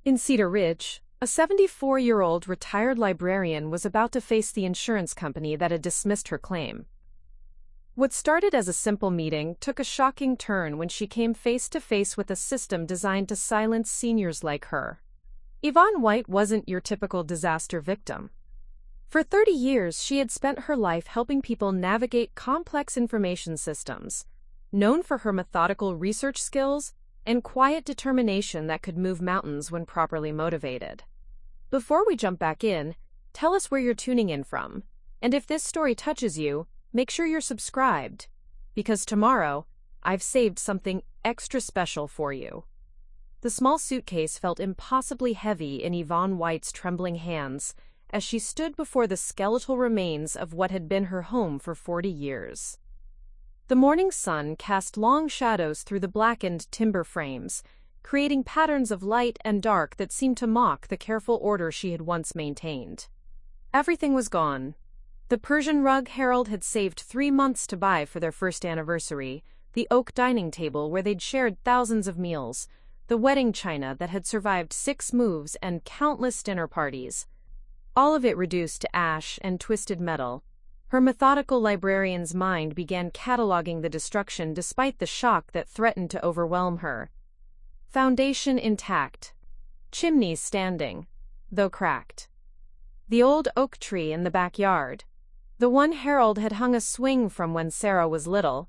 In Cedar Ridge, a 74-year-old retired librarian was about to face the insurance company that had dismissed her claim. What started as a simple meeting took a shocking turn when she came face to face with a system designed to silence seniors like her. Yvone White wasn't your typical disaster victim. For 30 years, she had spent her life helping people navigate complex information systems, known for her methodical research skills and quiet determination that could move mountains when properly motivated. Before we jump back in, tell us where you're tuning in from, and if this story touches you, make sure you're subscribed, because tomorrow, I've saved something extra special for you. The small suitcase felt impossibly heavy in Yvone White's trembling hands as she stood before the skeletal remains of what had been her home for 40 years. The morning sun cast long shadows through the blackened timber frames, creating patterns of light and dark that seemed to mock the careful order she had once maintained. Everything was gone. The Persian rug Harold had saved 3 months to buy for their first anniversary, the oak dining table where they'd shared thousands of meals, the wedding china that had survived 6 moves and countless dinner parties. All of it reduced to ash and twisted metal. Her methodical librarian's mind began cataloging the destruction despite the shock that threatened to overwhelm her. Foundation intact. Chimneys standing, though cracked. The old oak tree in the backyard, the one Harold had hung a swing from when Sarah was little,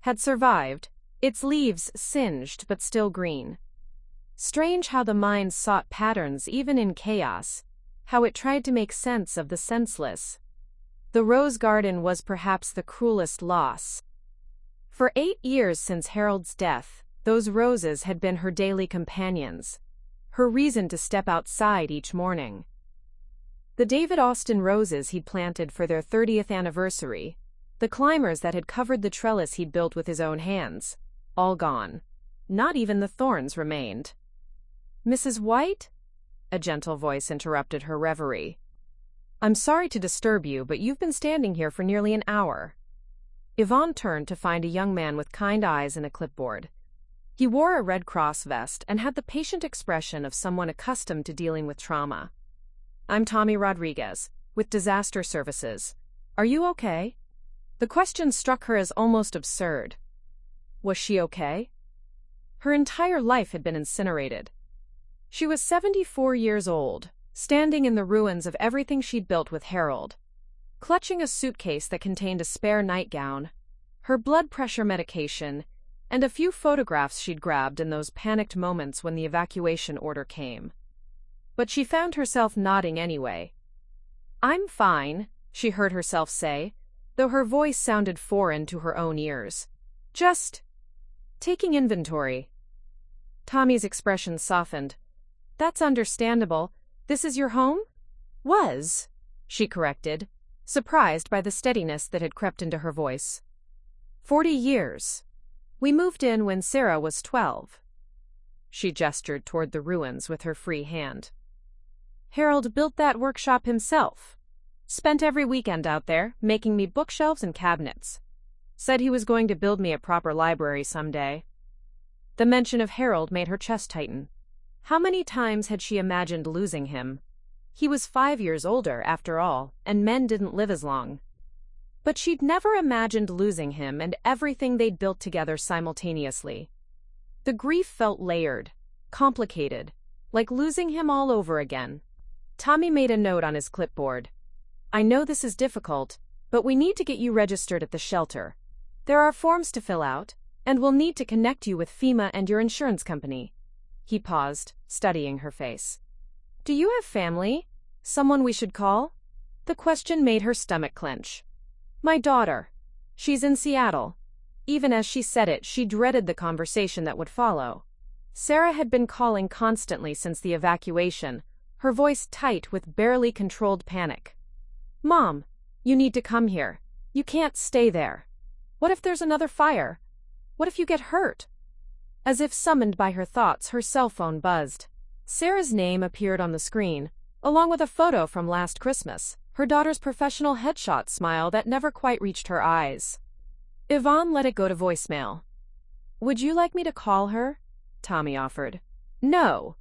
had survived, its leaves singed but still green. Strange how the mind sought patterns even in chaos, how it tried to make sense of the senseless. The rose garden was perhaps the cruelest loss. For 8 years since Harold's death, those roses had been her daily companions, her reason to step outside each morning. The David Austin roses he'd planted for their 30th anniversary, the climbers that had covered the trellis he'd built with his own hands, all gone. Not even the thorns remained. "Mrs. White?" A gentle voice interrupted her reverie. "I'm sorry to disturb you, but you've been standing here for nearly an hour." Yvonne turned to find a young man with kind eyes and a clipboard. He wore a Red Cross vest and had the patient expression of someone accustomed to dealing with trauma. "I'm Tommy Rodriguez, with Disaster Services. Are you okay?" The question struck her as almost absurd. Was she okay? Her entire life had been incinerated. She was 74 years old, standing in the ruins of everything she'd built with Harold, clutching a suitcase that contained a spare nightgown, her blood pressure medication, and a few photographs she'd grabbed in those panicked moments when the evacuation order came. But she found herself nodding anyway. "I'm fine," she heard herself say, though her voice sounded foreign to her own ears. "Just taking inventory." Tommy's expression softened. "That's understandable. This is your home?" "Was," she corrected, surprised by the steadiness that had crept into her voice. 40 years. We moved in when Sarah was 12. She gestured toward the ruins with her free hand. "Harold built that workshop himself. Spent every weekend out there, making me bookshelves and cabinets. Said he was going to build me a proper library someday." The mention of Harold made her chest tighten. How many times had she imagined losing him? He was 5 years older, after all, and men didn't live as long. But she'd never imagined losing him and everything they'd built together simultaneously. The grief felt layered, complicated, like losing him all over again. Tommy made a note on his clipboard. "I know this is difficult, but we need to get you registered at the shelter. There are forms to fill out, and we'll need to connect you with FEMA and your insurance company." He paused, studying her face. "Do you have family? Someone we should call?" The question made her stomach clench. "My daughter. She's in Seattle." Even as she said it, she dreaded the conversation that would follow. Sarah had been calling constantly since the evacuation, her voice tight with barely controlled panic. "Mom, you need to come here. You can't stay there. What if there's another fire? What if you get hurt?" As if summoned by her thoughts, her cell phone buzzed. Sarah's name appeared on the screen, along with a photo from last Christmas, her daughter's professional headshot smile that never quite reached her eyes. Yvonne let it go to voicemail. "Would you like me to call her?" Tommy offered. "No.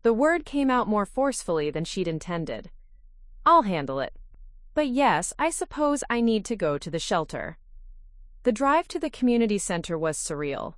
The word came out more forcefully than she'd intended. I'll handle it. But yes, I suppose I need to go to the shelter. The drive to the community center was surreal.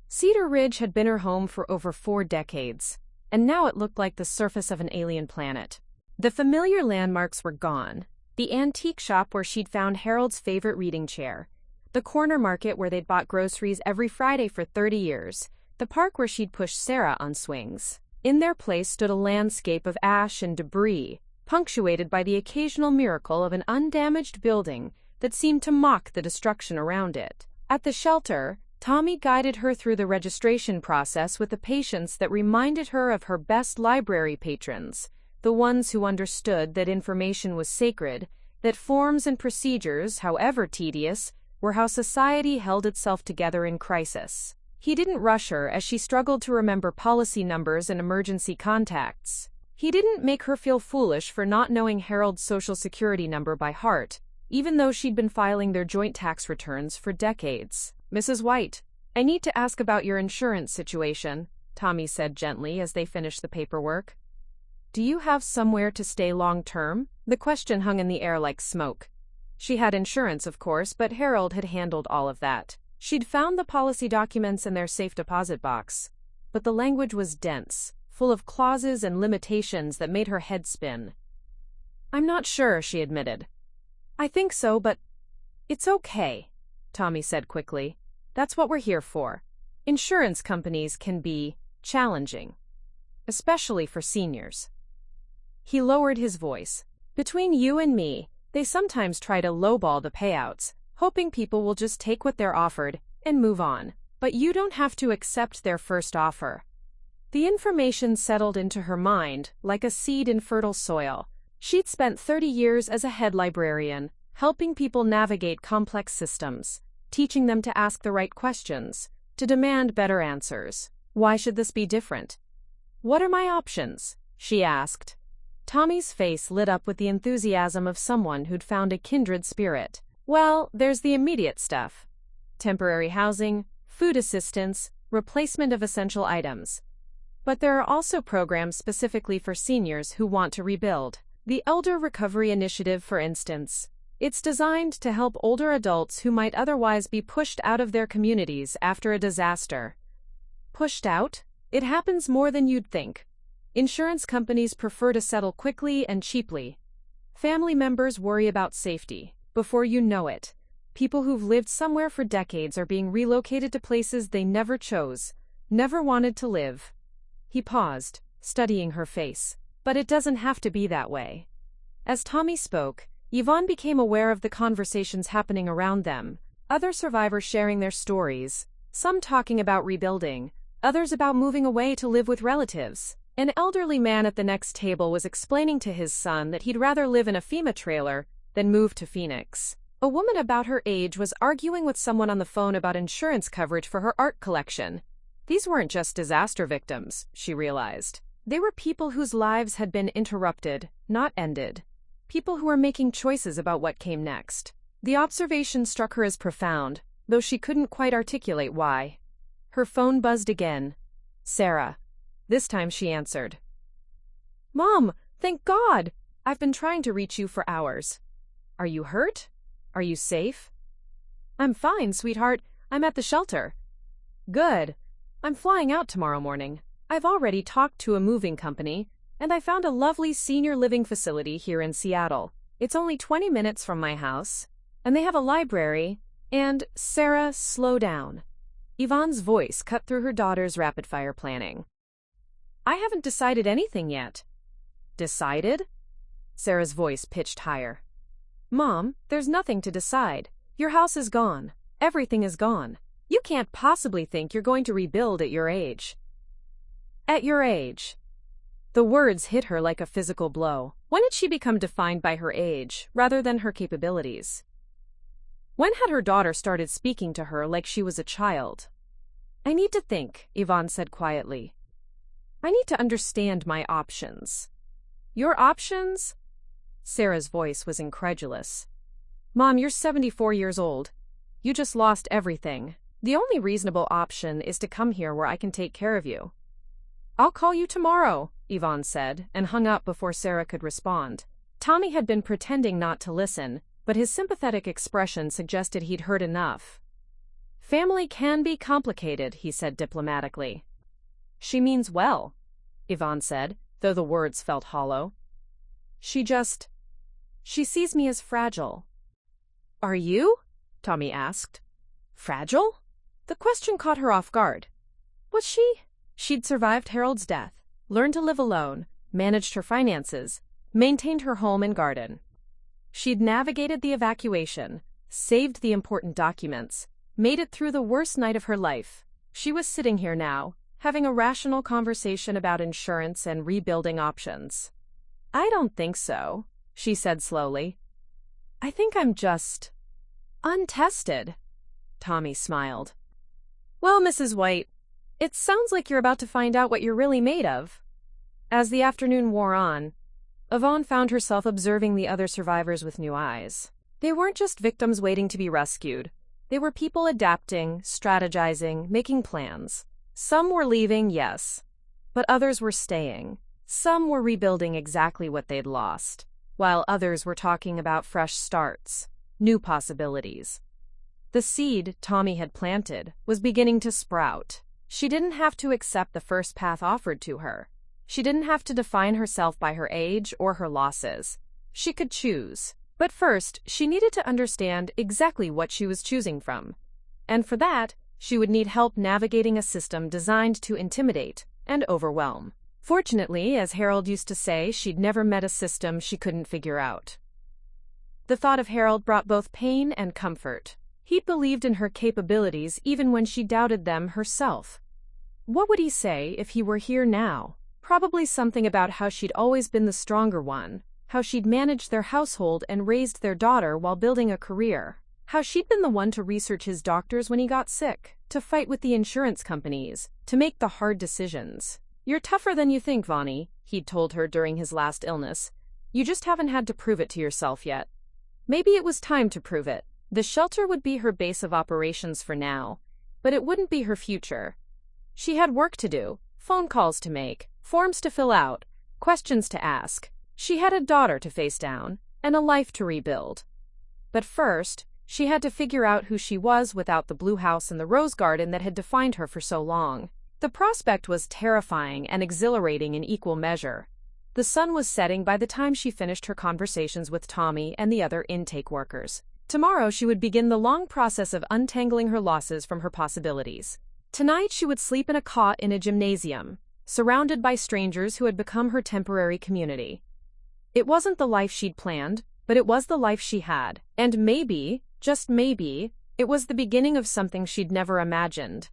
Cedar Ridge had been her home for over 4 decades, and now it looked like the surface of an alien planet. The familiar landmarks were gone. The antique shop where she'd found Harold's favorite reading chair, the corner market where they'd bought groceries every Friday for 30 years, the park where she'd pushed Sarah on swings. In their place stood a landscape of ash and debris, punctuated by the occasional miracle of an undamaged building that seemed to mock the destruction around it. At the shelter, Tommy guided her through the registration process with a patience that reminded her of her best library patrons, the ones who understood that information was sacred, that forms and procedures, however tedious, were how society held itself together in crisis. He didn't rush her as she struggled to remember policy numbers and emergency contacts. He didn't make her feel foolish for not knowing Harold's social security number by heart, even though she'd been filing their joint tax returns for decades. Mrs. White, I need to ask about your insurance situation, Tommy said gently as they finished the paperwork. Do you have somewhere to stay long-term? The question hung in the air like smoke. She had insurance, of course, but Harold had handled all of that. She'd found the policy documents in their safe deposit box, but the language was dense, full of clauses and limitations that made her head spin. I'm not sure, she admitted. I think so, but it's okay, Tommy said quickly. That's what we're here for. Insurance companies can be challenging, especially for seniors. He lowered his voice. Between you and me, they sometimes try to lowball the payouts, hoping people will just take what they're offered and move on. But you don't have to accept their first offer. The information settled into her mind like a seed in fertile soil. She'd spent 30 years as a head librarian, helping people navigate complex systems, teaching them to ask the right questions, to demand better answers. Why should this be different? What are my options? She asked. Tommy's face lit up with the enthusiasm of someone who'd found a kindred spirit. Well, there's the immediate stuff. Temporary housing, food assistance, replacement of essential items. But there are also programs specifically for seniors who want to rebuild. The Elder Recovery Initiative, for instance. It's designed to help older adults who might otherwise be pushed out of their communities after a disaster. Pushed out? It happens more than you'd think. Insurance companies prefer to settle quickly and cheaply. Family members worry about safety. Before you know it, people who've lived somewhere for decades are being relocated to places they never chose, never wanted to live. He paused, studying her face. But it doesn't have to be that way. As Tommy spoke, Yvonne became aware of the conversations happening around them, other survivors sharing their stories, some talking about rebuilding, others about moving away to live with relatives. An elderly man at the next table was explaining to his son that he'd rather live in a FEMA trailer than move to Phoenix. A woman about her age was arguing with someone on the phone about insurance coverage for her art collection. These weren't just disaster victims, she realized. They were people whose lives had been interrupted, not ended. People who were making choices about what came next. The observation struck her as profound, though she couldn't quite articulate why. Her phone buzzed again. Sarah. This time she answered. Mom, thank God! I've been trying to reach you for hours. Are you hurt? Are you safe? I'm fine, sweetheart. I'm at the shelter. Good. I'm flying out tomorrow morning. I've already talked to a moving company, and I found a lovely senior living facility here in Seattle. It's only 20 minutes from my house, and they have a library, and, Sarah, slow down. Yvonne's voice cut through her daughter's rapid-fire planning. I haven't decided anything yet. Decided? Sarah's voice pitched higher. Mom, there's nothing to decide. Your house is gone. Everything is gone. You can't possibly think you're going to rebuild at your age. At your age. The words hit her like a physical blow. When had she become defined by her age, rather than her capabilities? When had her daughter started speaking to her like she was a child? I need to think, Yvonne said quietly. I need to understand my options. Your options? Sarah's voice was incredulous. Mom, you're 74 years old. You just lost everything. The only reasonable option is to come here where I can take care of you. I'll call you tomorrow, Yvonne said, and hung up before Sarah could respond. Tommy had been pretending not to listen, but his sympathetic expression suggested he'd heard enough. Family can be complicated, he said diplomatically. She means well, Yvonne said, though the words felt hollow. She sees me as fragile. Are you? Tommy asked. Fragile? The question caught her off guard. Was she? She'd survived Harold's death, learned to live alone, managed her finances, maintained her home and garden. She'd navigated the evacuation, saved the important documents, made it through the worst night of her life. She was sitting here now, having a rational conversation about insurance and rebuilding options. I don't think so, she said slowly. I think I'm just untested. Tommy smiled. Well, Mrs. White, it sounds like you're about to find out what you're really made of. As the afternoon wore on, Yvonne found herself observing the other survivors with new eyes. They weren't just victims waiting to be rescued. They were people adapting, strategizing, making plans. Some were leaving, yes, but others were staying. Some were rebuilding exactly what they'd lost, while others were talking about fresh starts, new possibilities. The seed Tommy had planted was beginning to sprout. She didn't have to accept the first path offered to her. She didn't have to define herself by her age or her losses. She could choose. But first, she needed to understand exactly what she was choosing from. And for that, she would need help navigating a system designed to intimidate and overwhelm. Fortunately, as Harold used to say, she'd never met a system she couldn't figure out. The thought of Harold brought both pain and comfort. He'd believed in her capabilities even when she doubted them herself. What would he say if he were here now? Probably something about how she'd always been the stronger one, how she'd managed their household and raised their daughter while building a career, how she'd been the one to research his doctors when he got sick, to fight with the insurance companies, to make the hard decisions. You're tougher than you think, Vonnie, he'd told her during his last illness. You just haven't had to prove it to yourself yet. Maybe it was time to prove it. The shelter would be her base of operations for now, but it wouldn't be her future. She had work to do, phone calls to make, forms to fill out, questions to ask. She had a daughter to face down, and a life to rebuild. But first, she had to figure out who she was without the blue house and the rose garden that had defined her for so long. The prospect was terrifying and exhilarating in equal measure. The sun was setting by the time she finished her conversations with Tommy and the other intake workers. Tomorrow she would begin the long process of untangling her losses from her possibilities. Tonight she would sleep in a cot in a gymnasium, surrounded by strangers who had become her temporary community. It wasn't the life she'd planned, but it was the life she had. And maybe, just maybe, it was the beginning of something she'd never imagined.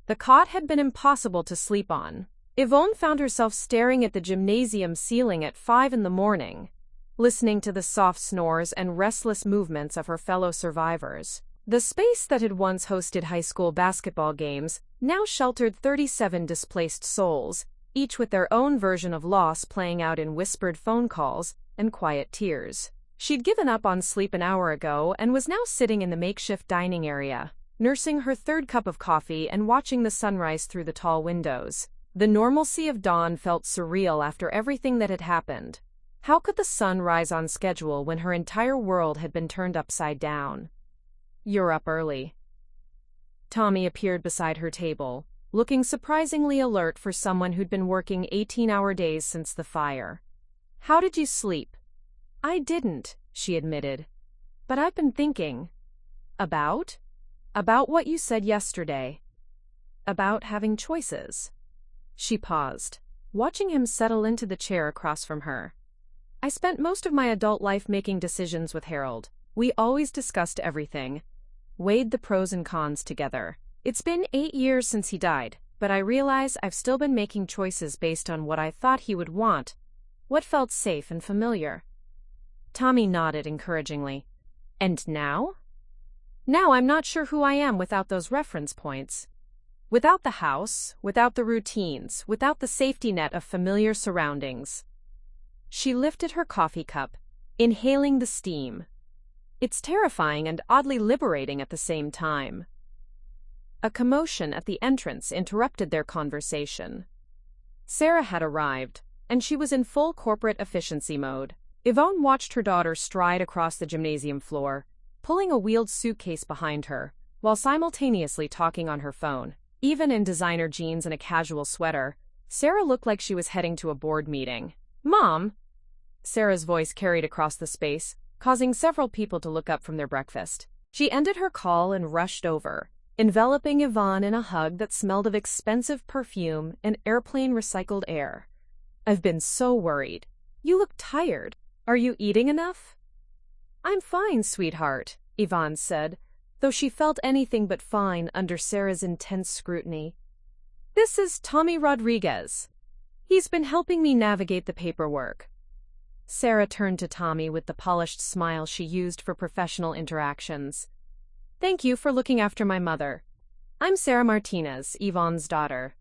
The cot had been impossible to sleep on. Yvonne found herself staring at the gymnasium ceiling at 5 a.m, listening to the soft snores and restless movements of her fellow survivors. The space that had once hosted high school basketball games now sheltered 37 displaced souls, each with their own version of loss playing out in whispered phone calls and quiet tears. She'd given up on sleep an hour ago and was now sitting in the makeshift dining area, nursing her third cup of coffee and watching the sunrise through the tall windows. The normalcy of dawn felt surreal after everything that had happened. How could the sun rise on schedule when her entire world had been turned upside down? You're up early. Tommy appeared beside her table, looking surprisingly alert for someone who'd been working 18-hour days since the fire. How did you sleep? I didn't, she admitted. But I've been thinking. About? About what you said yesterday. About having choices. She paused, watching him settle into the chair across from her. I spent most of my adult life making decisions with Harold. We always discussed everything, weighed the pros and cons together. It's been 8 years since he died, but I realize I've still been making choices based on what I thought he would want, what felt safe and familiar. Tommy nodded encouragingly. And now? Now I'm not sure who I am without those reference points. Without the house, without the routines, without the safety net of familiar surroundings. She lifted her coffee cup, inhaling the steam. It's terrifying and oddly liberating at the same time. A commotion at the entrance interrupted their conversation. Sarah had arrived, and she was in full corporate efficiency mode. Yvonne watched her daughter stride across the gymnasium floor, pulling a wheeled suitcase behind her, while simultaneously talking on her phone. Even in designer jeans and a casual sweater, Sarah looked like she was heading to a board meeting. "Mom!" Sarah's voice carried across the space, causing several people to look up from their breakfast. She ended her call and rushed over, enveloping Yvonne in a hug that smelled of expensive perfume and airplane recycled air. "I've been so worried. You look tired. Are you eating enough?" "I'm fine, sweetheart," Yvonne said, though she felt anything but fine under Sarah's intense scrutiny. "This is Tommy Rodriguez. He's been helping me navigate the paperwork." Sarah turned to Tommy with the polished smile she used for professional interactions. "Thank you for looking after my mother. I'm Sarah Martinez, Yvonne's daughter.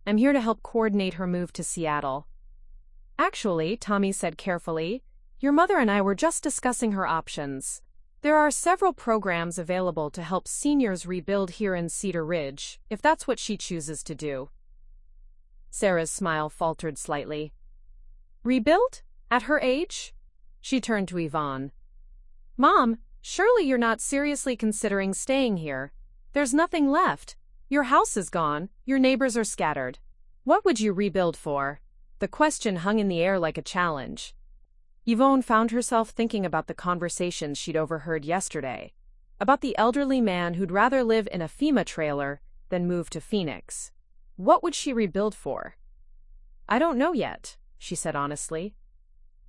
I'm here to help coordinate her move to Seattle." "Actually," Tommy said carefully, "your mother and I were just discussing her options. There are several programs available to help seniors rebuild here in Cedar Ridge, if that's what she chooses to do." Sarah's smile faltered slightly. "Rebuild? At her age?" She turned to Yvonne. "Mom, surely you're not seriously considering staying here. There's nothing left. Your house is gone, your neighbors are scattered. What would you rebuild for?" The question hung in the air like a challenge. Yvonne found herself thinking about the conversations she'd overheard yesterday, about the elderly man who'd rather live in a FEMA trailer than move to Phoenix. What would she rebuild for? "I don't know yet," she said honestly.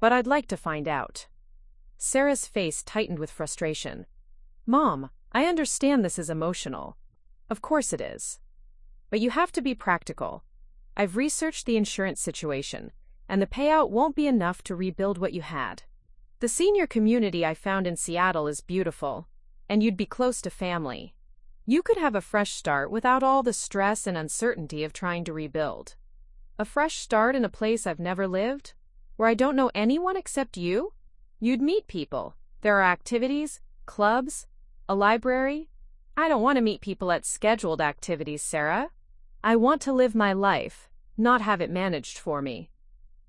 "But I'd like to find out." Sarah's face tightened with frustration. "Mom, I understand this is emotional. Of course it is. But you have to be practical. I've researched the insurance situation, and the payout won't be enough to rebuild what you had. The senior community I found in Seattle is beautiful, and you'd be close to family. You could have a fresh start without all the stress and uncertainty of trying to rebuild. A fresh start in a place I've never lived, where I don't know anyone except you? You'd meet people. There are activities, clubs, a library. I don't want to meet people at scheduled activities, Sarah. I want to live my life, not have it managed for me."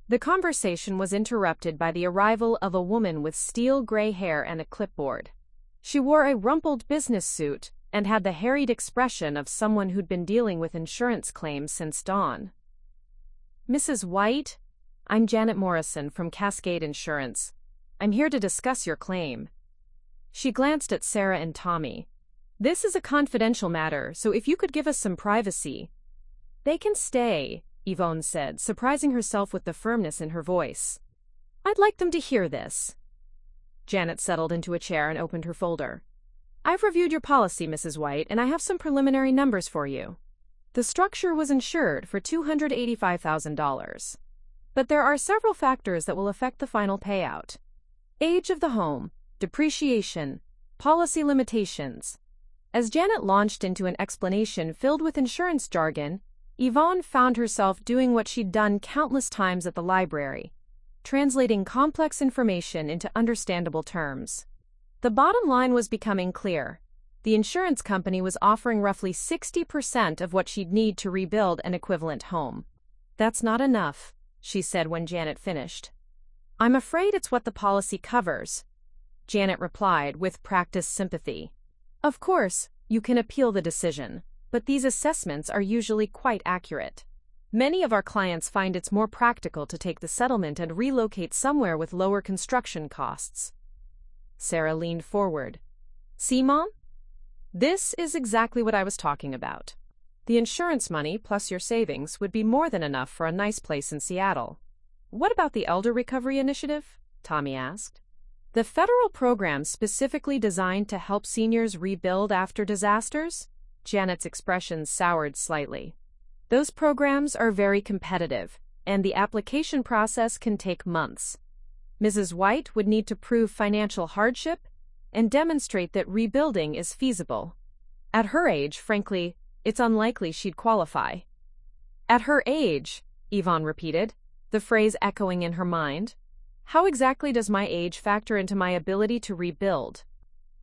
The conversation was interrupted by the arrival of a woman with steel gray hair and a clipboard. She wore a rumpled business suit and had the harried expression of someone who'd been dealing with insurance claims since dawn. "Mrs. White, I'm Janet Morrison from Cascade Insurance. I'm here to discuss your claim." She glanced at Sarah and Tommy. "This is a confidential matter, so if you could give us some privacy." "They can stay," Yvonne said, surprising herself with the firmness in her voice. "I'd like them to hear this." Janet settled into a chair and opened her folder. "I've reviewed your policy, Mrs. White, and I have some preliminary numbers for you. The structure was insured for $285,000. But there are several factors that will affect the final payout. Age of the home, depreciation, policy limitations." As Janet launched into an explanation filled with insurance jargon, Yvonne found herself doing what she'd done countless times at the library, translating complex information into understandable terms. The bottom line was becoming clear. The insurance company was offering roughly 60% of what she'd need to rebuild an equivalent home. "That's not enough," she said when Janet finished. "I'm afraid it's what the policy covers," Janet replied with practiced sympathy. "Of course, you can appeal the decision, but these assessments are usually quite accurate. Many of our clients find it's more practical to take the settlement and relocate somewhere with lower construction costs." Sarah leaned forward. "See, Mom? This is exactly what I was talking about. The insurance money plus your savings would be more than enough for a nice place in Seattle." "What about the Elder Recovery Initiative?" Tommy asked. "The federal program specifically designed to help seniors rebuild after disasters?" Janet's expression soured slightly. "Those programs are very competitive, and the application process can take months. Mrs. White would need to prove financial hardship and demonstrate that rebuilding is feasible. At her age, frankly, it's unlikely she'd qualify." "At her age," Yvonne repeated, the phrase echoing in her mind. "How exactly does my age factor into my ability to rebuild?"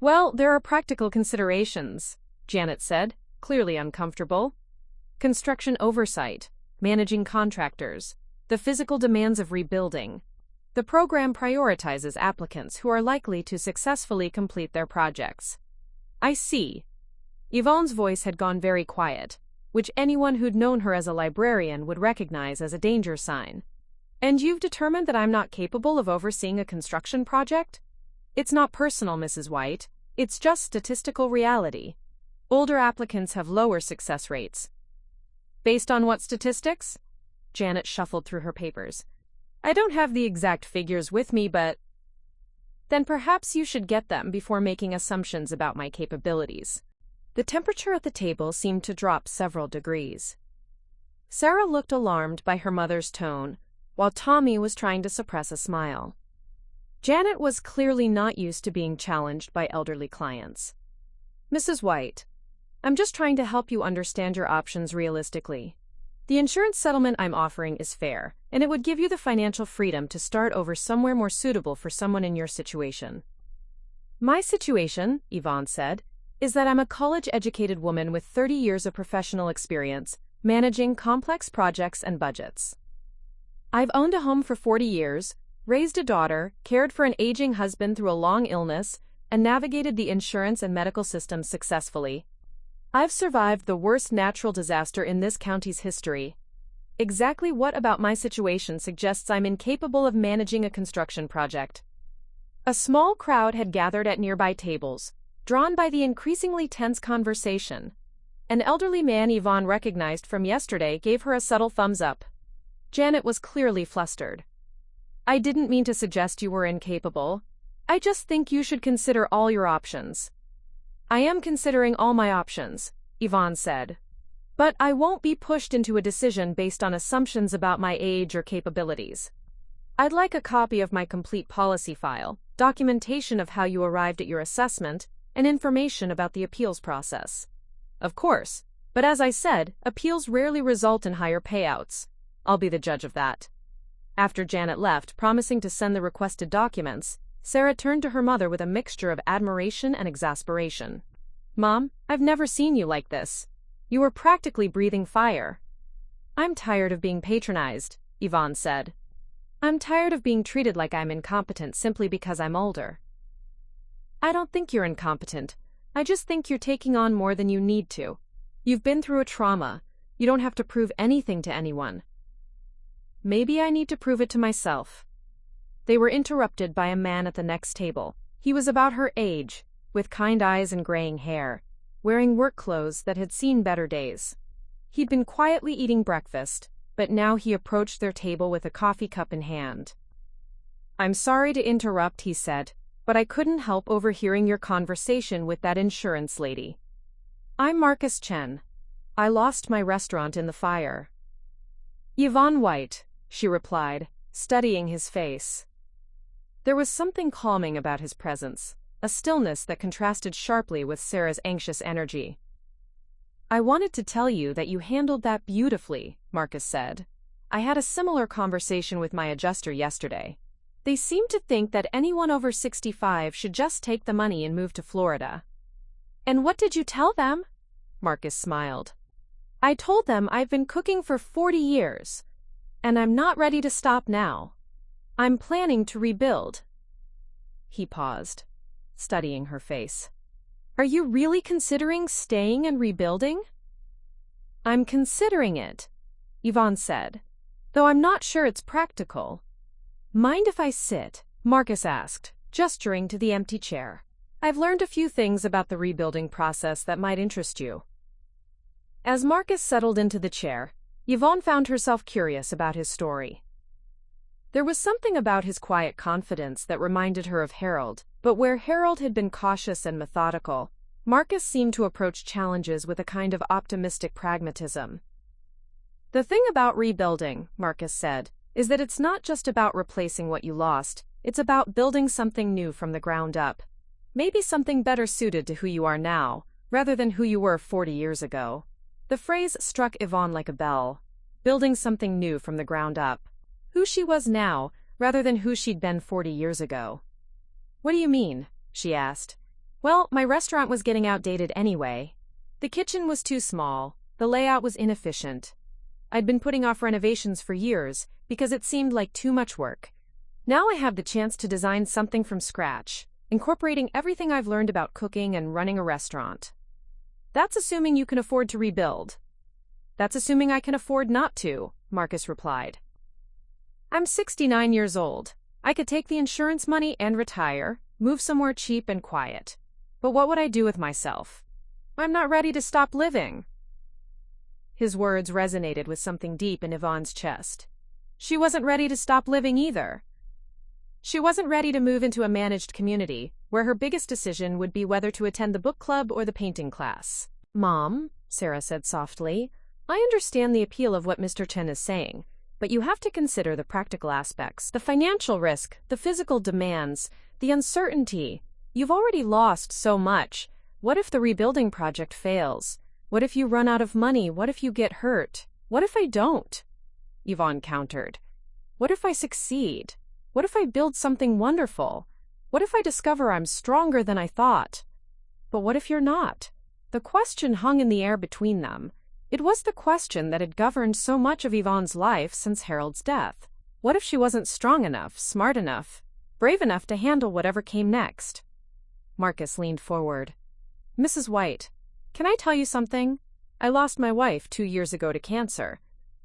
"Well, there are practical considerations," Janet said, clearly uncomfortable. "Construction oversight, managing contractors, the physical demands of rebuilding. The program prioritizes applicants who are likely to successfully complete their projects. I see. Yvonne's voice had gone very quiet, which anyone who'd known her as a librarian would recognize as a danger sign. And you've determined that I'm not capable of overseeing a construction project? It's not personal, Mrs. White. It's just statistical reality. Older applicants have lower success rates. Based on what statistics? Janet shuffled through her papers. I don't have the exact figures with me, but... Then perhaps you should get them before making assumptions about my capabilities. The temperature at the table seemed to drop several degrees. Sarah looked alarmed by her mother's tone, while Tommy was trying to suppress a smile. Janet was clearly not used to being challenged by elderly clients. Mrs. White, I'm just trying to help you understand your options realistically. The insurance settlement I'm offering is fair, and it would give you the financial freedom to start over somewhere more suitable for someone in your situation. My situation, Yvonne said, is that I'm a college-educated woman with 30 years of professional experience, managing complex projects and budgets. I've owned a home for 40 years, raised a daughter, cared for an aging husband through a long illness, and navigated the insurance and medical systems successfully. I've survived the worst natural disaster in this county's history. Exactly what about my situation suggests I'm incapable of managing a construction project? A small crowd had gathered at nearby tables, drawn by the increasingly tense conversation. An elderly man Yvonne recognized from yesterday gave her a subtle thumbs up. Janet was clearly flustered. I didn't mean to suggest you were incapable. I just think you should consider all your options. I am considering all my options, Yvonne said. But I won't be pushed into a decision based on assumptions about my age or capabilities. I'd like a copy of my complete policy file, documentation of how you arrived at your assessment, and information about the appeals process. Of course, but as I said, appeals rarely result in higher payouts. I'll be the judge of that. After Janet left, promising to send the requested documents, Sarah turned to her mother with a mixture of admiration and exasperation. Mom, I've never seen you like this. You were practically breathing fire. I'm tired of being patronized, Yvonne said. I'm tired of being treated like I'm incompetent simply because I'm older. I don't think you're incompetent. I just think you're taking on more than you need to. You've been through a trauma. You don't have to prove anything to anyone. Maybe I need to prove it to myself. They were interrupted by a man at the next table. He was about her age, with kind eyes and graying hair, wearing work clothes that had seen better days. He'd been quietly eating breakfast, but now he approached their table with a coffee cup in hand. I'm sorry to interrupt, he said, but I couldn't help overhearing your conversation with that insurance lady. I'm Marcus Chen. I lost my restaurant in the fire. Yvonne White, she replied, studying his face. There was something calming about his presence, a stillness that contrasted sharply with Sarah's anxious energy. I wanted to tell you that you handled that beautifully, Marcus said. I had a similar conversation with my adjuster yesterday. They seem to think that anyone over 65 should just take the money and move to Florida. And what did you tell them? Marcus smiled. I told them I've been cooking for 40 years, and I'm not ready to stop now. I'm planning to rebuild. He paused, studying her face. Are you really considering staying and rebuilding? I'm considering it, Yvonne said, though I'm not sure it's practical. Mind if I sit? Marcus asked, gesturing to the empty chair. I've learned a few things about the rebuilding process that might interest you. As Marcus settled into the chair, Yvonne found herself curious about his story. There was something about his quiet confidence that reminded her of Harold, but where Harold had been cautious and methodical, Marcus seemed to approach challenges with a kind of optimistic pragmatism. The thing about rebuilding, Marcus said, is that it's not just about replacing what you lost, it's about building something new from the ground up. Maybe something better suited to who you are now, rather than who you were 40 years ago. The phrase struck Yvonne like a bell. Building something new from the ground up. Who she was now, rather than who she'd been 40 years ago. What do you mean? She asked. Well, my restaurant was getting outdated anyway. The kitchen was too small, the layout was inefficient. I'd been putting off renovations for years because it seemed like too much work. Now I have the chance to design something from scratch, incorporating everything I've learned about cooking and running a restaurant. That's assuming you can afford to rebuild. That's assuming I can afford not to, Marcus replied. I'm 69 years old. I could take the insurance money and retire, move somewhere cheap and quiet. But what would I do with myself? I'm not ready to stop living. His words resonated with something deep in Yvonne's chest. She wasn't ready to stop living either. She wasn't ready to move into a managed community, where her biggest decision would be whether to attend the book club or the painting class. Mom, Sarah said softly, I understand the appeal of what Mr. Chen is saying, but you have to consider the practical aspects, the financial risk, the physical demands, the uncertainty. You've already lost so much. What if the rebuilding project fails? What if you run out of money? What if you get hurt? What if I don't? Yvonne countered. What if I succeed? What if I build something wonderful? What if I discover I'm stronger than I thought? But what if you're not? The question hung in the air between them. It was the question that had governed so much of Yvonne's life since Harold's death. What if she wasn't strong enough, smart enough, brave enough to handle whatever came next? Marcus leaned forward. Mrs. White, can I tell you something? I lost my wife 2 years ago to cancer.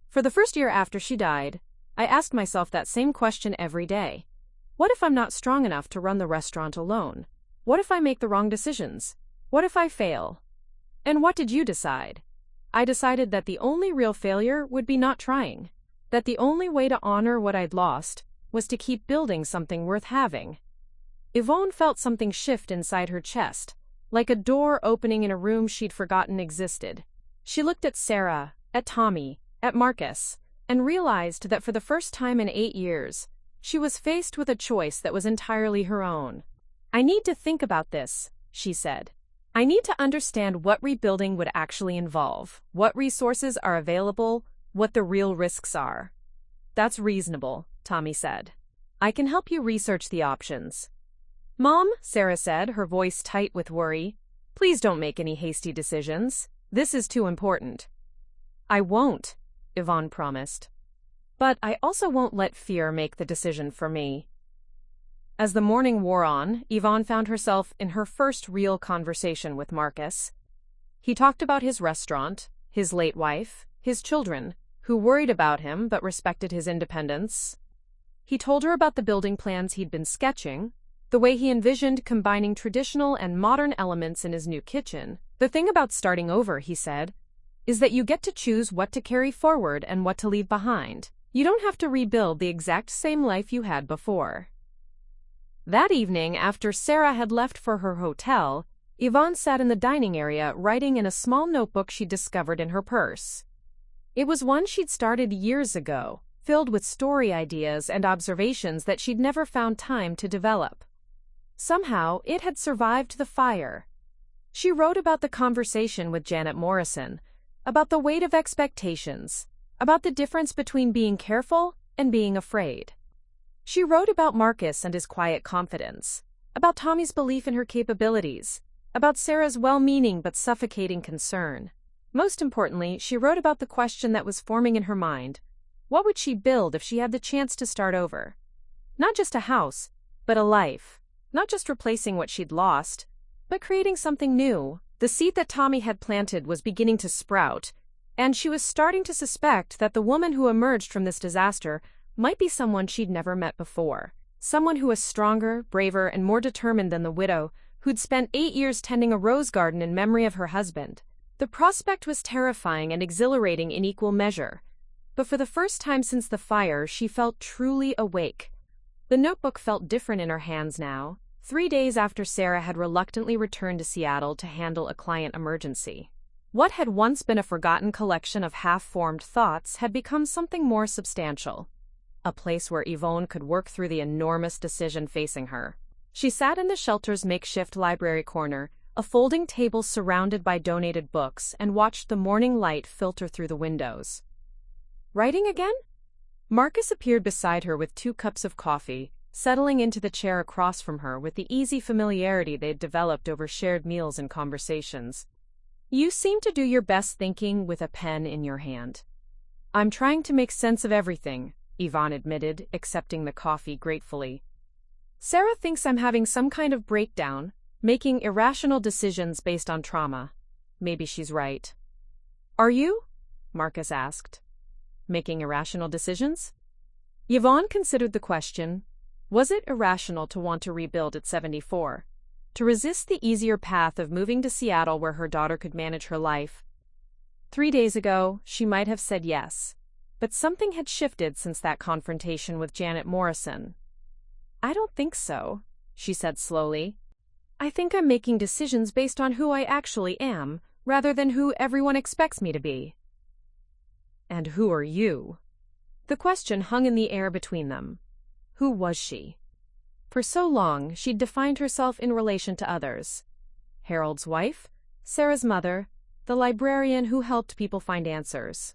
For the first year after she died, I asked myself that same question every day. What if I'm not strong enough to run the restaurant alone? What if I make the wrong decisions? What if I fail? And what did you decide? I decided that the only real failure would be not trying. That the only way to honor what I'd lost was to keep building something worth having. Yvonne felt something shift inside her chest, like a door opening in a room she'd forgotten existed. She looked at Sarah, at Tommy, at Marcus, and realized that for the first time in 8 years, she was faced with a choice that was entirely her own. I need to think about this, she said. I need to understand what rebuilding would actually involve, what resources are available, what the real risks are. That's reasonable, Tommy said. I can help you research the options. Mom, Sarah said, her voice tight with worry, please don't make any hasty decisions. This is too important. I won't, Yvonne promised. But I also won't let fear make the decision for me. As the morning wore on, Yvonne found herself in her first real conversation with Marcus. He talked about his restaurant, his late wife, his children, who worried about him but respected his independence. He told her about the building plans he'd been sketching, the way he envisioned combining traditional and modern elements in his new kitchen. The thing about starting over, he said, is that you get to choose what to carry forward and what to leave behind. You don't have to rebuild the exact same life you had before. That evening, after Sarah had left for her hotel, Yvonne sat in the dining area writing in a small notebook she'd discovered in her purse. It was one she'd started years ago, filled with story ideas and observations that she'd never found time to develop. Somehow, it had survived the fire. She wrote about the conversation with Janet Morrison, about the weight of expectations, about the difference between being careful and being afraid. She wrote about Marcus and his quiet confidence, about Tommy's belief in her capabilities, about Sarah's well-meaning but suffocating concern. Most importantly, she wrote about the question that was forming in her mind. What would she build if she had the chance to start over? Not just a house, but a life. Not just replacing what she'd lost, but creating something new. The seed that Tommy had planted was beginning to sprout, and she was starting to suspect that the woman who emerged from this disaster might be someone she'd never met before. Someone who was stronger, braver, and more determined than the widow who'd spent 8 years tending a rose garden in memory of her husband. The prospect was terrifying and exhilarating in equal measure, but for the first time since the fire, she felt truly awake. The notebook felt different in her hands now, 3 days after Sarah had reluctantly returned to Seattle to handle a client emergency. What had once been a forgotten collection of half-formed thoughts had become something more substantial. A place where Yvonne could work through the enormous decision facing her. She sat in the shelter's makeshift library corner, a folding table surrounded by donated books, and watched the morning light filter through the windows. Writing again? Marcus appeared beside her with 2 cups of coffee, settling into the chair across from her with the easy familiarity they'd developed over shared meals and conversations. You seem to do your best thinking with a pen in your hand. I'm trying to make sense of everything, Yvonne admitted, accepting the coffee gratefully. Sarah thinks I'm having some kind of breakdown, making irrational decisions based on trauma. Maybe she's right. Are you? Marcus asked. Making irrational decisions? Yvonne considered the question. Was it irrational to want to rebuild at 74? To resist the easier path of moving to Seattle where her daughter could manage her life? 3 days ago, she might have said yes. But something had shifted since that confrontation with Janet Morrison. I don't think so, she said slowly. I think I'm making decisions based on who I actually am, rather than who everyone expects me to be. And who are you? The question hung in the air between them. Who was she? For so long, she'd defined herself in relation to others. Harold's wife, Sarah's mother, the librarian who helped people find answers.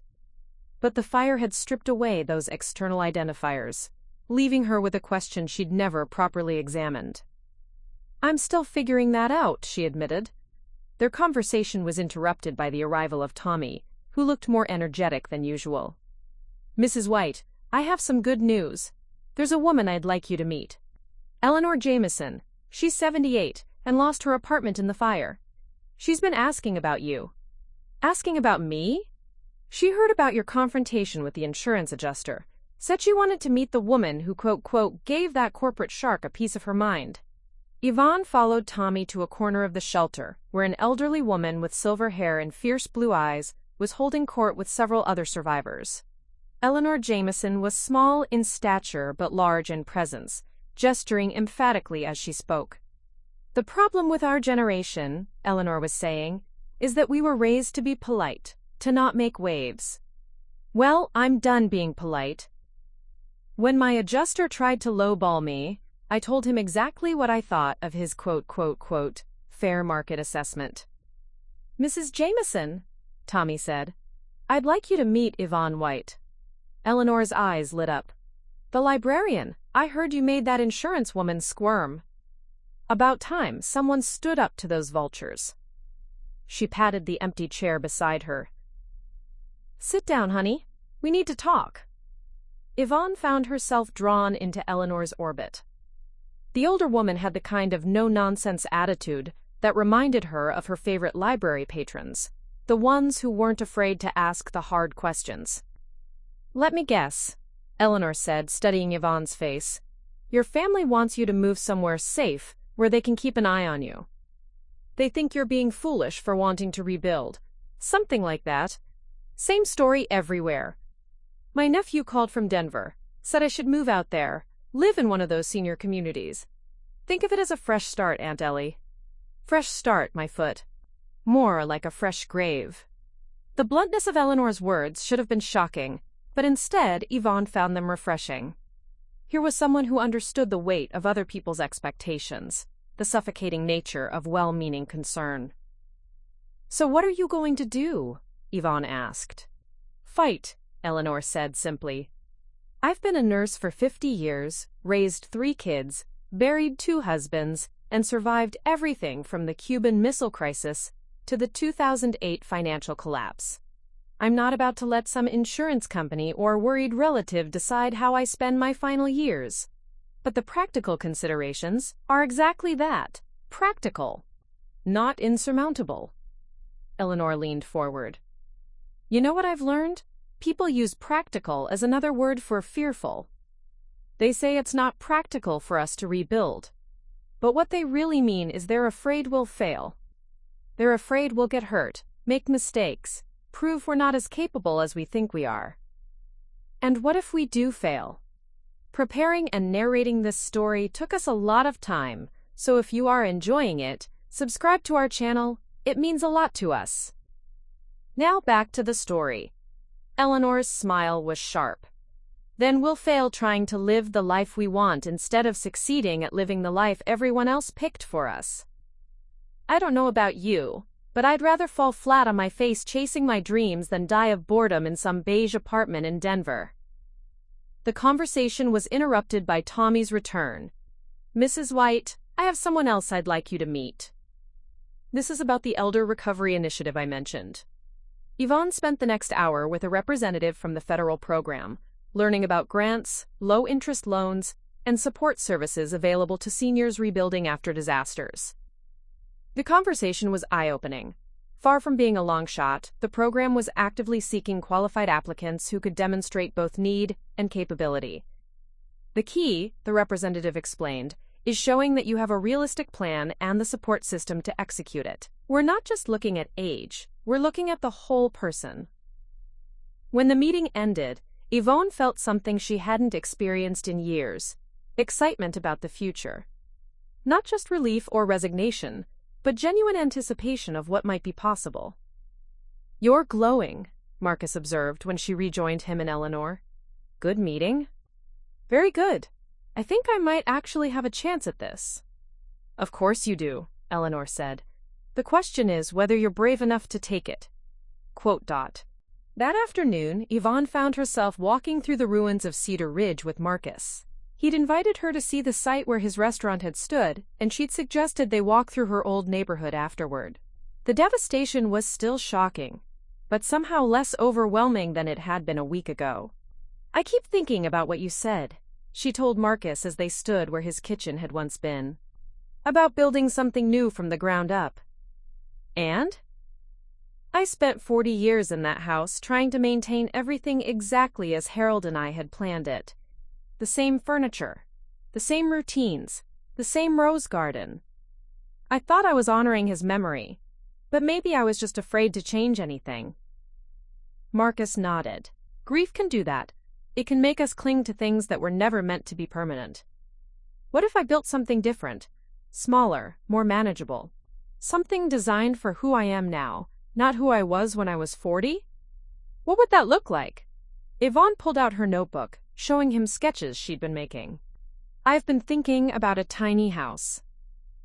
But the fire had stripped away those external identifiers, leaving her with a question she'd never properly examined. I'm still figuring that out, she admitted. Their conversation was interrupted by the arrival of Tommy, who looked more energetic than usual. Mrs. White, I have some good news. There's a woman I'd like you to meet. Eleanor Jameson. She's 78 and lost her apartment in the fire. She's been asking about you. Asking about me? She heard about your confrontation with the insurance adjuster. Said she wanted to meet the woman who, quote, gave that corporate shark a piece of her mind. Yvonne followed Tommy to a corner of the shelter, where an elderly woman with silver hair and fierce blue eyes was holding court with several other survivors. Eleanor Jameson was small in stature but large in presence, gesturing emphatically as she spoke. The problem with our generation, Eleanor was saying, is that we were raised to be polite, to not make waves. Well, I'm done being polite. When my adjuster tried to lowball me, I told him exactly what I thought of his quote, fair market assessment. Mrs. Jameson, Tommy said, I'd like you to meet Yvonne White. Eleanor's eyes lit up. The librarian, I heard you made that insurance woman squirm. About time someone stood up to those vultures. She patted the empty chair beside her. Sit down, honey. We need to talk. Yvonne found herself drawn into Eleanor's orbit. The older woman had the kind of no-nonsense attitude that reminded her of her favorite library patrons, the ones who weren't afraid to ask the hard questions. Let me guess, Eleanor said, studying Yvonne's face. Your family wants you to move somewhere safe where they can keep an eye on you. They think you're being foolish for wanting to rebuild. Something like that. Same story everywhere. My nephew called from Denver, said I should move out there, live in one of those senior communities. Think of it as a fresh start, Aunt Ellie. Fresh start, my foot. More like a fresh grave. The bluntness of Eleanor's words should have been shocking, but instead Yvonne found them refreshing. Here was someone who understood the weight of other people's expectations, the suffocating nature of well-meaning concern. So what are you going to do? Yvonne asked. Fight, Eleanor said simply. I've been a nurse for 50 years, raised 3 kids, buried 2 husbands, and survived everything from the Cuban Missile Crisis to the 2008 financial collapse. I'm not about to let some insurance company or worried relative decide how I spend my final years. But the practical considerations are exactly that, practical, not insurmountable. Eleanor leaned forward. You know what I've learned? People use practical as another word for fearful. They say it's not practical for us to rebuild. But what they really mean is they're afraid we'll fail. They're afraid we'll get hurt, make mistakes, prove we're not as capable as we think we are. And what if we do fail? Preparing and narrating this story took us a lot of time, so if you are enjoying it, subscribe to our channel. It means a lot to us. Now back to the story. Eleanor's smile was sharp. Then we'll fail trying to live the life we want instead of succeeding at living the life everyone else picked for us. I don't know about you, but I'd rather fall flat on my face chasing my dreams than die of boredom in some beige apartment in Denver. The conversation was interrupted by Tommy's return. Mrs. White, I have someone else I'd like you to meet. This is about the Elder Recovery Initiative I mentioned. Yvonne spent the next hour with a representative from the federal program, learning about grants, low-interest loans, and support services available to seniors rebuilding after disasters. The conversation was eye-opening. Far from being a long shot, the program was actively seeking qualified applicants who could demonstrate both need and capability. The key, the representative explained, is showing that you have a realistic plan and the support system to execute it. We're not just looking at age, we're looking at the whole person. When the meeting ended, Yvonne felt something she hadn't experienced in years: excitement about the future. Not just relief or resignation, but genuine anticipation of what might be possible. "You're glowing," Marcus observed when she rejoined him and Eleanor. "Good meeting?" "Very good. I think I might actually have a chance at this." "Of course you do," Eleanor said. "The question is whether you're brave enough to take it." That afternoon, Yvonne found herself walking through the ruins of Cedar Ridge with Marcus. He'd invited her to see the site where his restaurant had stood, and she'd suggested they walk through her old neighborhood afterward. The devastation was still shocking, but somehow less overwhelming than it had been a week ago. "I keep thinking about what you said," she told Marcus as they stood where his kitchen had once been. "About building something new from the ground up." "And?" "I spent 40 years in that house trying to maintain everything exactly as Harold and I had planned it. The same furniture, the same routines, the same rose garden. I thought I was honoring his memory, but maybe I was just afraid to change anything." Marcus nodded. "Grief can do that. It can make us cling to things that were never meant to be permanent. What if I built something different, smaller, more manageable? Something designed for who I am now, not who I was when I was 40? What would that look like?" Yvonne pulled out her notebook, showing him sketches she'd been making. "I've been thinking about a tiny house.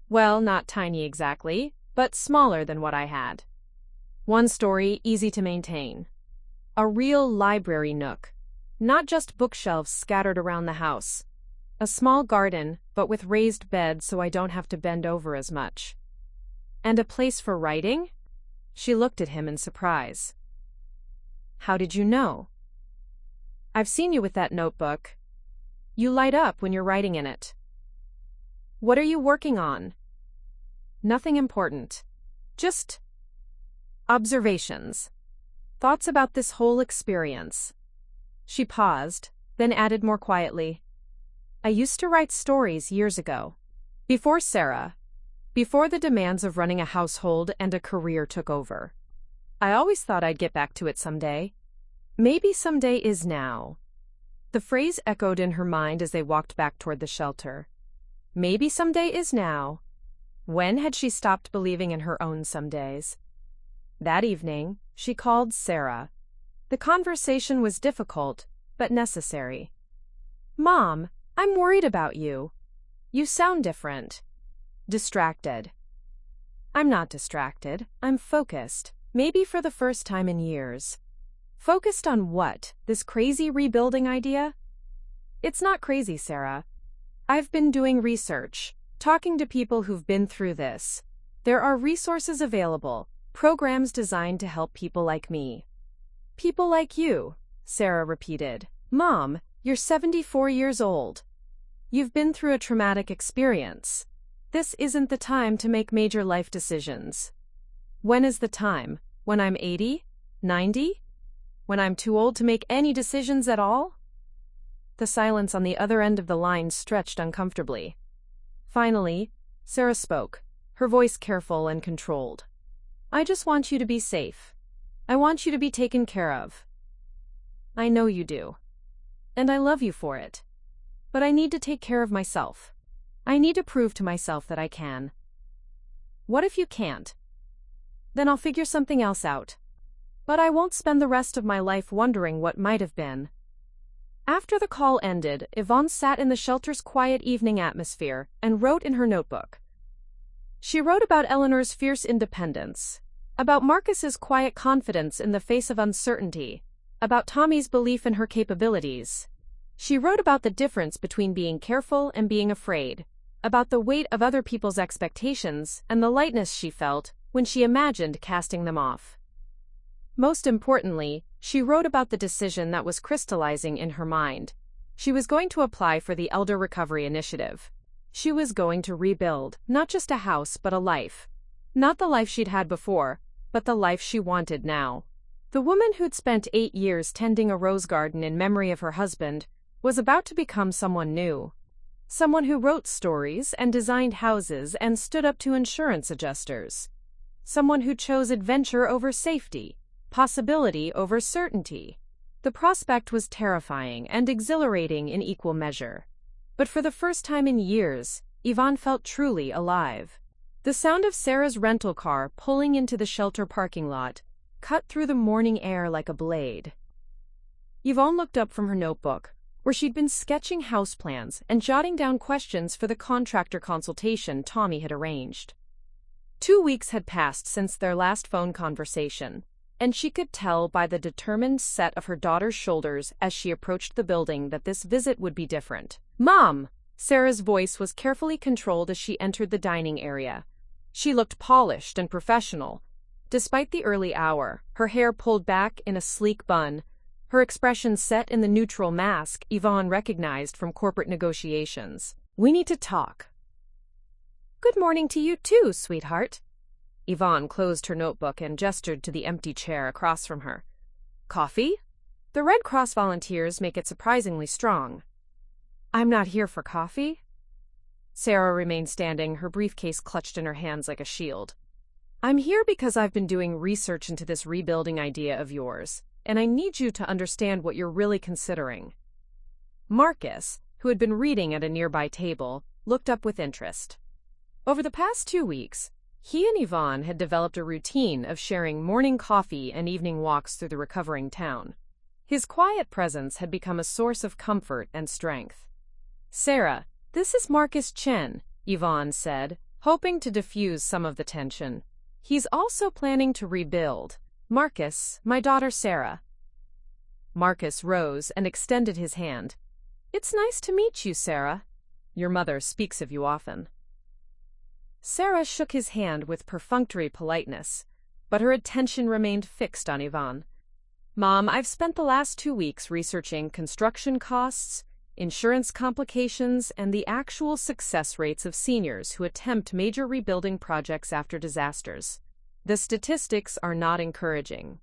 Well, not tiny exactly, but smaller than what I had. One story, easy to maintain. A real library nook, not just bookshelves scattered around the house. A small garden, but with raised beds so I don't have to bend over as much. And a place for writing?" She looked at him in surprise. "How did you know?" "I've seen you with that notebook. You light up when you're writing in it." "What are you working on?" "Nothing important. Just observations. Thoughts about this whole experience." She paused, then added more quietly, "I used to write stories years ago. Before Sarah. Before the demands of running a household and a career took over. I always thought I'd get back to it someday. Maybe someday is now." The phrase echoed in her mind as they walked back toward the shelter. Maybe someday is now. When had she stopped believing in her own somedays? That evening, she called Sarah. The conversation was difficult, but necessary. "Mom, I'm worried about you. You sound different." "Distracted." "I'm not distracted. I'm focused, maybe for the first time in years." "Focused on what? This crazy rebuilding idea?" "It's not crazy, Sarah. I've been doing research, talking to people who've been through this. There are resources available, programs designed to help people like me." "People like you," Sarah repeated. "Mom, you're 74 years old. You've been through a traumatic experience. This isn't the time to make major life decisions." "When is the time? When I'm 80? 90? When I'm too old to make any decisions at all?" The silence on the other end of the line stretched uncomfortably. Finally, Sarah spoke, her voice careful and controlled. "I just want you to be safe. I want you to be taken care of. I know you do. And I love you for it. But I need to take care of myself. I need to prove to myself that I can. What if you can't? Then I'll figure something else out. But I won't spend the rest of my life wondering what might have been." After the call ended, Yvonne sat in the shelter's quiet evening atmosphere and wrote in her notebook. She wrote about Eleanor's fierce independence, about Marcus's quiet confidence in the face of uncertainty, about Tommy's belief in her capabilities. She wrote about the difference between being careful and being afraid, about the weight of other people's expectations and the lightness she felt when she imagined casting them off. Most importantly, she wrote about the decision that was crystallizing in her mind. She was going to apply for the Elder Recovery Initiative. She was going to rebuild, not just a house but a life. Not the life she'd had before, but the life she wanted now. The woman who'd spent 8 years tending a rose garden in memory of her husband was about to become someone new. Someone who wrote stories and designed houses and stood up to insurance adjusters. Someone who chose adventure over safety, possibility over certainty. The prospect was terrifying and exhilarating in equal measure. But for the first time in years, Yvonne felt truly alive. The sound of Sarah's rental car pulling into the shelter parking lot cut through the morning air like a blade. Yvonne looked up from her notebook, where she'd been sketching house plans and jotting down questions for the contractor consultation Tommy had arranged. 2 weeks had passed since their last phone conversation, and she could tell by the determined set of her daughter's shoulders as she approached the building that this visit would be different. "Mom!" Sarah's voice was carefully controlled as she entered the dining area. She looked polished and professional. Despite the early hour, her hair pulled back in a sleek bun, her expression set in the neutral mask Yvonne recognized from corporate negotiations. "We need to talk." "Good morning to you too, sweetheart." Yvonne closed her notebook and gestured to the empty chair across from her. "Coffee? The Red Cross volunteers make it surprisingly strong." "I'm not here for coffee." Sarah remained standing, her briefcase clutched in her hands like a shield. "I'm here because I've been doing research into this rebuilding idea of yours, and I need you to understand what you're really considering." Marcus, who had been reading at a nearby table, looked up with interest. Over the past 2 weeks, he and Yvonne had developed a routine of sharing morning coffee and evening walks through the recovering town. His quiet presence had become a source of comfort and strength. "Sarah, this is Marcus Chen," Yvonne said, hoping to diffuse some of the tension. "He's also planning to rebuild. Marcus, my daughter Sarah." Marcus rose and extended his hand. "It's nice to meet you, Sarah. Your mother speaks of you often." Sarah shook his hand with perfunctory politeness, but her attention remained fixed on Yvonne. "Mom, I've spent the last 2 weeks researching construction costs, insurance complications, and the actual success rates of seniors who attempt major rebuilding projects after disasters. The statistics are not encouraging."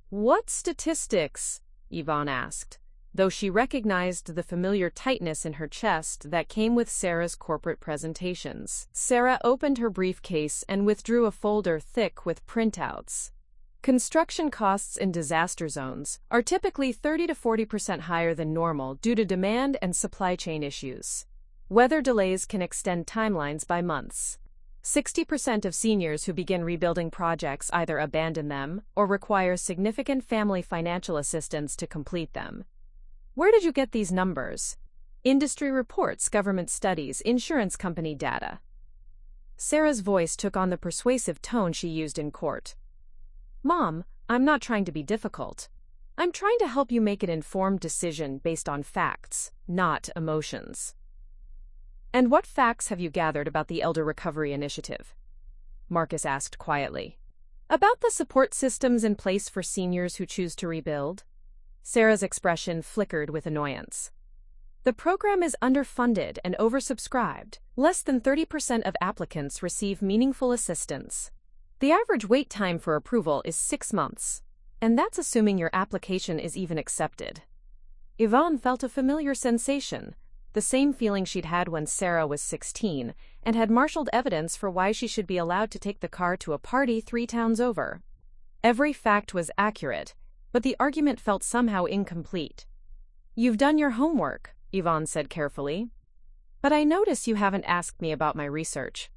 "What statistics?" Yvonne asked, though she recognized the familiar tightness in her chest that came with Sarah's corporate presentations. Sarah opened her briefcase and withdrew a folder thick with printouts. "Construction costs in disaster zones are typically 30 to 40% higher than normal due to demand and supply chain issues. Weather delays can extend timelines by months. 60% of seniors who begin rebuilding projects either abandon them or require significant family financial assistance to complete them." "Where did you get these numbers?" "Industry reports, government studies, insurance company data." Sarah's voice took on the persuasive tone she used in court. "Mom, I'm not trying to be difficult. I'm trying to help you make an informed decision based on facts, not emotions." "And what facts have you gathered about the Elder Recovery Initiative?" Marcus asked quietly. "About the support systems in place for seniors who choose to rebuild." Sarah's expression flickered with annoyance. "The program is underfunded and oversubscribed. Less than 30% of applicants receive meaningful assistance. The average wait time for approval is 6 months, and that's assuming your application is even accepted." Yvonne felt a familiar sensation, the same feeling she'd had when Sarah was 16 and had marshaled evidence for why she should be allowed to take the car to a party 3 towns over. Every fact was accurate, but the argument felt somehow incomplete. "You've done your homework," Yvonne said carefully. "But I notice you haven't asked me about my research."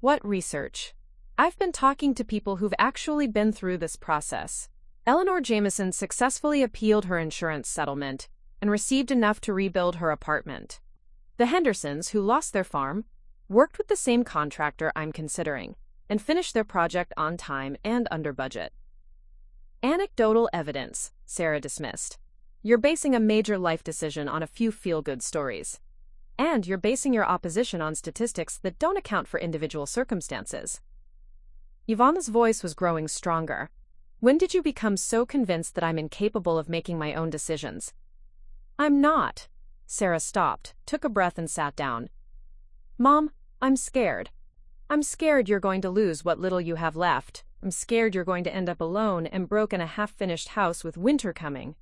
"What research?" "I've been talking to people who've actually been through this process. Eleanor Jameson successfully appealed her insurance settlement and received enough to rebuild her apartment. The Hendersons, who lost their farm, worked with the same contractor I'm considering and finished their project on time and under budget." "Anecdotal evidence," Sarah dismissed. "You're basing a major life decision on a few feel-good stories. And you're basing your opposition on statistics that don't account for individual circumstances." Yvonne's voice was growing stronger. When did you become so convinced that I'm incapable of making my own decisions? I'm not. Sarah stopped, took a breath and sat down. Mom, I'm scared. I'm scared you're going to lose what little you have left. I'm scared you're going to end up alone and broke in a half-finished house with winter coming.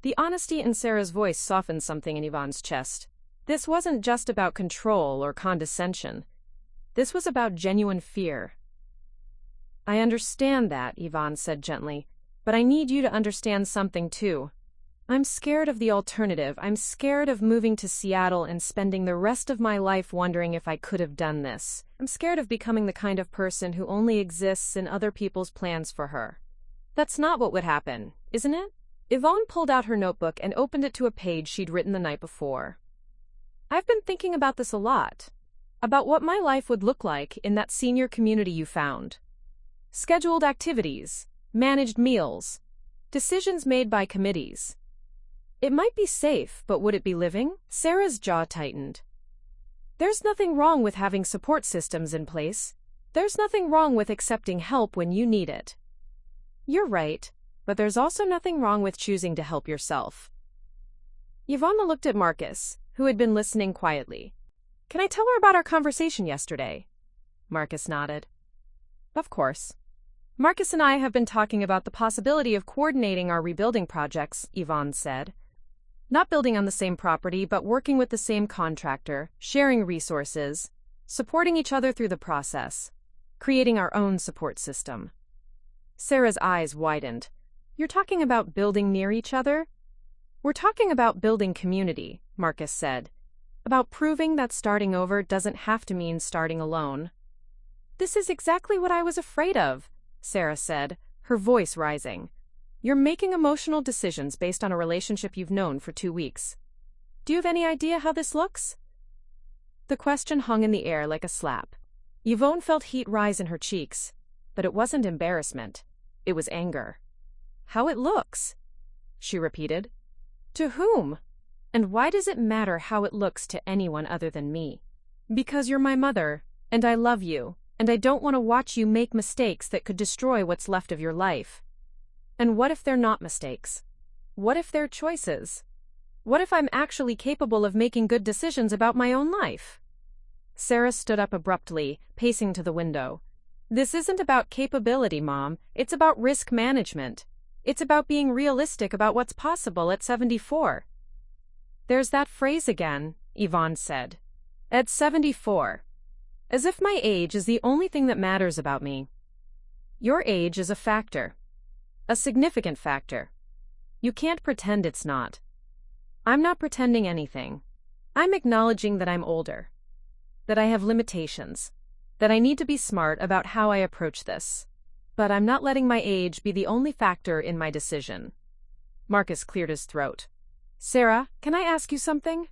The honesty in Sarah's voice softened something in Yvonne's chest. This wasn't just about control or condescension. This was about genuine fear. I understand that, Yvonne said gently, but I need you to understand something too. I'm scared of the alternative. I'm scared of moving to Seattle and spending the rest of my life wondering if I could have done this. I'm scared of becoming the kind of person who only exists in other people's plans for her. That's not what would happen, isn't it? Yvonne pulled out her notebook and opened it to a page she'd written the night before. I've been thinking about this a lot. About what my life would look like in that senior community you found. Scheduled activities, managed meals, decisions made by committees. It might be safe, but would it be living? Sarah's jaw tightened. There's nothing wrong with having support systems in place. There's nothing wrong with accepting help when you need it. You're right, but there's also nothing wrong with choosing to help yourself. Yvonne looked at Marcus, who had been listening quietly. Can I tell her about our conversation yesterday? Marcus nodded. Of course. Marcus and I have been talking about the possibility of coordinating our rebuilding projects, Yvonne said. Not building on the same property, but working with the same contractor, sharing resources, supporting each other through the process, creating our own support system. Sarah's eyes widened. You're talking about building near each other? We're talking about building community, Marcus said. About proving that starting over doesn't have to mean starting alone. This is exactly what I was afraid of, Sarah said, her voice rising. You're making emotional decisions based on a relationship you've known for 2 weeks. Do you have any idea how this looks? The question hung in the air like a slap. Yvonne felt heat rise in her cheeks, but it wasn't embarrassment. It was anger. How it looks, she repeated. To whom? And why does it matter how it looks to anyone other than me? Because you're my mother, and I love you, and I don't want to watch you make mistakes that could destroy what's left of your life. And what if they're not mistakes? What if they're choices? What if I'm actually capable of making good decisions about my own life? Sarah stood up abruptly, pacing to the window. This isn't about capability, Mom. It's about risk management. It's about being realistic about what's possible at 74. There's that phrase again, Yvonne said. At 74. As if my age is the only thing that matters about me. Your age is a factor. A significant factor. You can't pretend it's not. I'm not pretending anything. I'm acknowledging that I'm older. That I have limitations. That I need to be smart about how I approach this. But I'm not letting my age be the only factor in my decision. Marcus cleared his throat. Sarah, can I ask you something?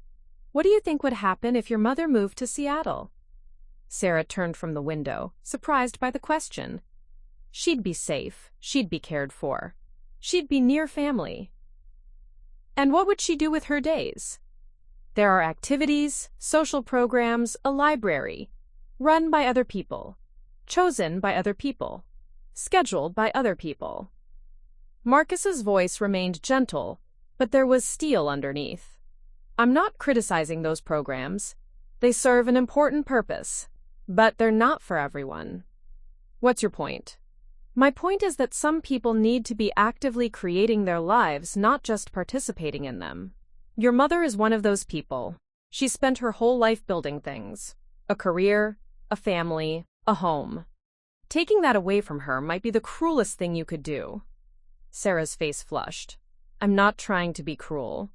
What do you think would happen if your mother moved to Seattle? Sarah turned from the window, surprised by the question. She'd be safe. She'd be cared for. She'd be near family. And what would she do with her days? There are activities, social programs, a library, run by other people, chosen by other people, scheduled by other people. Marcus's voice remained gentle, but there was steel underneath. I'm not criticizing those programs. They serve an important purpose, but they're not for everyone. What's your point? My point is that some people need to be actively creating their lives, not just participating in them. Your mother is one of those people. She spent her whole life building things. A career, a family, a home. Taking that away from her might be the cruelest thing you could do. Sarah's face flushed. I'm not trying to be cruel.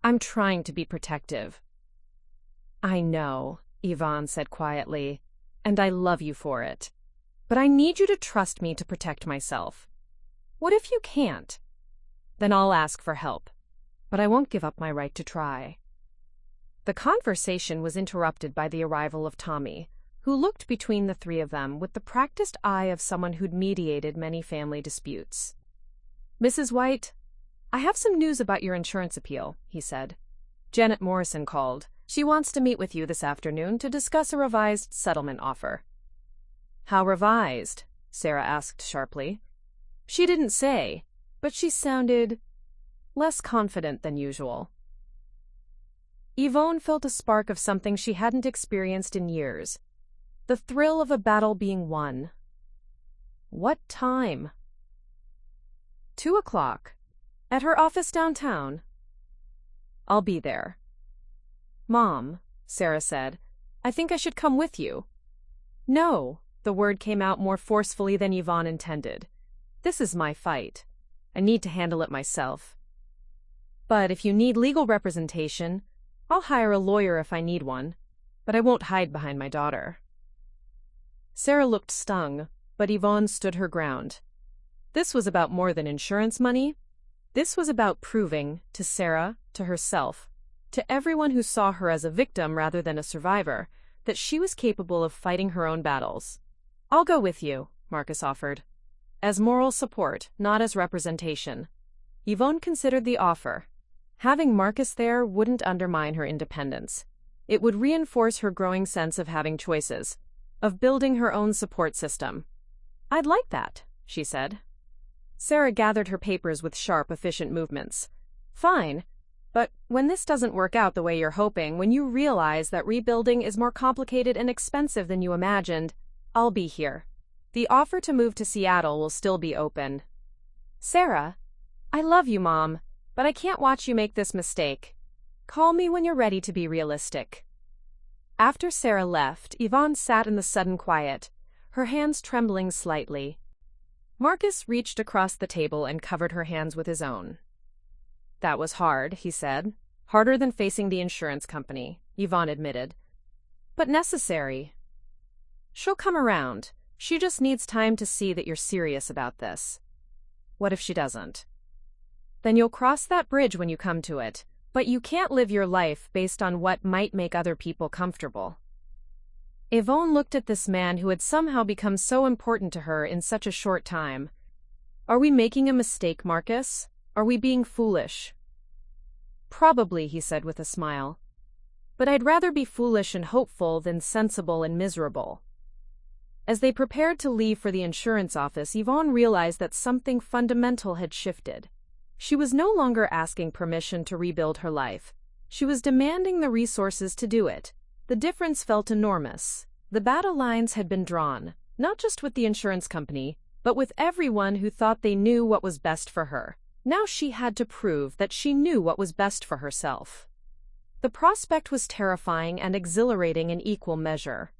I'm trying to be protective. I know, Yvonne said quietly, and I love you for it. But I need you to trust me to protect myself. What if you can't? Then I'll ask for help. But I won't give up my right to try. The conversation was interrupted by the arrival of Tommy, who looked between the three of them with the practiced eye of someone who'd mediated many family disputes. Mrs. White, I have some news about your insurance appeal, he said. Janet Morrison called. She wants to meet with you this afternoon to discuss a revised settlement offer. How revised? Sarah asked sharply. She didn't say, but she sounded less confident than usual. Yvonne felt a spark of something she hadn't experienced in years. The thrill of a battle being won. What time? 2:00. At her office downtown. I'll be there. Mom, Sarah said, I think I should come with you. No, the word came out more forcefully than Yvonne intended. This is my fight. I need to handle it myself. But if you need legal representation, I'll hire a lawyer if I need one, but I won't hide behind my daughter. Sarah looked stung, but Yvonne stood her ground. This was about more than insurance money. This was about proving, to Sarah, to herself, to everyone who saw her as a victim rather than a survivor, that she was capable of fighting her own battles. I'll go with you, Marcus offered. As moral support, not as representation. Yvonne considered the offer. Having Marcus there wouldn't undermine her independence. It would reinforce her growing sense of having choices, of building her own support system. I'd like that, she said. Sarah gathered her papers with sharp, efficient movements. Fine, but when this doesn't work out the way you're hoping, when you realize that rebuilding is more complicated and expensive than you imagined, I'll be here. The offer to move to Seattle will still be open. Sarah, I love you, Mom, but I can't watch you make this mistake. Call me when you're ready to be realistic. After Sarah left, Yvonne sat in the sudden quiet, her hands trembling slightly. Marcus reached across the table and covered her hands with his own. That was hard, he said. Harder than facing the insurance company, Yvonne admitted. But necessary. She'll come around. She just needs time to see that you're serious about this. What if she doesn't? Then you'll cross that bridge when you come to it, but you can't live your life based on what might make other people comfortable. Yvonne looked at this man who had somehow become so important to her in such a short time. Are we making a mistake, Marcus? Are we being foolish? Probably, he said with a smile. But I'd rather be foolish and hopeful than sensible and miserable. As they prepared to leave for the insurance office, Yvonne realized that something fundamental had shifted. She was no longer asking permission to rebuild her life. She was demanding the resources to do it. The difference felt enormous. The battle lines had been drawn, not just with the insurance company, but with everyone who thought they knew what was best for her. Now she had to prove that she knew what was best for herself. The prospect was terrifying and exhilarating in equal measure.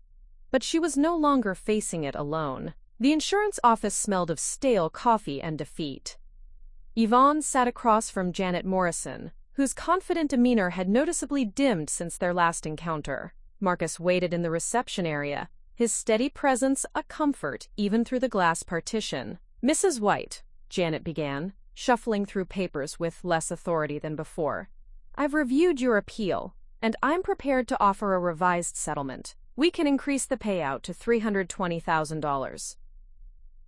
But she was no longer facing it alone. The insurance office smelled of stale coffee and defeat. Yvonne sat across from Janet Morrison, whose confident demeanor had noticeably dimmed since their last encounter. Marcus waited in the reception area, his steady presence a comfort even through the glass partition. Mrs. White, Janet began, shuffling through papers with less authority than before. I've reviewed your appeal, and I'm prepared to offer a revised settlement. We can increase the payout to $320,000.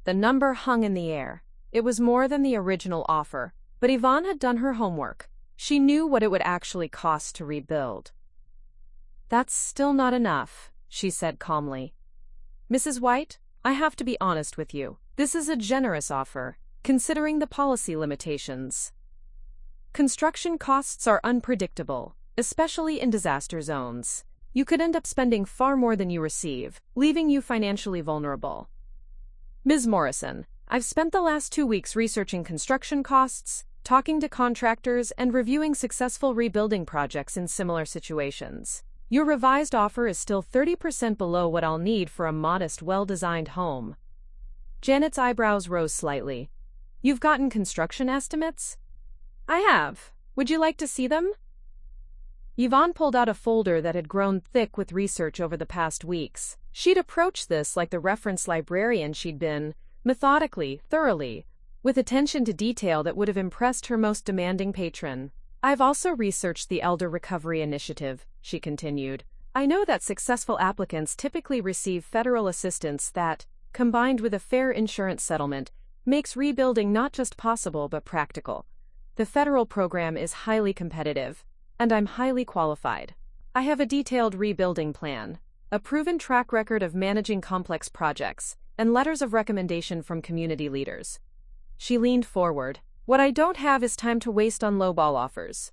The number hung in the air. It was more than the original offer, but Yvonne had done her homework. She knew what it would actually cost to rebuild. That's still not enough, she said calmly. Mrs. White, I have to be honest with you. This is a generous offer, considering the policy limitations. Construction costs are unpredictable, especially in disaster zones. You could end up spending far more than you receive, leaving you financially vulnerable. Ms. Morrison, I've spent the last 2 weeks researching construction costs, talking to contractors, and reviewing successful rebuilding projects in similar situations. Your revised offer is still 30% below what I'll need for a modest, well-designed home. Janet's eyebrows rose slightly. You've gotten construction estimates? I have. Would you like to see them? Yvonne pulled out a folder that had grown thick with research over the past weeks. She'd approached this like the reference librarian she'd been, methodically, thoroughly, with attention to detail that would have impressed her most demanding patron. I've also researched the Elder Recovery Initiative, she continued. I know that successful applicants typically receive federal assistance that, combined with a fair insurance settlement, makes rebuilding not just possible but practical. The federal program is highly competitive, and I'm highly qualified. I have a detailed rebuilding plan, a proven track record of managing complex projects, and letters of recommendation from community leaders. She leaned forward. What I don't have is time to waste on lowball offers.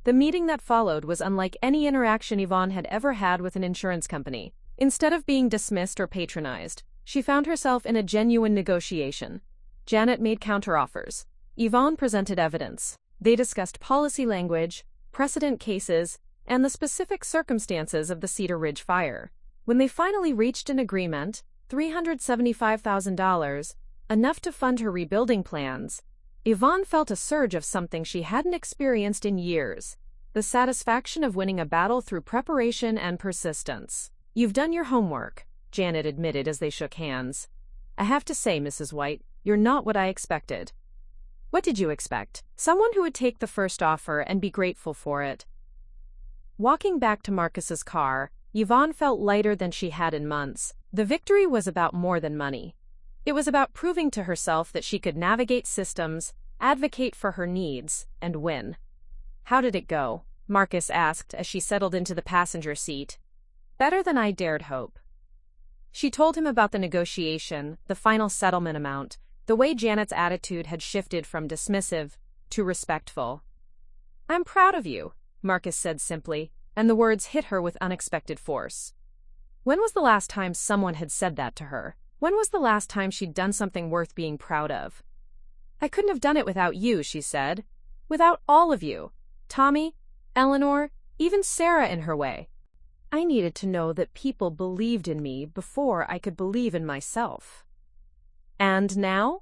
The meeting that followed was unlike any interaction Yvonne had ever had with an insurance company. Instead of being dismissed or patronized, she found herself in a genuine negotiation. Janet made counteroffers. Yvonne presented evidence. They discussed policy language, precedent cases, and the specific circumstances of the Cedar Ridge fire. When they finally reached an agreement, $375,000, enough to fund her rebuilding plans, Yvonne felt a surge of something she hadn't experienced in years: the satisfaction of winning a battle through preparation and persistence. "You've done your homework," Janet admitted as they shook hands. "I have to say, Mrs. White, you're not what I expected." "What did you expect?" "Someone who would take the first offer and be grateful for it." Walking back to Marcus's car, Yvonne felt lighter than she had in months. The victory was about more than money. It was about proving to herself that she could navigate systems, advocate for her needs, and win. "How did it go?" Marcus asked as she settled into the passenger seat. "Better than I dared hope." She told him about the negotiation, the final settlement amount, the way Janet's attitude had shifted from dismissive to respectful. "I'm proud of you," Marcus said simply, and the words hit her with unexpected force. When was the last time someone had said that to her? When was the last time she'd done something worth being proud of? "I couldn't have done it without you," she said. "Without all of you. Tommy, Eleanor, even Sarah in her way. I needed to know that people believed in me before I could believe in myself. And now?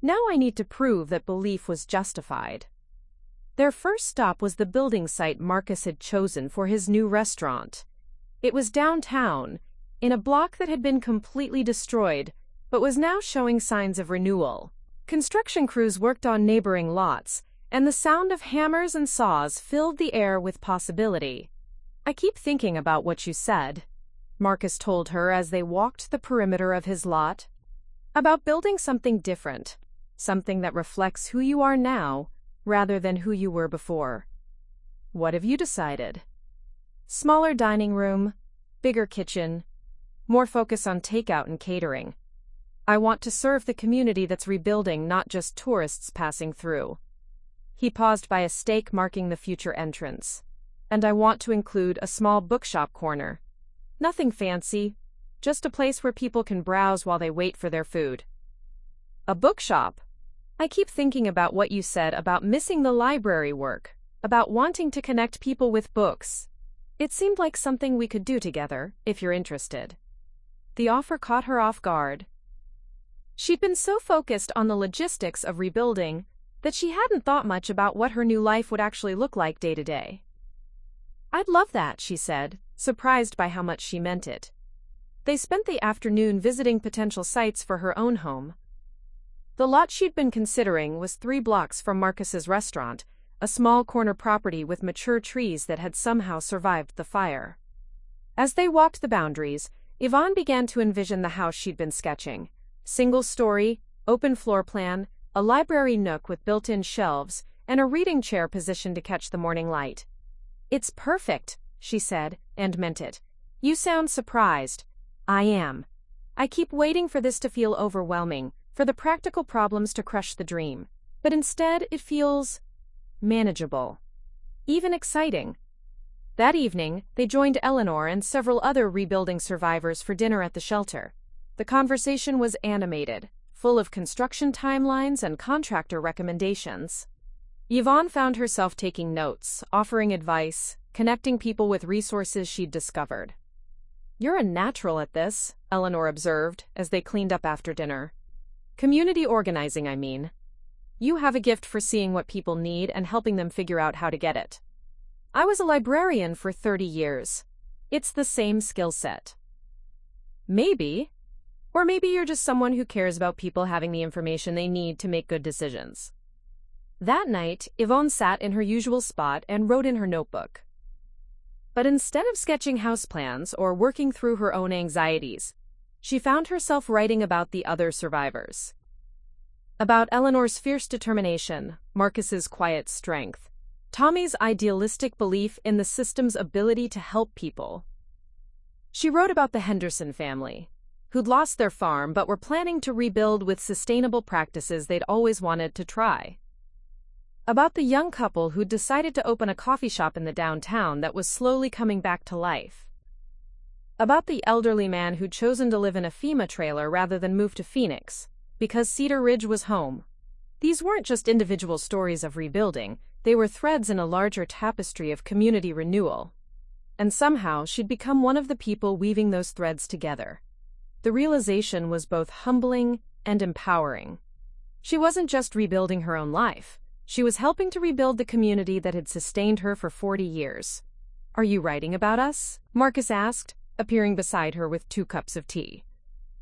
Now I need to prove that belief was justified." Their first stop was the building site Marcus had chosen for his new restaurant. It was downtown, in a block that had been completely destroyed, but was now showing signs of renewal. Construction crews worked on neighboring lots, and the sound of hammers and saws filled the air with possibility. "I keep thinking about what you said," Marcus told her as they walked the perimeter of his lot. "About building something different, something that reflects who you are now rather than who you were before." "What have you decided?" "Smaller dining room, bigger kitchen, more focus on takeout and catering. I want to serve the community that's rebuilding, not just tourists passing through." He paused by a stake marking the future entrance. "And I want to include a small bookshop corner. Nothing fancy, just a place where people can browse while they wait for their food." "A bookshop?" "I keep thinking about what you said about missing the library work, about wanting to connect people with books. It seemed like something we could do together, if you're interested." The offer caught her off guard. She'd been so focused on the logistics of rebuilding that she hadn't thought much about what her new life would actually look like day to day. "I'd love that," she said, surprised by how much she meant it. They spent the afternoon visiting potential sites for her own home. The lot she'd been considering was 3 blocks from Marcus's restaurant, a small corner property with mature trees that had somehow survived the fire. As they walked the boundaries, Yvonne began to envision the house she'd been sketching. Single-story, open floor plan, a library nook with built-in shelves, and a reading chair positioned to catch the morning light. "It's perfect," she said, and meant it. "You sound surprised." "I am. I keep waiting for this to feel overwhelming, for the practical problems to crush the dream. But instead, it feels manageable. Even exciting." That evening, they joined Eleanor and several other rebuilding survivors for dinner at the shelter. The conversation was animated, full of construction timelines and contractor recommendations. Yvonne found herself taking notes, offering advice, connecting people with resources she'd discovered. "You're a natural at this," Eleanor observed as they cleaned up after dinner. "Community organizing, I mean. You have a gift for seeing what people need and helping them figure out how to get it. I was a librarian for 30 years. It's the same skill set." "Maybe. Or maybe you're just someone who cares about people having the information they need to make good decisions." That night, Yvonne sat in her usual spot and wrote in her notebook. But instead of sketching house plans or working through her own anxieties, she found herself writing about the other survivors. About Eleanor's fierce determination, Marcus's quiet strength, Tommy's idealistic belief in the system's ability to help people. She wrote about the Henderson family, who'd lost their farm but were planning to rebuild with sustainable practices they'd always wanted to try. About the young couple who'd decided to open a coffee shop in the downtown that was slowly coming back to life. About the elderly man who'd chosen to live in a FEMA trailer rather than move to Phoenix, because Cedar Ridge was home. These weren't just individual stories of rebuilding, they were threads in a larger tapestry of community renewal. And somehow she'd become one of the people weaving those threads together. The realization was both humbling and empowering. She wasn't just rebuilding her own life. She was helping to rebuild the community that had sustained her for 40 years. "Are you writing about us?" Marcus asked, appearing beside her with 2 cups of tea.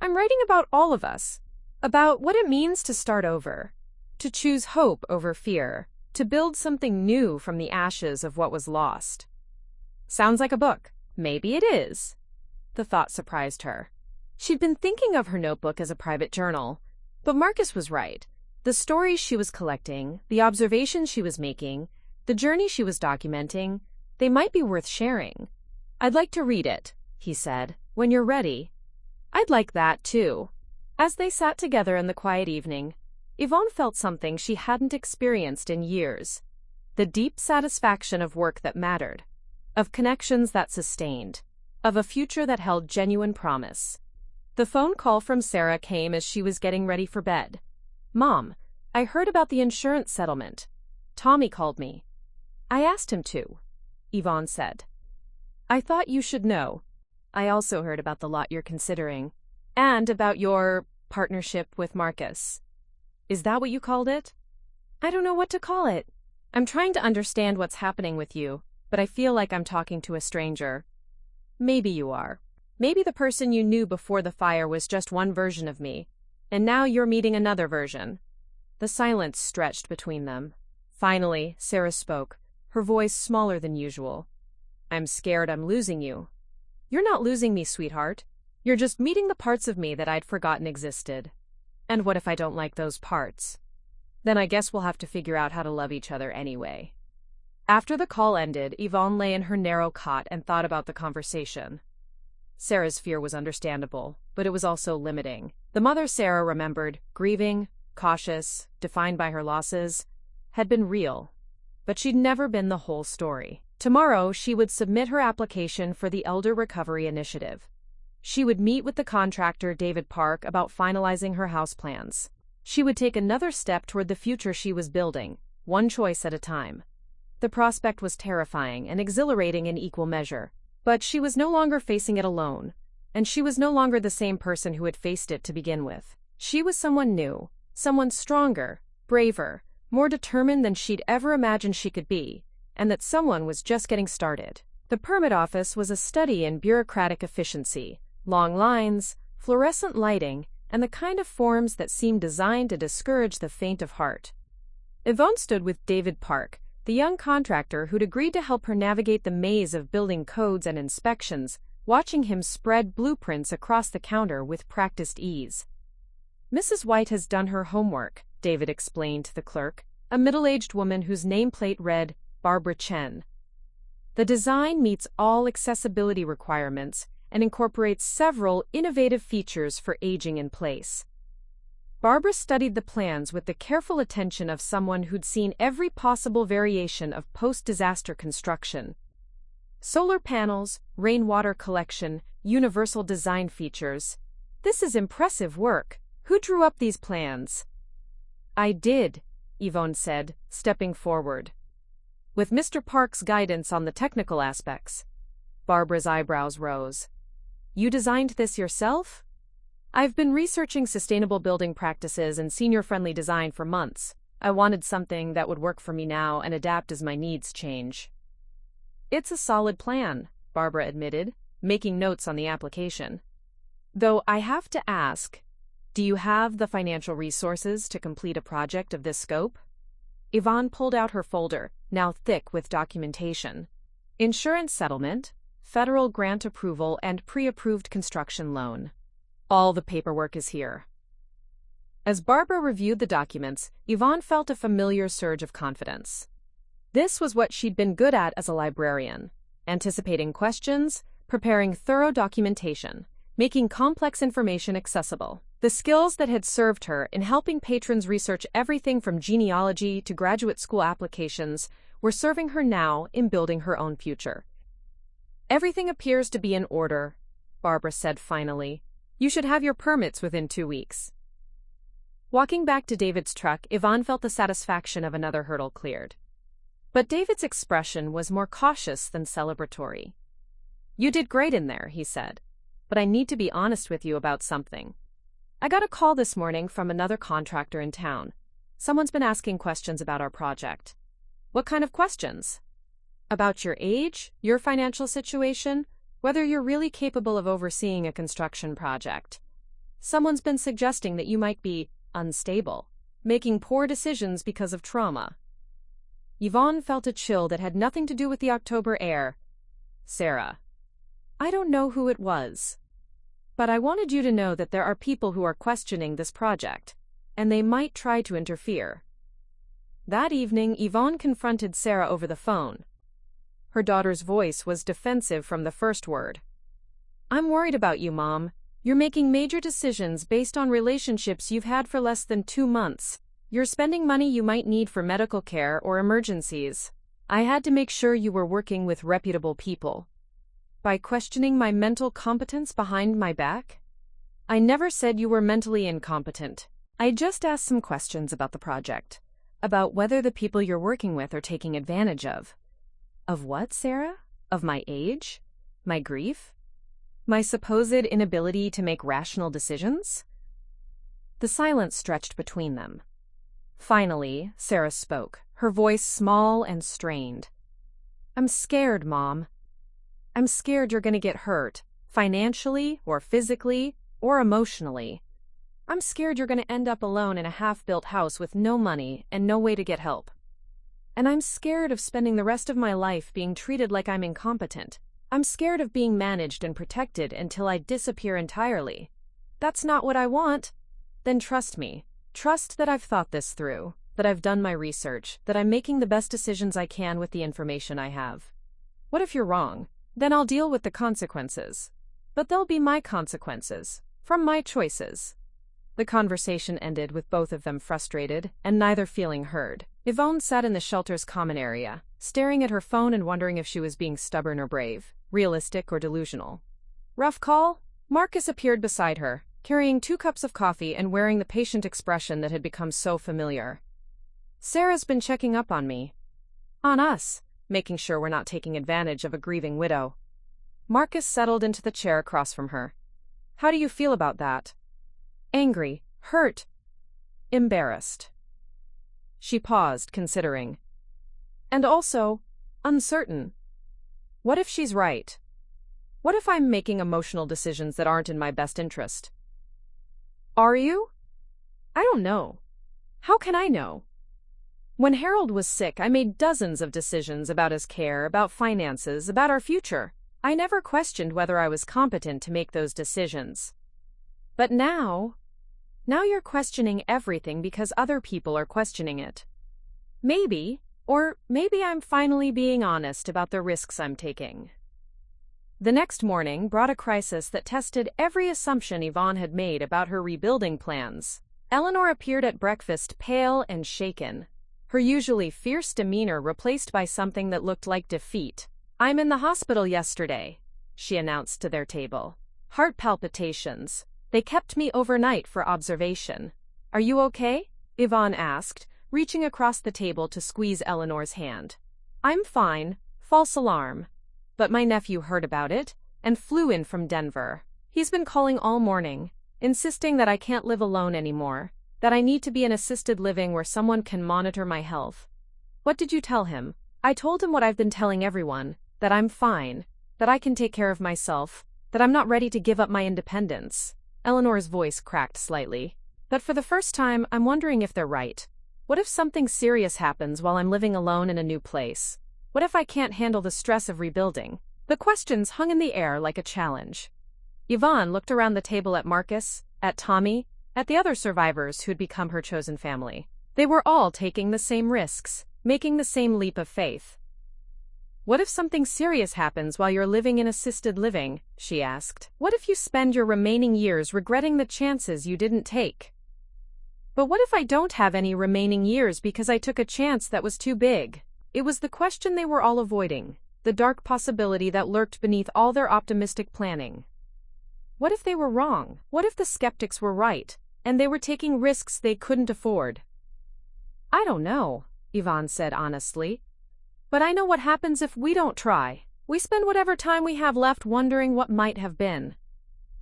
"I'm writing about all of us. About what it means to start over. To choose hope over fear. To build something new from the ashes of what was lost." "Sounds like a book." "Maybe it is." The thought surprised her. She'd been thinking of her notebook as a private journal. But Marcus was right. The stories she was collecting, the observations she was making, the journey she was documenting, they might be worth sharing. "I'd like to read it," he said, "when you're ready." "I'd like that, too." As they sat together in the quiet evening, Yvonne felt something she hadn't experienced in years. The deep satisfaction of work that mattered, of connections that sustained, of a future that held genuine promise. The phone call from Sarah came as she was getting ready for bed. "Mom, I heard about the insurance settlement. Tommy called me." "I asked him to," Yvonne said. "I thought you should know. I also heard about the lot you're considering. And about your partnership with Marcus." "Is that what you called it?" "I don't know what to call it. I'm trying to understand what's happening with you, but I feel like I'm talking to a stranger." "Maybe you are. Maybe the person you knew before the fire was just one version of me, and now you're meeting another version." The silence stretched between them. Finally, Sarah spoke, her voice smaller than usual. "I'm scared I'm losing you." "You're not losing me, sweetheart. You're just meeting the parts of me that I'd forgotten existed." "And what if I don't like those parts?" "Then I guess we'll have to figure out how to love each other anyway." After the call ended, Yvonne lay in her narrow cot and thought about the conversation. Sarah's fear was understandable, but it was also limiting. The mother Sarah remembered, grieving, cautious, defined by her losses, had been real. But she'd never been the whole story. Tomorrow, she would submit her application for the Elder Recovery Initiative. She would meet with the contractor, David Park, about finalizing her house plans. She would take another step toward the future she was building, one choice at a time. The prospect was terrifying and exhilarating in equal measure. But she was no longer facing it alone, and she was no longer the same person who had faced it to begin with. She was someone new, someone stronger, braver, more determined than she'd ever imagined she could be, and that someone was just getting started. The permit office was a study in bureaucratic efficiency, long lines, fluorescent lighting, and the kind of forms that seemed designed to discourage the faint of heart. Yvonne stood with David Park, the young contractor who'd agreed to help her navigate the maze of building codes and inspections, watching him spread blueprints across the counter with practiced ease. "Mrs. White has done her homework," David explained to the clerk, a middle-aged woman whose nameplate read Barbara Chen. "The design meets all accessibility requirements and incorporates several innovative features for aging in place." Barbara studied the plans with the careful attention of someone who'd seen every possible variation of post-disaster construction. Solar panels, rainwater collection, universal design features. "This is impressive work. Who drew up these plans?" "I did," Yvonne said, stepping forward. "With Mr. Park's guidance on the technical aspects." Barbara's eyebrows rose. "You designed this yourself?" "I've been researching sustainable building practices and senior-friendly design for months. I wanted something that would work for me now and adapt as my needs change." "It's a solid plan," Barbara admitted, making notes on the application. "Though I have to ask, do you have the financial resources to complete a project of this scope?" Yvonne pulled out her folder, now thick with documentation. Insurance settlement, federal grant approval, and pre-approved construction loan. "All the paperwork is here." As Barbara reviewed the documents, Yvonne felt a familiar surge of confidence. This was what she'd been good at as a librarian: anticipating questions, preparing thorough documentation, making complex information accessible. The skills that had served her in helping patrons research everything from genealogy to graduate school applications were serving her now in building her own future. "Everything appears to be in order," Barbara said finally. "You should have your permits within 2 weeks." Walking back to David's truck, Yvonne felt the satisfaction of another hurdle cleared. But David's expression was more cautious than celebratory. "You did great in there," he said. "But I need to be honest with you about something. I got a call this morning from another contractor in town. Someone's been asking questions about our project." "What kind of questions?" "About your age, your financial situation, whether you're really capable of overseeing a construction project. Someone's been suggesting that you might be unstable, making poor decisions because of trauma." Yvonne felt a chill that had nothing to do with the October air. "Sarah, I don't know who it was, but I wanted you to know that there are people who are questioning this project, and they might try to interfere." That evening, Yvonne confronted Sarah over the phone. Her daughter's voice was defensive from the first word. "I'm worried about you, Mom. You're making major decisions based on relationships you've had for less than 2 months. You're spending money you might need for medical care or emergencies. I had to make sure you were working with reputable people. By questioning my mental competence behind my back? I never said you were mentally incompetent. I just asked some questions about the project, about whether the people you're working with are taking advantage of." "Of what, Sarah? Of my age? My grief? My supposed inability to make rational decisions?" The silence stretched between them. Finally, Sarah spoke, her voice small and strained. "I'm scared, Mom. I'm scared you're going to get hurt, financially or physically or emotionally. I'm scared you're going to end up alone in a half-built house with no money and no way to get help. And I'm scared of spending the rest of my life being treated like I'm incompetent. I'm scared of being managed and protected until I disappear entirely. That's not what I want. Then trust me. Trust that I've thought this through, that I've done my research, that I'm making the best decisions I can with the information I have. What if you're wrong? Then I'll deal with the consequences. But they'll be my consequences, from my choices." The conversation ended with both of them frustrated and neither feeling heard. Yvonne sat in the shelter's common area, staring at her phone and wondering if she was being stubborn or brave, realistic or delusional. "Rough call?" Marcus appeared beside her, carrying 2 cups of coffee and wearing the patient expression that had become so familiar. "Sarah's been checking up on me. On us, making sure we're not taking advantage of a grieving widow." Marcus settled into the chair across from her. "How do you feel about that?" "Angry, hurt, embarrassed." She paused, considering. "And also, uncertain. What if she's right? What if I'm making emotional decisions that aren't in my best interest?" "Are you?" "I don't know. How can I know? When Harold was sick, I made dozens of decisions about his care, about finances, about our future. I never questioned whether I was competent to make those decisions. But now you're questioning everything because other people are questioning it. Maybe I'm finally being honest about the risks I'm taking." The next morning brought a crisis that tested every assumption Yvonne had made about her rebuilding plans. Eleanor appeared at breakfast pale and shaken, her usually fierce demeanor replaced by something that looked like defeat. "I'm in the hospital yesterday," she announced to their table. "Heart palpitations. They kept me overnight for observation." "Are you okay?" Yvonne asked, reaching across the table to squeeze Eleanor's hand. "I'm fine. False alarm. But my nephew heard about it and flew in from Denver. He's been calling all morning, insisting that I can't live alone anymore, that I need to be in assisted living where someone can monitor my health." "What did you tell him?" "I told him what I've been telling everyone, that I'm fine, that I can take care of myself, that I'm not ready to give up my independence." Eleanor's voice cracked slightly. "But for the first time, I'm wondering if they're right. What if something serious happens while I'm living alone in a new place? What if I can't handle the stress of rebuilding?" The questions hung in the air like a challenge. Yvonne looked around the table at Marcus, at Tommy, at the other survivors who had become her chosen family. They were all taking the same risks, making the same leap of faith. What if something serious happens while you're living in assisted living? She asked. What if you spend your remaining years regretting the chances you didn't take? But what if I don't have any remaining years because I took a chance that was too big? It was the question they were all avoiding, the dark possibility that lurked beneath all their optimistic planning. What if they were wrong? What if the skeptics were right, and they were taking risks they couldn't afford? I don't know, Yvonne said honestly. But I know what happens if we don't try. We spend whatever time we have left wondering what might have been.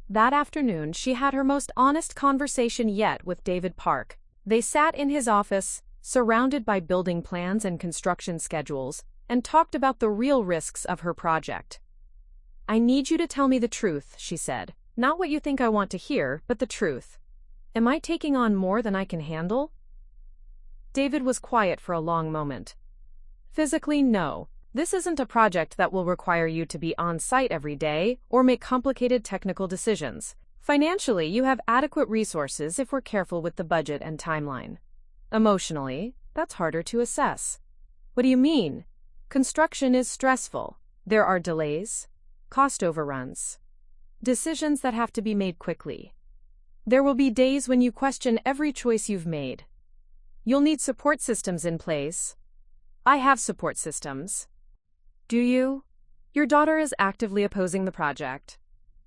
That afternoon, she had her most honest conversation yet with David Park. They sat in his office, surrounded by building plans and construction schedules, and talked about the real risks of her project. I need you to tell me the truth, she said. Not what you think I want to hear, but the truth. Am I taking on more than I can handle? David was quiet for a long moment. Physically, no. This isn't a project that will require you to be on site every day or make complicated technical decisions. Financially, you have adequate resources if we're careful with the budget and timeline. Emotionally, that's harder to assess. What do you mean? Construction is stressful. There are delays, cost overruns, decisions that have to be made quickly. There will be days when you question every choice you've made. You'll need support systems in place. I have support systems. Do you? Your daughter is actively opposing the project.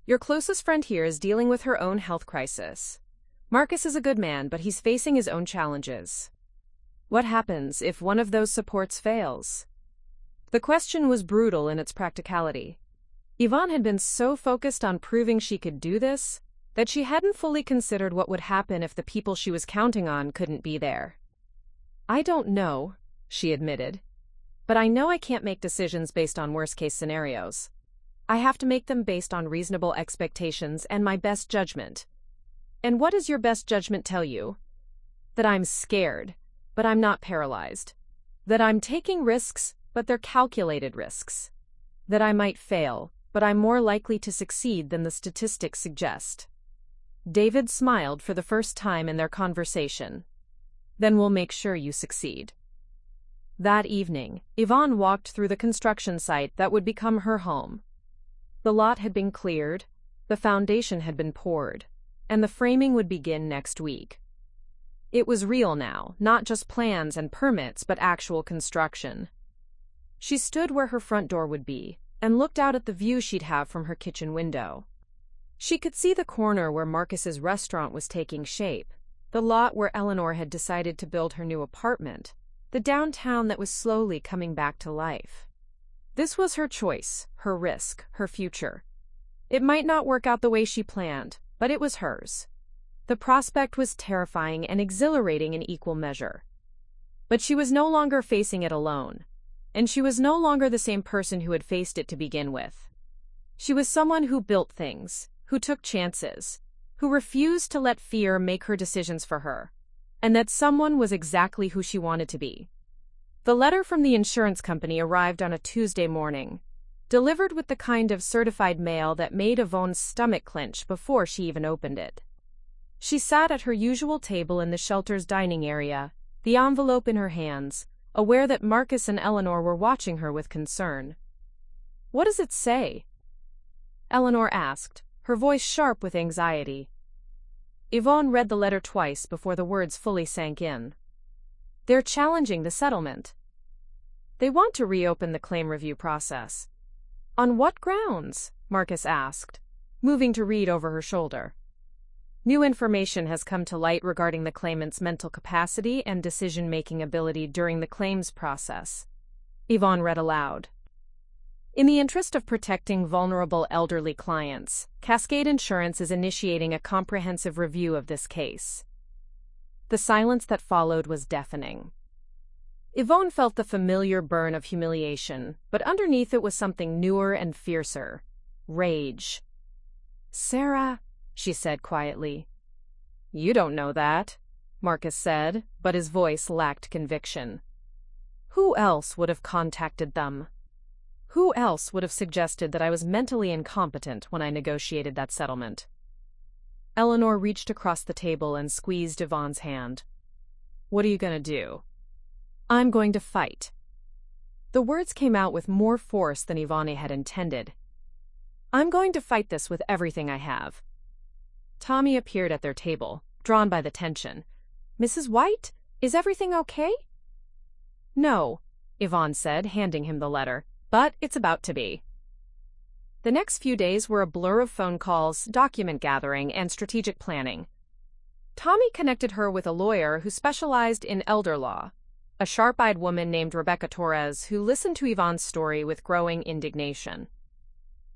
Your closest friend here is dealing with her own health crisis. Marcus is a good man, but he's facing his own challenges. What happens if one of those supports fails? The question was brutal in its practicality. Yvonne had been so focused on proving she could do this that she hadn't fully considered what would happen if the people she was counting on couldn't be there. I don't know, she admitted. But I know I can't make decisions based on worst-case scenarios. I have to make them based on reasonable expectations and my best judgment. And what does your best judgment tell you? That I'm scared, but I'm not paralyzed. That I'm taking risks, but they're calculated risks. That I might fail, but I'm more likely to succeed than the statistics suggest. David smiled for the first time in their conversation. Then we'll make sure you succeed. That evening, Yvonne walked through the construction site that would become her home. The lot had been cleared, the foundation had been poured, and the framing would begin next week. It was real now, not just plans and permits, but actual construction. She stood where her front door would be, and looked out at the view she'd have from her kitchen window. She could see the corner where Marcus's restaurant was taking shape, the lot where Eleanor had decided to build her new apartment, the downtown that was slowly coming back to life. This was her choice, her risk, her future. It might not work out the way she planned, but it was hers. The prospect was terrifying and exhilarating in equal measure. But she was no longer facing it alone, and she was no longer the same person who had faced it to begin with. She was someone who built things, who took chances, who refused to let fear make her decisions for her, and that someone was exactly who she wanted to be. The letter from the insurance company arrived on a Tuesday morning, delivered with the kind of certified mail that made Yvonne's stomach clench before she even opened it. She sat at her usual table in the shelter's dining area, the envelope in her hands, aware that Marcus and Eleanor were watching her with concern. "What does it say?" Eleanor asked, her voice sharp with anxiety. Yvonne read the letter twice before the words fully sank in. They're challenging the settlement. They want to reopen the claim review process. On what grounds? Marcus asked, moving to read over her shoulder. New information has come to light regarding the claimant's mental capacity and decision-making ability during the claims process. Yvonne read aloud. In the interest of protecting vulnerable elderly clients, Cascade Insurance is initiating a comprehensive review of this case. The silence that followed was deafening. Yvonne felt the familiar burn of humiliation, but underneath it was something newer and fiercer. Rage. "Sarah," she said quietly. "You don't know that," Marcus said, but his voice lacked conviction. Who else would have contacted them? Who else would have suggested that I was mentally incompetent when I negotiated that settlement? Eleanor reached across the table and squeezed Yvonne's hand. "What are you going to do?" "I'm going to fight." The words came out with more force than Yvonne had intended. I'm going to fight this with everything I have. Tommy appeared at their table, drawn by the tension. Mrs. White, is everything okay? No, Yvonne said, handing him the letter, but it's about to be. The next few days were a blur of phone calls, document gathering, and strategic planning. Tommy connected her with a lawyer who specialized in elder law, a sharp-eyed woman named Rebecca Torres who listened to Yvonne's story with growing indignation.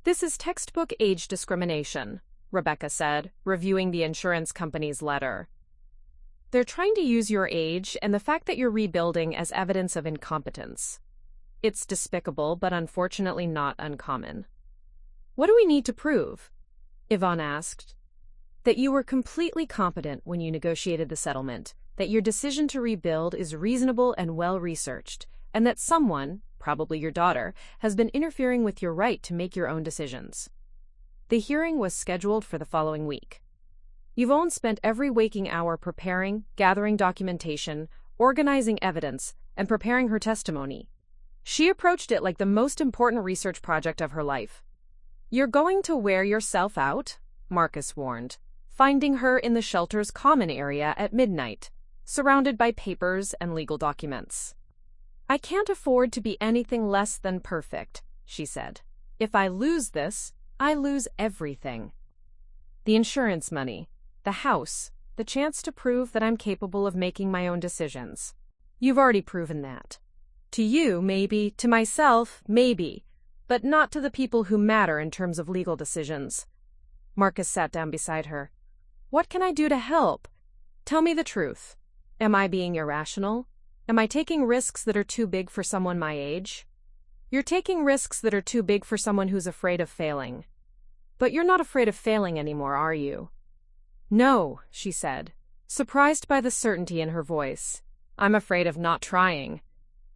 This is textbook age discrimination, Rebecca said, reviewing the insurance company's letter. They're trying to use your age and the fact that you're rebuilding as evidence of incompetence. It's despicable, but unfortunately not uncommon. What do we need to prove? Yvonne asked. That you were completely competent when you negotiated the settlement, that your decision to rebuild is reasonable and well-researched, and that someone, probably your daughter, has been interfering with your right to make your own decisions. The hearing was scheduled for the following week. Yvonne spent every waking hour preparing, gathering documentation, organizing evidence, and preparing her testimony. She approached it like the most important research project of her life. You're going to wear yourself out, Marcus warned, finding her in the shelter's common area at midnight, surrounded by papers and legal documents. I can't afford to be anything less than perfect, she said. If I lose this, I lose everything. The insurance money, the house, the chance to prove that I'm capable of making my own decisions. You've already proven that. To you, maybe, to myself, maybe, but not to the people who matter in terms of legal decisions. Marcus sat down beside her. What can I do to help? Tell me the truth. Am I being irrational? Am I taking risks that are too big for someone my age? You're taking risks that are too big for someone who's afraid of failing. But you're not afraid of failing anymore, are you? No, she said, surprised by the certainty in her voice. I'm afraid of not trying.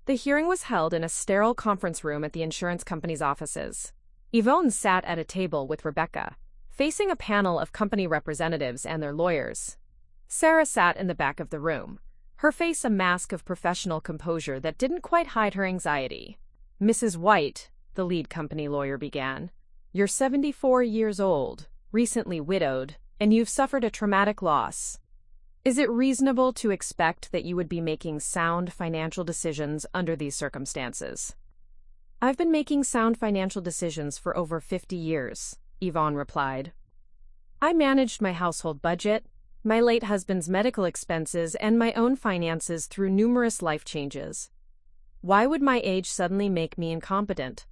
The hearing was held in a sterile conference room at the insurance company's offices. Yvonne sat at a table with Rebecca, facing a panel of company representatives and their lawyers. Sarah sat in the back of the room, her face a mask of professional composure that didn't quite hide her anxiety. Mrs. White, the lead company lawyer began, you're 74 years old, recently widowed, and you've suffered a traumatic loss. Is it reasonable to expect that you would be making sound financial decisions under these circumstances? I've been making sound financial decisions for over 50 years, Yvonne replied. I managed my household budget, my late husband's medical expenses, and my own finances through numerous life changes. Why would my age suddenly make me incompetent?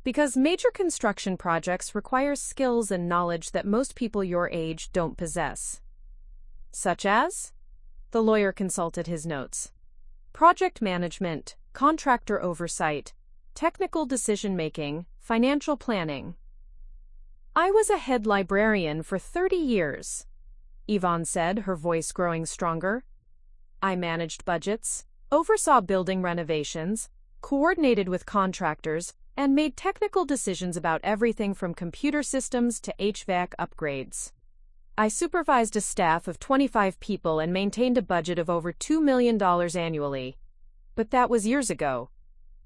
Because major construction projects require skills and knowledge that most people your age don't possess. Such as? The lawyer consulted his notes. Project management, contractor oversight, technical decision-making, financial planning. I was a head librarian for 30 years, Yvonne said, her voice growing stronger. I managed budgets, oversaw building renovations, coordinated with contractors, and made technical decisions about everything from computer systems to HVAC upgrades. I supervised a staff of 25 people and maintained a budget of over $2 million annually. But that was years ago.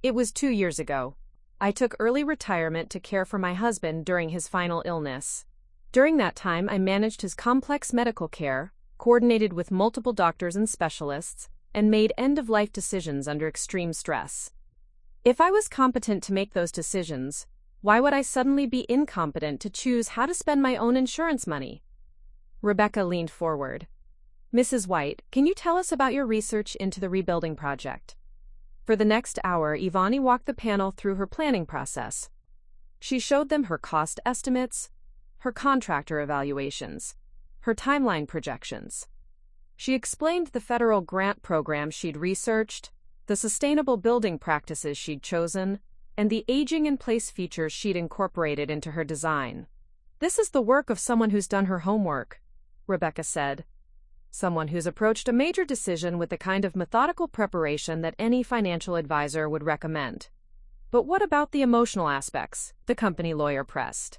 It was 2 years ago. I took early retirement to care for my husband during his final illness. During that time, I managed his complex medical care, coordinated with multiple doctors and specialists, and made end-of-life decisions under extreme stress. If I was competent to make those decisions, why would I suddenly be incompetent to choose how to spend my own insurance money? Rebecca leaned forward. Mrs. White, can you tell us about your research into the rebuilding project? For the next hour, Yvonne walked the panel through her planning process. She showed them her cost estimates, her contractor evaluations, her timeline projections. She explained the federal grant program she'd researched, the sustainable building practices she'd chosen, and the aging-in-place features she'd incorporated into her design. This is the work of someone who's done her homework, Rebecca said. Someone who's approached a major decision with the kind of methodical preparation that any financial advisor would recommend. But what about the emotional aspects? The company lawyer pressed.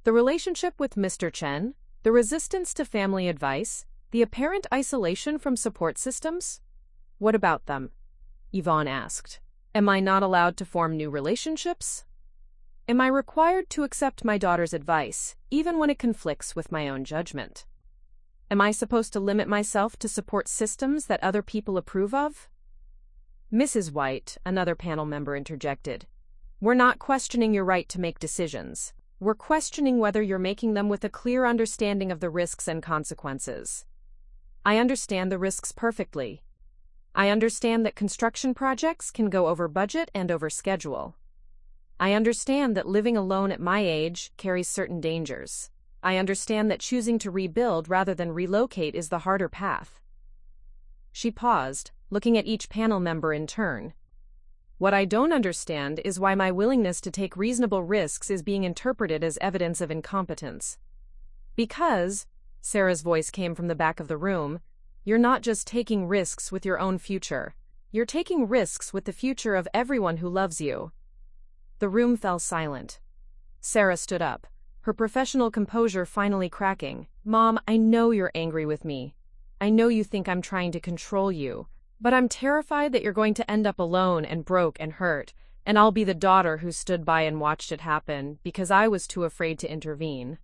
The relationship with Mr. Chen, the resistance to family advice, the apparent isolation from support systems? What about them? Yvonne asked. Am I not allowed to form new relationships? Am I required to accept my daughter's advice, even when it conflicts with my own judgment? Am I supposed to limit myself to support systems that other people approve of? Mrs. White, another panel member, interjected. We're not questioning your right to make decisions. We're questioning whether you're making them with a clear understanding of the risks and consequences. I understand the risks perfectly. I understand that construction projects can go over budget and over schedule. I understand that living alone at my age carries certain dangers. I understand that choosing to rebuild rather than relocate is the harder path. She paused, looking at each panel member in turn. What I don't understand is why my willingness to take reasonable risks is being interpreted as evidence of incompetence. Because, Sarah's voice came from the back of the room, you're not just taking risks with your own future. You're taking risks with the future of everyone who loves you. The room fell silent. Sarah stood up, her professional composure finally cracking. Mom, I know you're angry with me. I know you think I'm trying to control you, but I'm terrified that you're going to end up alone and broke and hurt, and I'll be the daughter who stood by and watched it happen because I was too afraid to intervene.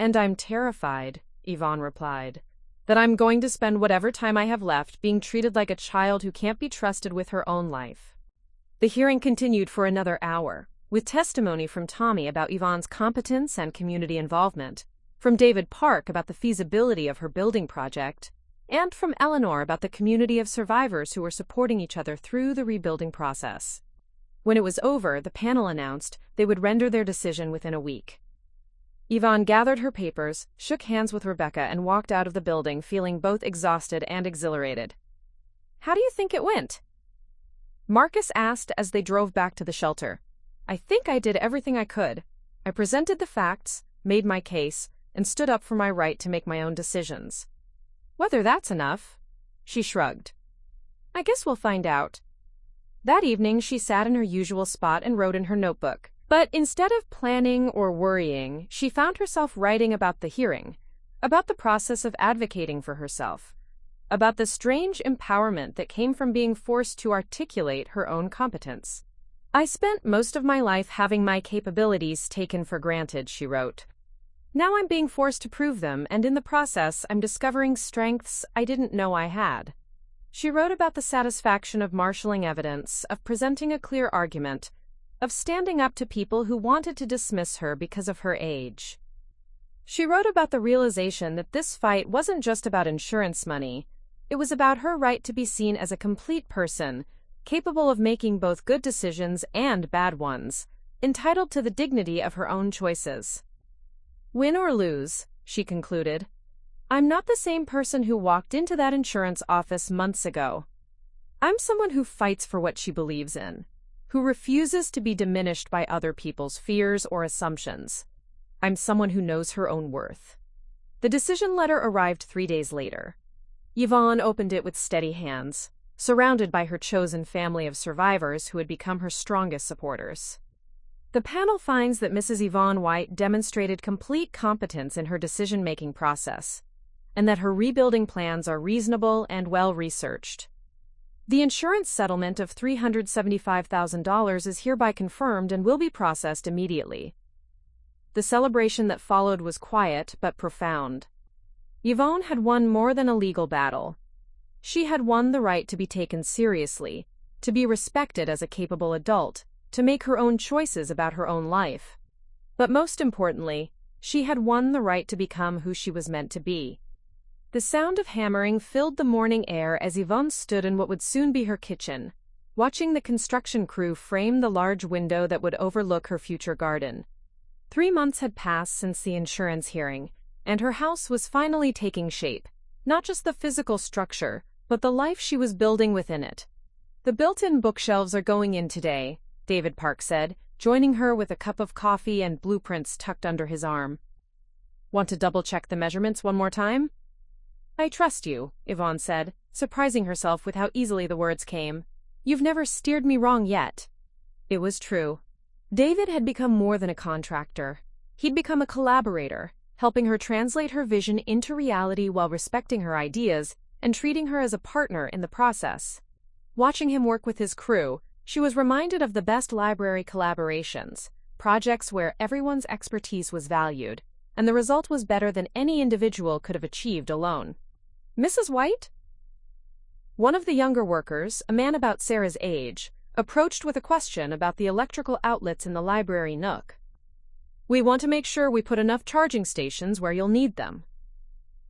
And I'm terrified, Yvonne replied, that I'm going to spend whatever time I have left being treated like a child who can't be trusted with her own life. The hearing continued for another hour, with testimony from Tommy about Yvonne's competence and community involvement, from David Park about the feasibility of her building project, and from Eleanor about the community of survivors who were supporting each other through the rebuilding process. When it was over, the panel announced they would render their decision within a week. Yvonne gathered her papers, shook hands with Rebecca, and walked out of the building feeling both exhausted and exhilarated. How do you think it went? Marcus asked as they drove back to the shelter. I think I did everything I could. I presented the facts, made my case, and stood up for my right to make my own decisions. Whether that's enough? She shrugged. I guess we'll find out. That evening, she sat in her usual spot and wrote in her notebook. But instead of planning or worrying, she found herself writing about the hearing, about the process of advocating for herself, about the strange empowerment that came from being forced to articulate her own competence. I spent most of my life having my capabilities taken for granted, she wrote. Now I'm being forced to prove them, and in the process I'm discovering strengths I didn't know I had. She wrote about the satisfaction of marshalling evidence, of presenting a clear argument, of standing up to people who wanted to dismiss her because of her age. She wrote about the realization that this fight wasn't just about insurance money. It was about her right to be seen as a complete person, capable of making both good decisions and bad ones, entitled to the dignity of her own choices. Win or lose, she concluded, I'm not the same person who walked into that insurance office months ago. I'm someone who fights for what she believes in, who refuses to be diminished by other people's fears or assumptions. I'm someone who knows her own worth. The decision letter arrived 3 days later. Yvonne opened it with steady hands, surrounded by her chosen family of survivors who had become her strongest supporters. The panel finds that Mrs. Yvonne White demonstrated complete competence in her decision-making process, and that her rebuilding plans are reasonable and well-researched. The insurance settlement of $375,000 is hereby confirmed and will be processed immediately. The celebration that followed was quiet but profound. Yvonne had won more than a legal battle. She had won the right to be taken seriously, to be respected as a capable adult, to make her own choices about her own life. But most importantly, she had won the right to become who she was meant to be. The sound of hammering filled the morning air as Yvonne stood in what would soon be her kitchen, watching the construction crew frame the large window that would overlook her future garden. 3 months had passed since the insurance hearing, and her house was finally taking shape, not just the physical structure, but the life she was building within it. The built-in bookshelves are going in today, David Park said, joining her with a cup of coffee and blueprints tucked under his arm. Want to double-check the measurements one more time? I trust you, Yvonne said, surprising herself with how easily the words came. You've never steered me wrong yet. It was true. David had become more than a contractor. He'd become a collaborator, helping her translate her vision into reality while respecting her ideas and treating her as a partner in the process. Watching him work with his crew, She was reminded of the best library collaborations, projects where everyone's expertise was valued, and the result was better than any individual could have achieved alone. "Mrs. White?" One of the younger workers, a man about Sarah's age, approached with a question about the electrical outlets in the library nook. "We want to make sure we put enough charging stations where you'll need them."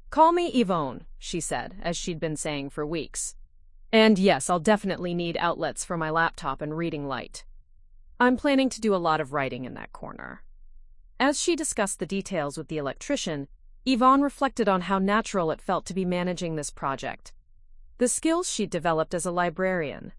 "Call me Yvone," she said, as she'd been saying for weeks. "And yes, I'll definitely need outlets for my laptop and reading light. I'm planning to do a lot of writing in that corner." As she discussed the details with the electrician, Yvonne reflected on how natural it felt to be managing this project. The skills she'd developed as a librarian,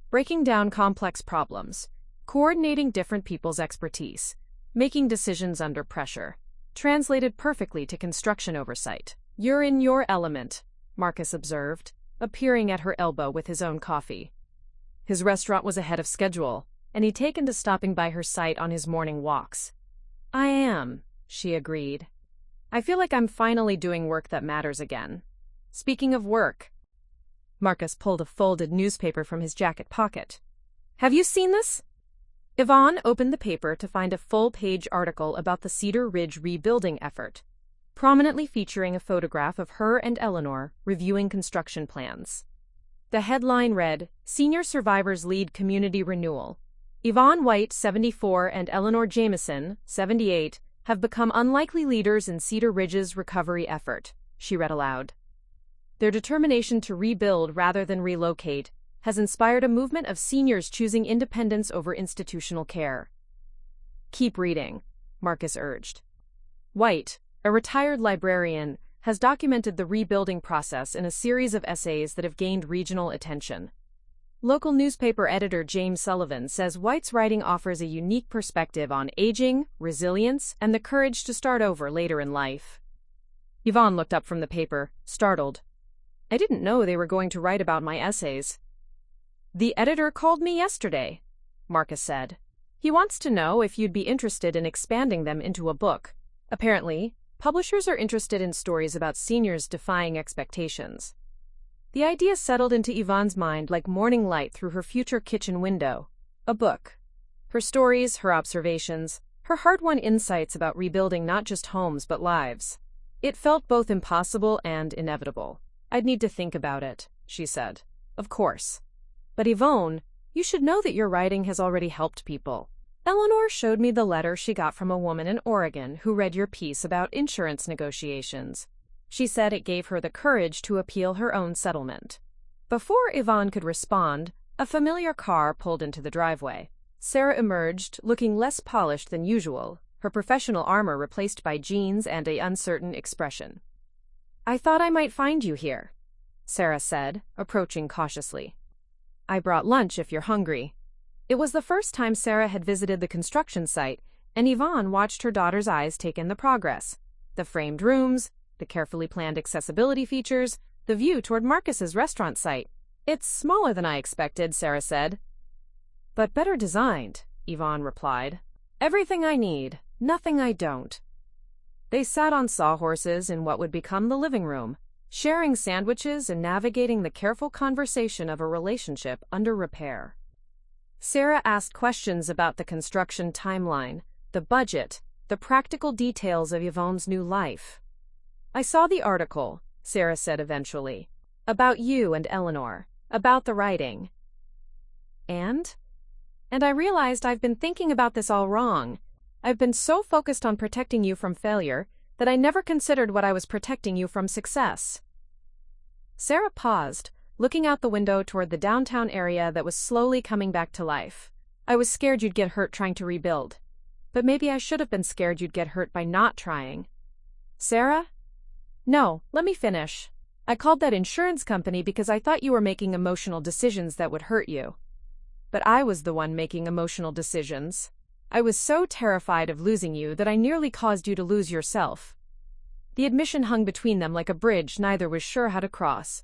breaking down complex problems, coordinating different people's expertise, making decisions under pressure, translated perfectly to construction oversight. "You're in your element," Marcus observed, appearing at her elbow with his own coffee. His restaurant was ahead of schedule, and he'd taken to stopping by her site on his morning walks. "I am," she agreed. "I feel like I'm finally doing work that matters again." "Speaking of work," Marcus pulled a folded newspaper from his jacket pocket. "Have you seen this?" Yvonne opened the paper to find a full-page article about the Cedar Ridge rebuilding effort, prominently featuring a photograph of her and Eleanor reviewing construction plans. The headline read, "Senior Survivors Lead Community Renewal. Yvonne White, 74, and Eleanor Jameson, 78, have become unlikely leaders in Cedar Ridge's recovery effort," she read aloud. "Their determination to rebuild rather than relocate has inspired a movement of seniors choosing independence over institutional care." "Keep reading," Marcus urged. White, a retired librarian, has documented the rebuilding process in a series of essays that have gained regional attention. Local newspaper editor James Sullivan says White's writing offers a unique perspective on aging, resilience, and the courage to start over later in life. Yvonne looked up from the paper, startled. "I didn't know they were going to write about my essays." "The editor called me yesterday," Marcus said. "He wants to know if you'd be interested in expanding them into a book. Apparently, publishers are interested in stories about seniors defying expectations." The idea settled into Yvonne's mind like morning light through her future kitchen window. A book. Her stories, her observations, her hard-won insights about rebuilding not just homes but lives. It felt both impossible and inevitable. "I'd need to think about it," she said. "Of course. But Yvonne, you should know that your writing has already helped people. Eleanor showed me the letter she got from a woman in Oregon who read your piece about insurance negotiations. She said it gave her the courage to appeal her own settlement." Before Yvonne could respond, a familiar car pulled into the driveway. Sarah emerged, looking less polished than usual, her professional armor replaced by jeans and an uncertain expression. "I thought I might find you here," Sarah said, approaching cautiously. "I brought lunch if you're hungry." It was the first time Sarah had visited the construction site, and Yvonne watched her daughter's eyes take in the progress. The framed rooms, the carefully planned accessibility features, the view toward Marcus's restaurant site. "It's smaller than I expected," Sarah said. "But better designed," Yvonne replied. "Everything I need, nothing I don't." They sat on sawhorses in what would become the living room, sharing sandwiches and navigating the careful conversation of a relationship under repair. Sarah asked questions about the construction timeline, the budget, the practical details of Yvonne's new life. "I saw the article," Sarah said eventually, "about you and Eleanor, about the writing. And I realized I've been thinking about this all wrong. I've been so focused on protecting you from failure that I never considered what I was protecting you from success." Sarah paused, looking out the window toward the downtown area that was slowly coming back to life. "I was scared you'd get hurt trying to rebuild. But maybe I should have been scared you'd get hurt by not trying." "Sarah?" "No, let me finish. I called that insurance company because I thought you were making emotional decisions that would hurt you. But I was the one making emotional decisions. I was so terrified of losing you that I nearly caused you to lose yourself." The admission hung between them like a bridge neither was sure how to cross.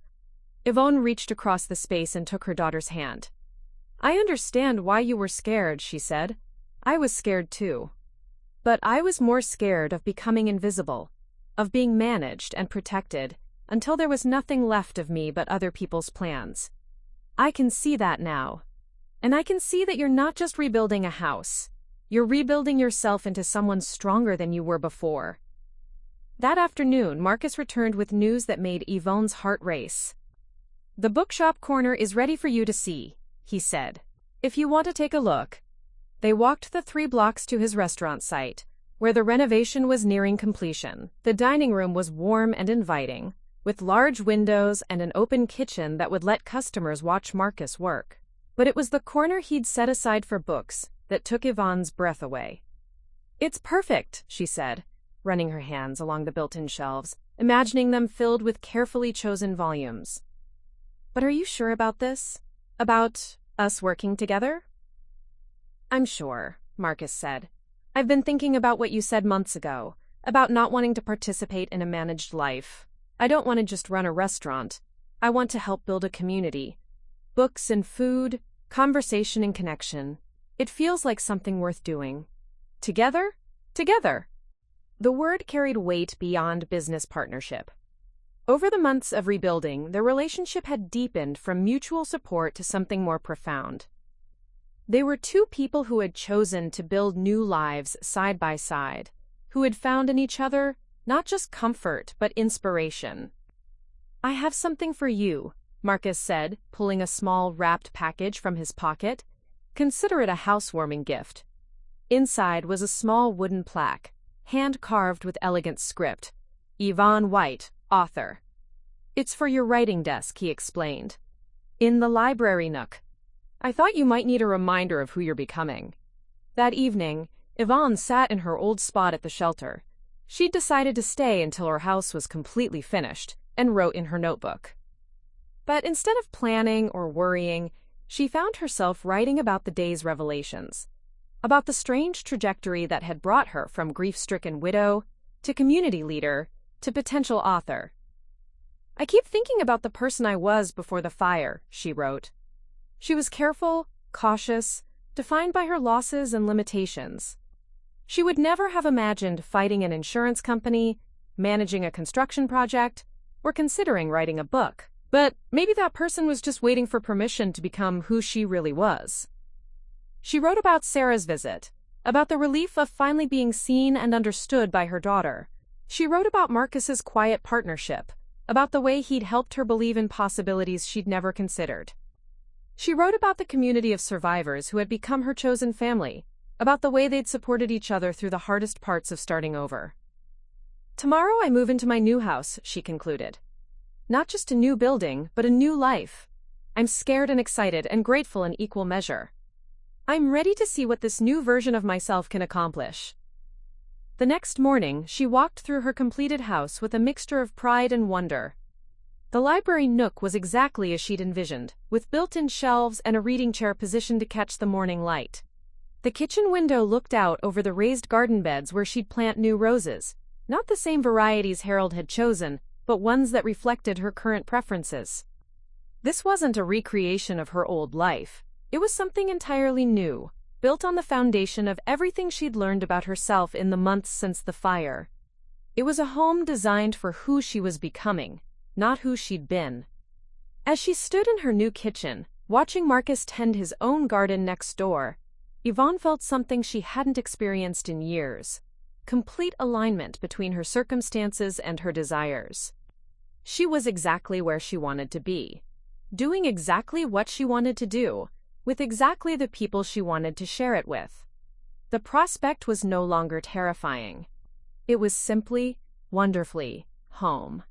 Yvonne reached across the space and took her daughter's hand. "I understand why you were scared," she said. "I was scared too. But I was more scared of becoming invisible, of being managed and protected, until there was nothing left of me but other people's plans. I can see that now. And I can see that you're not just rebuilding a house. You're rebuilding yourself into someone stronger than you were before. That afternoon, Marcus returned with news that made Yvone's heart race. "The bookshop corner is ready for you to see," he said. "If you want to take a look." They walked the 3 blocks to his restaurant site, where the renovation was nearing completion. The dining room was warm and inviting, with large windows and an open kitchen that would let customers watch Marcus work. But it was the corner he'd set aside for books that took Yvone's breath away. "It's perfect," she said, running her hands along the built-in shelves, imagining them filled with carefully chosen volumes. "But are you sure about this? About us working together?" "I'm sure," Marcus said. "I've been thinking about what you said months ago, about not wanting to participate in a managed life. I don't want to just run a restaurant. I want to help build a community. Books and food, conversation and connection. It feels like something worth doing. Together? Together." The word carried weight beyond business partnership. Over the months of rebuilding, their relationship had deepened from mutual support to something more profound. They were 2 people who had chosen to build new lives side by side, who had found in each other not just comfort but inspiration. "I have something for you," Marcus said, pulling a small wrapped package from his pocket. "Consider it a housewarming gift." Inside was a small wooden plaque, hand-carved with elegant script. "Yvone White, author." "It's for your writing desk," he explained. "In the library nook. I thought you might need a reminder of who you're becoming." That evening, Yvonne sat in her old spot at the shelter. She'd decided to stay until her house was completely finished, and wrote in her notebook. But instead of planning or worrying, she found herself writing about the day's revelations, about the strange trajectory that had brought her from grief-stricken widow to community leader to potential author. "I keep thinking about the person I was before the fire," she wrote. She was careful, cautious, defined by her losses and limitations. She would never have imagined fighting an insurance company, managing a construction project, or considering writing a book. But maybe that person was just waiting for permission to become who she really was. She wrote about Sarah's visit, about the relief of finally being seen and understood by her daughter. She wrote about Marcus's quiet partnership, about the way he'd helped her believe in possibilities she'd never considered. She wrote about the community of survivors who had become her chosen family, about the way they'd supported each other through the hardest parts of starting over. "Tomorrow I move into my new house," she concluded. "Not just a new building, but a new life. I'm scared and excited and grateful in equal measure. I'm ready to see what this new version of myself can accomplish." The next morning, she walked through her completed house with a mixture of pride and wonder. The library nook was exactly as she'd envisioned, with built-in shelves and a reading chair positioned to catch the morning light. The kitchen window looked out over the raised garden beds where she'd plant new roses, not the same varieties Harold had chosen, but ones that reflected her current preferences. This wasn't a recreation of her old life. It was something entirely new, built on the foundation of everything she'd learned about herself in the months since the fire. It was a home designed for who she was becoming, not who she'd been. As she stood in her new kitchen, watching Marcus tend his own garden next door, Yvonne felt something she hadn't experienced in years: complete alignment between her circumstances and her desires. She was exactly where she wanted to be, doing exactly what she wanted to do, with exactly the people she wanted to share it with. The prospect was no longer terrifying. It was simply, wonderfully, home.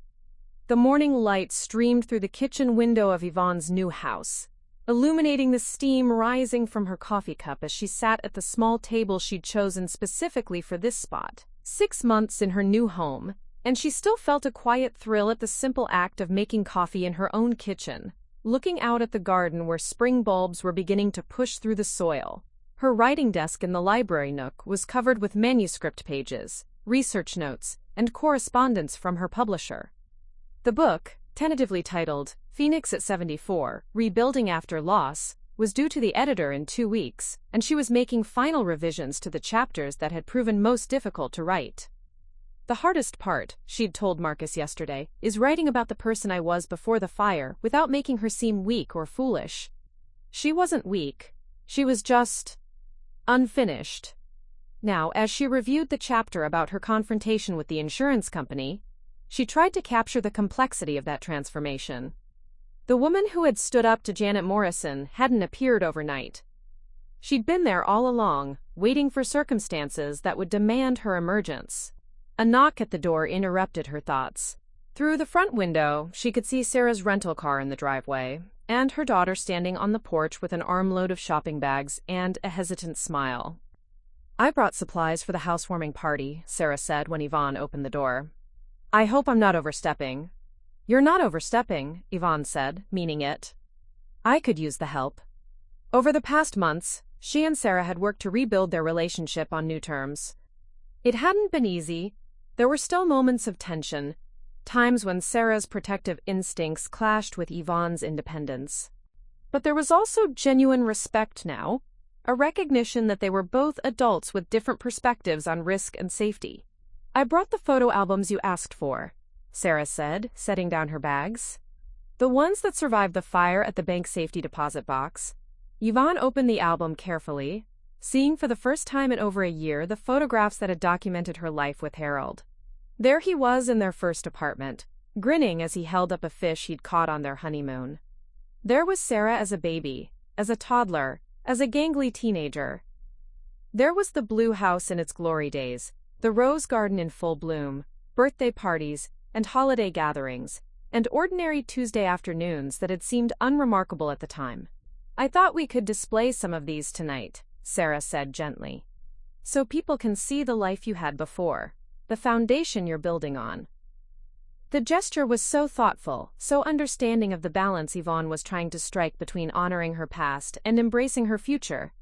The morning light streamed through the kitchen window of Yvonne's new house, illuminating the steam rising from her coffee cup as she sat at the small table she'd chosen specifically for this spot. 6 months in her new home, and she still felt a quiet thrill at the simple act of making coffee in her own kitchen, looking out at the garden where spring bulbs were beginning to push through the soil. Her writing desk in the library nook was covered with manuscript pages, research notes, and correspondence from her publisher. The book, tentatively titled Phoenix at 74, Rebuilding After Loss, was due to the editor in 2 weeks, and she was making final revisions to the chapters that had proven most difficult to write. "The hardest part," she'd told Marcus yesterday, "is writing about the person I was before the fire without making her seem weak or foolish." She wasn't weak, She was just unfinished. Now, as she reviewed the chapter about her confrontation with the insurance company, she tried to capture the complexity of that transformation. The woman who had stood up to Janet Morrison hadn't appeared overnight. She'd been there all along, waiting for circumstances that would demand her emergence. A knock at the door interrupted her thoughts. Through the front window, she could see Sarah's rental car in the driveway, and her daughter standing on the porch with an armload of shopping bags and a hesitant smile. "I brought supplies for the housewarming party," Sarah said when Yvonne opened the door. "I hope I'm not overstepping." "You're not overstepping," Yvonne said, meaning it. "I could use the help." Over the past months, she and Sarah had worked to rebuild their relationship on new terms. It hadn't been easy. There were still moments of tension, times when Sarah's protective instincts clashed with Yvonne's independence. But there was also genuine respect now, a recognition that they were both adults with different perspectives on risk and safety. "I brought the photo albums you asked for," Sarah said, setting down her bags. "The ones that survived the fire at the bank safety deposit box." Yvonne opened the album carefully, seeing for the first time in over a year the photographs that had documented her life with Harold. There he was in their first apartment, grinning as he held up a fish he'd caught on their honeymoon. There was Sarah as a baby, as a toddler, as a gangly teenager. There was the blue house in its glory days, the rose garden in full bloom, birthday parties, and holiday gatherings, and ordinary Tuesday afternoons that had seemed unremarkable at the time. "I thought we could display some of these tonight," Sarah said gently, "so people can see the life you had before, the foundation you're building on." The gesture was so thoughtful, so understanding of the balance Yvonne was trying to strike between honoring her past and embracing her future,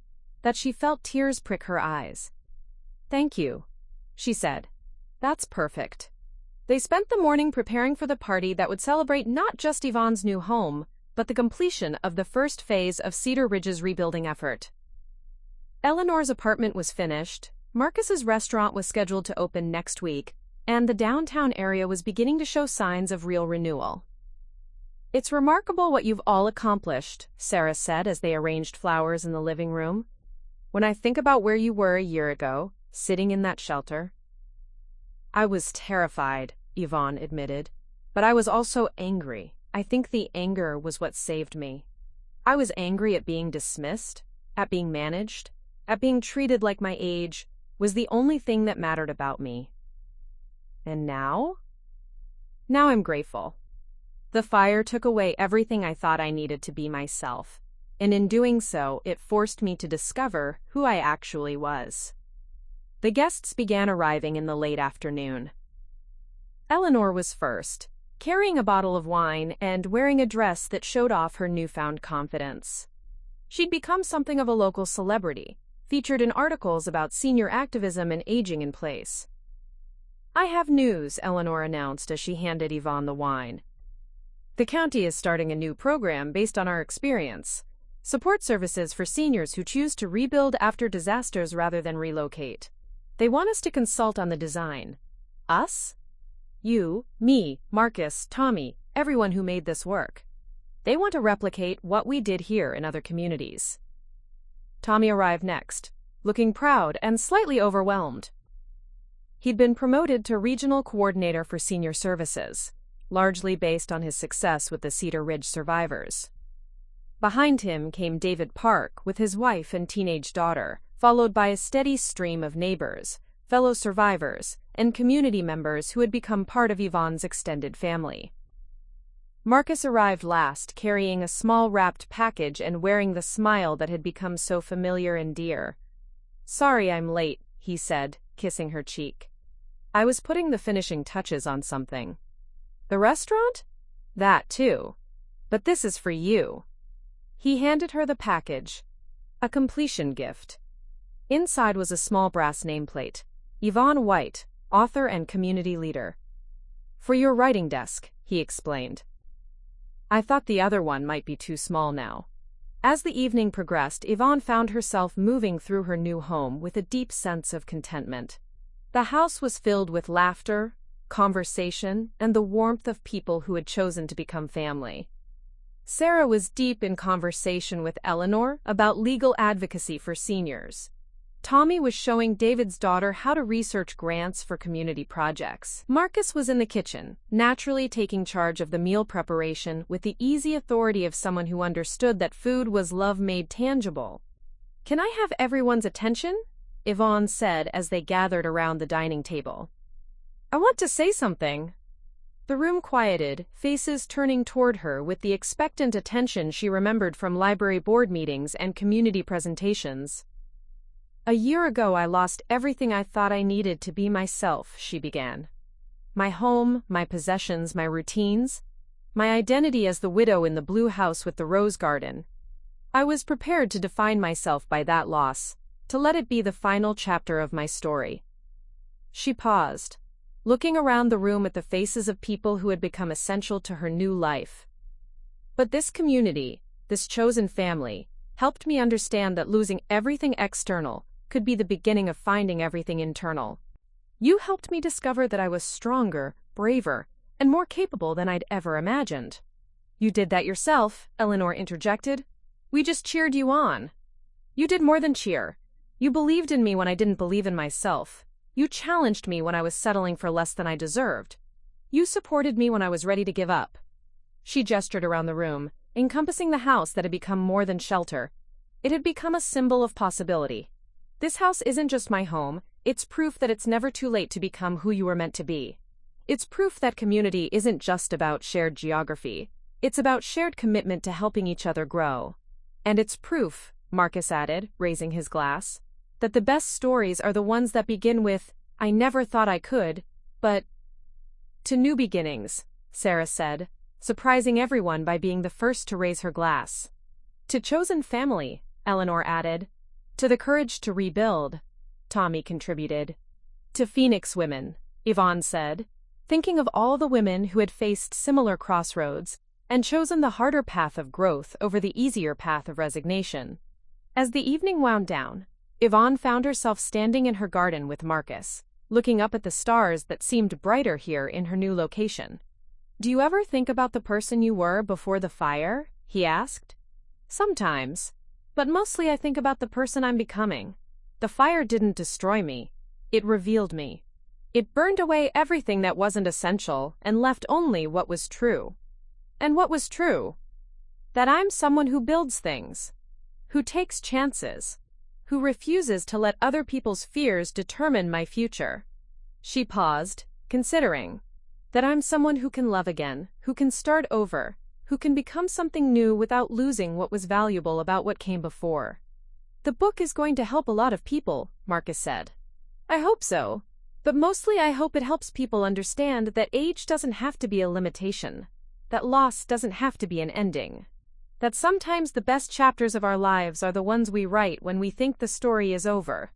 that she felt tears prick her eyes. "Thank you," she said. "That's perfect." They spent the morning preparing for the party that would celebrate not just Yvonne's new home, but the completion of the first phase of Cedar Ridge's rebuilding effort. Eleanor's apartment was finished, Marcus's restaurant was scheduled to open next week, and the downtown area was beginning to show signs of real renewal. "It's remarkable what you've all accomplished," Sarah said as they arranged flowers in the living room. "When I think about where you were a year ago, sitting in that shelter." "I was terrified," Yvonne admitted, "but I was also angry. I think the anger was what saved me. I was angry at being dismissed, at being managed, at being treated like my age was the only thing that mattered about me. And now? Now I'm grateful. The fire took away everything I thought I needed to be myself, and in doing so, it forced me to discover who I actually was." The guests began arriving in the late afternoon. Eleanor was first, carrying a bottle of wine and wearing a dress that showed off her newfound confidence. She'd become something of a local celebrity, featured in articles about senior activism and aging in place. "I have news," Eleanor announced as she handed Yvonne the wine. "The county is starting a new program based on our experience. Support services for seniors who choose to rebuild after disasters rather than relocate. They want us to consult on the design. Us? You, me, Marcus, Tommy, everyone who made this work. They want to replicate what we did here in other communities." Tommy arrived next, looking proud and slightly overwhelmed. He'd been promoted to Regional Coordinator for Senior Services, largely based on his success with the Cedar Ridge survivors. Behind him came David Park with his wife and teenage daughter, followed by a steady stream of neighbors, fellow survivors, and community members who had become part of Yvonne's extended family. Marcus arrived last, carrying a small wrapped package and wearing the smile that had become so familiar and dear. "Sorry I'm late," he said, kissing her cheek. "I was putting the finishing touches on something." "The restaurant?" "That too. But this is for you." He handed her the package, a completion gift. Inside was a small brass nameplate, "Yvone White, author and community leader." "For your writing desk," he explained. "I thought the other one might be too small now." As the evening progressed, Yvonne found herself moving through her new home with a deep sense of contentment. The house was filled with laughter, conversation, and the warmth of people who had chosen to become family. Sarah was deep in conversation with Eleanor about legal advocacy for seniors. Tommy was showing David's daughter how to research grants for community projects. Marcus was in the kitchen, naturally taking charge of the meal preparation with the easy authority of someone who understood that food was love made tangible. "Can I have everyone's attention?" Yvonne said as they gathered around the dining table. "I want to say something." The room quieted, faces turning toward her with the expectant attention she remembered from library board meetings and community presentations. "A year ago I lost everything I thought I needed to be myself," she began. "My home, my possessions, my routines, my identity as the widow in the blue house with the rose garden. I was prepared to define myself by that loss, to let it be the final chapter of my story." She paused, looking around the room at the faces of people who had become essential to her new life. "But this community, this chosen family, helped me understand that losing everything external could be the beginning of finding everything internal. You helped me discover that I was stronger, braver, and more capable than I'd ever imagined." "You did that yourself," Eleanor interjected. "We just cheered you on." "You did more than cheer. You believed in me when I didn't believe in myself. You challenged me when I was settling for less than I deserved. You supported me when I was ready to give up." She gestured around the room, encompassing the house that had become more than shelter. It had become a symbol of possibility. "This house isn't just my home, it's proof that it's never too late to become who you were meant to be. It's proof that community isn't just about shared geography, it's about shared commitment to helping each other grow. And it's proof," Marcus added, raising his glass, "that the best stories are the ones that begin with, 'I never thought I could, but—'" "To new beginnings," Sarah said, surprising everyone by being the first to raise her glass. "To chosen family," Eleanor added. "To the courage to rebuild," Tommy contributed. "To Phoenix women," Yvonne said, thinking of all the women who had faced similar crossroads and chosen the harder path of growth over the easier path of resignation. As the evening wound down, Yvonne found herself standing in her garden with Marcus, looking up at the stars that seemed brighter here in her new location. "Do you ever think about the person you were before the fire?" he asked. "Sometimes. But mostly I think about the person I'm becoming. The fire didn't destroy me. It revealed me. It burned away everything that wasn't essential and left only what was true." "And what was true?" "That I'm someone who builds things, who takes chances, who refuses to let other people's fears determine my future." She paused, considering. "That I'm someone who can love again, who can start over, who can become something new without losing what was valuable about what came before." "The book is going to help a lot of people," Marcus said. "I hope so. But mostly I hope it helps people understand that age doesn't have to be a limitation, that loss doesn't have to be an ending, that sometimes the best chapters of our lives are the ones we write when we think the story is over."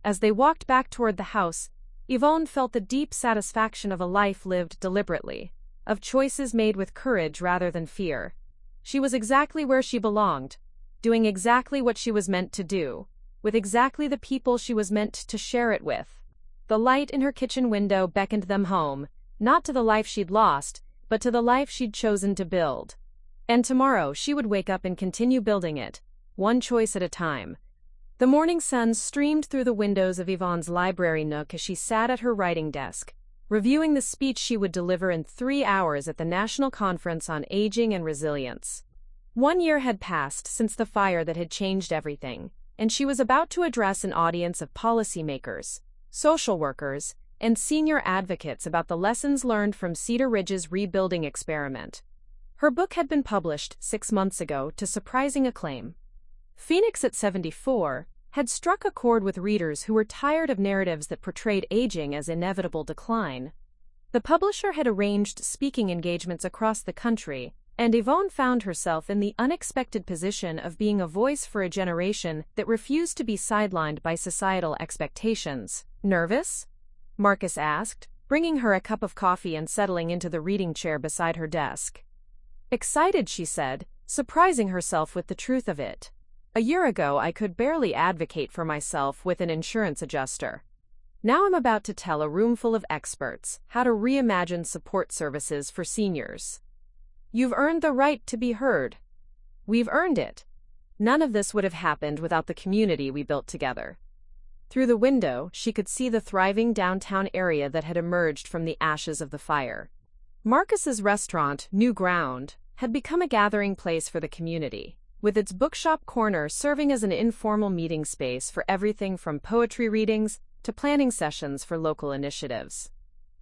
As they walked back toward the house, Yvonne felt the deep satisfaction of a life lived deliberately, of choices made with courage rather than fear. She was exactly where she belonged, doing exactly what she was meant to do, with exactly the people she was meant to share it with. The light in her kitchen window beckoned them home, not to the life she'd lost, but to the life she'd chosen to build. And tomorrow she would wake up and continue building it, one choice at a time. The morning sun streamed through the windows of Yvonne's library nook as she sat at her writing desk, reviewing the speech she would deliver in 3 hours at the National Conference on Aging and Resilience. 1 year had passed since the fire that had changed everything, and she was about to address an audience of policymakers, social workers, and senior advocates about the lessons learned from Cedar Ridge's rebuilding experiment. Her book had been published 6 months ago to surprising acclaim. Phoenix at 74 had struck a chord with readers who were tired of narratives that portrayed aging as inevitable decline. The publisher had arranged speaking engagements across the country, and Yvonne found herself in the unexpected position of being a voice for a generation that refused to be sidelined by societal expectations. "Nervous?" Marcus asked, bringing her a cup of coffee and settling into the reading chair beside her desk. "Excited," she said, surprising herself with the truth of it. "A year ago I could barely advocate for myself with an insurance adjuster. Now I'm about to tell a room full of experts how to reimagine support services for seniors." You've earned the right to be heard. We've earned it. None of this would have happened without the community we built together. Through the window, she could see the thriving downtown area that had emerged from the ashes of the fire. Marcus's restaurant, New Ground, had become a gathering place for the community, with its bookshop corner serving as an informal meeting space for everything from poetry readings to planning sessions for local initiatives.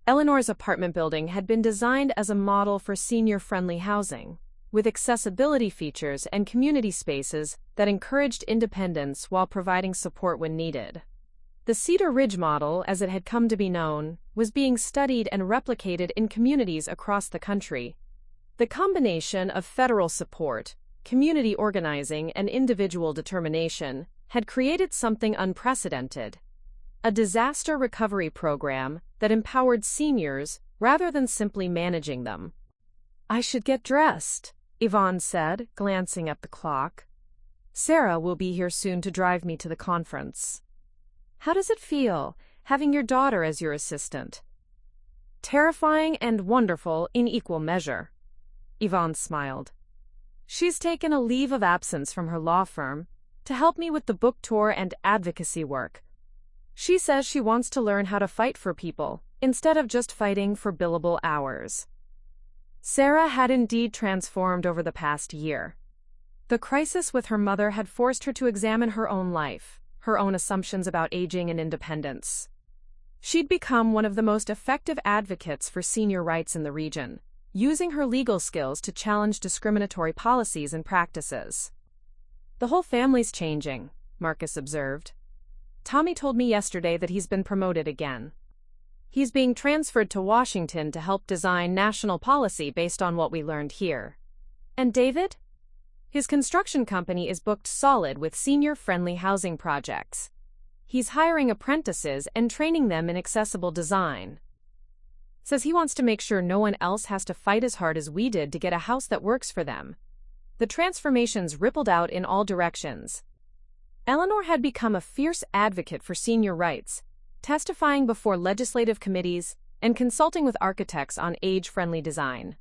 Eleanor's apartment building had been designed as a model for senior-friendly housing, with accessibility features and community spaces that encouraged independence while providing support when needed. The Cedar Ridge model, as it had come to be known, was being studied and replicated in communities across the country. The combination of federal support, community organizing, and individual determination had created something unprecedented: a disaster recovery program that empowered seniors rather than simply managing them. "I should get dressed," Yvonne said, glancing at the clock. "Sarah will be here soon to drive me to the conference." "How does it feel, having your daughter as your assistant?" "Terrifying and wonderful in equal measure," Yvonne smiled. "She's taken a leave of absence from her law firm to help me with the book tour and advocacy work. She says she wants to learn how to fight for people instead of just fighting for billable hours." Sarah had indeed transformed over the past year. The crisis with her mother had forced her to examine her own life, her own assumptions about aging and independence. She'd become one of the most effective advocates for senior rights in the region, using her legal skills to challenge discriminatory policies and practices. "The whole family's changing," Marcus observed. "Tommy told me yesterday that he's been promoted again. He's being transferred to Washington to help design national policy based on what we learned here." "And David?" "His construction company is booked solid with senior-friendly housing projects. He's hiring apprentices and training them in accessible design. Says he wants to make sure no one else has to fight as hard as we did to get a house that works for them." The transformations rippled out in all directions. Eleanor had become a fierce advocate for senior rights, testifying before legislative committees and consulting with architects on age-friendly design.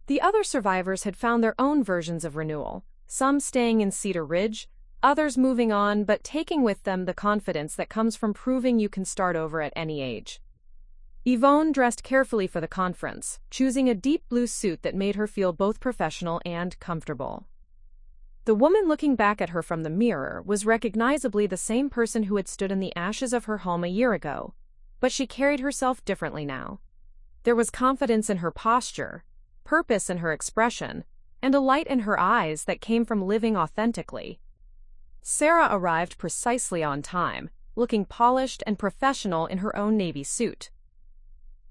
The other survivors had found their own versions of renewal, some staying in Cedar Ridge, others moving on but taking with them the confidence that comes from proving you can start over at any age. Yvonne dressed carefully for the conference, choosing a deep blue suit that made her feel both professional and comfortable. The woman looking back at her from the mirror was recognizably the same person who had stood in the ashes of her home a year ago, but she carried herself differently now. There was confidence in her posture, purpose in her expression, and a light in her eyes that came from living authentically. Sarah arrived precisely on time, looking polished and professional in her own navy suit.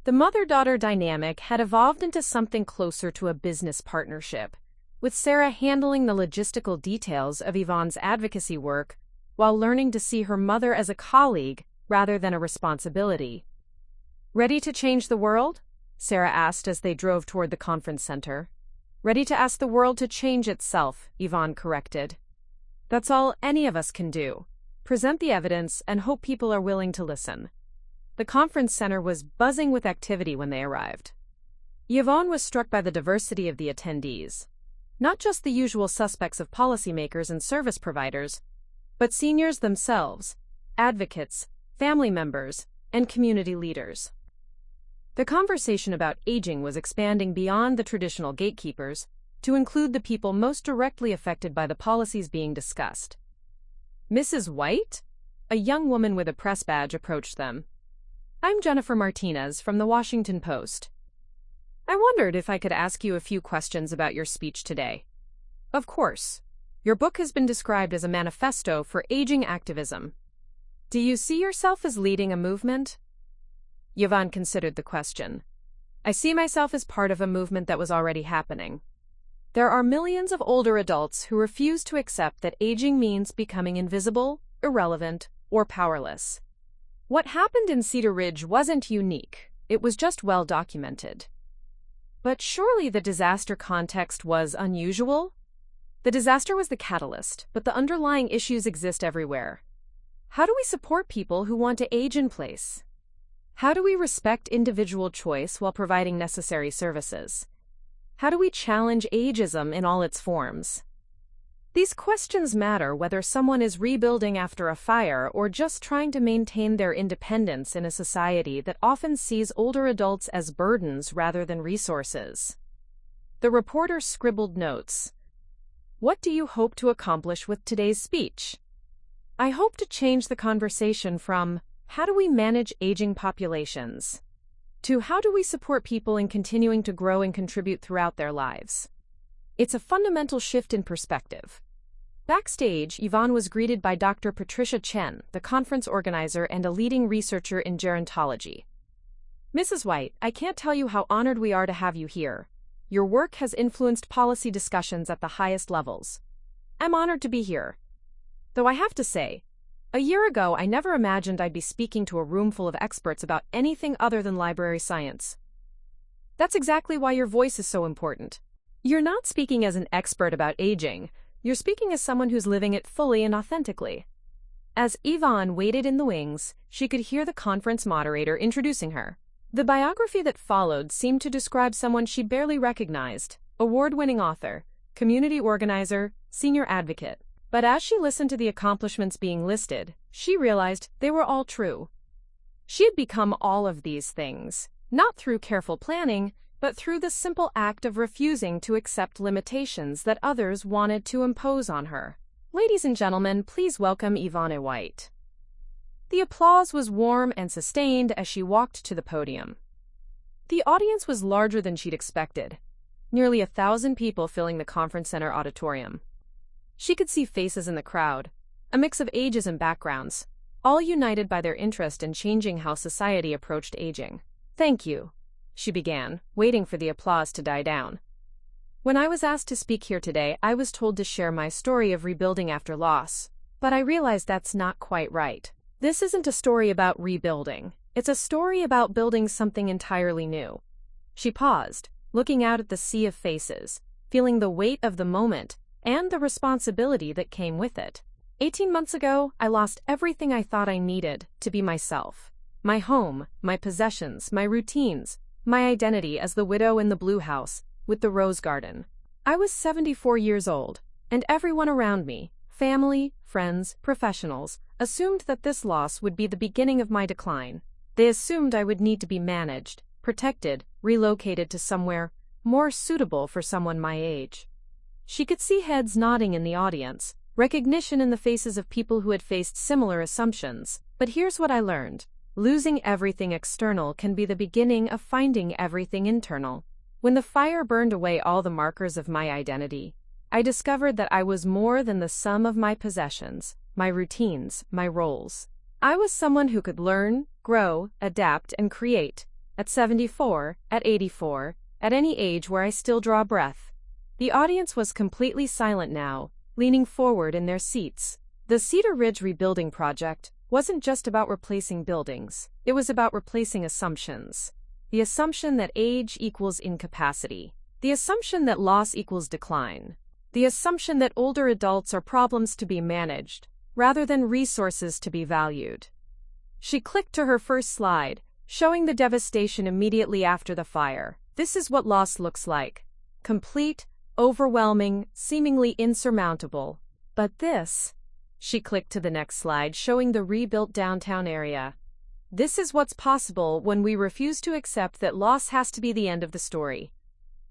The mother-daughter dynamic had evolved into something closer to a business partnership, with Sarah handling the logistical details of Yvonne's advocacy work while learning to see her mother as a colleague rather than a responsibility. "Ready to change the world?" Sarah asked as they drove toward the conference center. "Ready to ask the world to change itself," Yvonne corrected. "That's all any of us can do. Present the evidence and hope people are willing to listen." The conference center was buzzing with activity when they arrived. Yvonne was struck by the diversity of the attendees. Not just the usual suspects of policymakers and service providers, but seniors themselves, advocates, family members, and community leaders. The conversation about aging was expanding beyond the traditional gatekeepers to include the people most directly affected by the policies being discussed. "Mrs. White?" A young woman with a press badge approached them. "I'm Jennifer Martinez from the Washington Post. I wondered if I could ask you a few questions about your speech today." "Of course. Your book has been described as a manifesto for aging activism. Do you see yourself as leading a movement?" Yvonne considered the question. "I see myself as part of a movement that was already happening. There are millions of older adults who refuse to accept that aging means becoming invisible, irrelevant, or powerless. What happened in Cedar Ridge wasn't unique, it was just well documented. But surely the disaster context was unusual? The disaster was the catalyst, but the underlying issues exist everywhere. How do we support people who want to age in place? How do we respect individual choice while providing necessary services? How do we challenge ageism in all its forms? These questions matter whether someone is rebuilding after a fire or just trying to maintain their independence in a society that often sees older adults as burdens rather than resources. The reporter scribbled notes. What do you hope to accomplish with today's speech? I hope to change the conversation from, how do we manage aging populations, to how do we support people in continuing to grow and contribute throughout their lives. It's a fundamental shift in perspective. Backstage, Yvonne was greeted by Dr. Patricia Chen, the conference organizer and a leading researcher in gerontology. Mrs. White, I can't tell you how honored we are to have you here. Your work has influenced policy discussions at the highest levels. I'm honored to be here. Though I have to say, a year ago I never imagined I'd be speaking to a room full of experts about anything other than library science. That's exactly why your voice is so important. You're not speaking as an expert about aging, you're speaking as someone who's living it fully and authentically. As Yvonne waited in the wings, she could hear the conference moderator introducing her. The biography that followed seemed to describe someone she barely recognized: award-winning author, community organizer, senior advocate. But as she listened to the accomplishments being listed, she realized they were all true. She had become all of these things, not through careful planning, but through the simple act of refusing to accept limitations that others wanted to impose on her. Ladies and gentlemen, please welcome Yvonne White. The applause was warm and sustained as she walked to the podium. The audience was larger than she'd expected, nearly 1,000 people filling the conference center auditorium. She could see faces in the crowd, a mix of ages and backgrounds, all united by their interest in changing how society approached aging. Thank you, she began, waiting for the applause to die down. When I was asked to speak here today, I was told to share my story of rebuilding after loss, but I realized that's not quite right. This isn't a story about rebuilding. It's a story about building something entirely new. She paused, looking out at the sea of faces, feeling the weight of the moment and the responsibility that came with it. 18 months ago, I lost everything I thought I needed to be myself. My home, my possessions, my routines, my identity as the widow in the blue house with the rose garden. I was 74 years old, and everyone around me, family, friends, professionals, assumed that this loss would be the beginning of my decline. They assumed I would need to be managed, protected, relocated to somewhere more suitable for someone my age. She could see heads nodding in the audience, recognition in the faces of people who had faced similar assumptions. But here's what I learned. Losing everything external can be the beginning of finding everything internal. When the fire burned away all the markers of my identity, I discovered that I was more than the sum of my possessions, my routines, my roles. I was someone who could learn, grow, adapt, and create. At 74, at 84, at any age where I still draw breath. The audience was completely silent now, leaning forward in their seats. The Cedar Ridge rebuilding project wasn't just about replacing buildings, it was about replacing assumptions. The assumption that age equals incapacity. The assumption that loss equals decline. The assumption that older adults are problems to be managed, rather than resources to be valued. She clicked to her first slide, showing the devastation immediately after the fire. This is what loss looks like. Complete, overwhelming, seemingly insurmountable. But this, she clicked to the next slide, showing the rebuilt downtown area. This is what's possible when we refuse to accept that loss has to be the end of the story.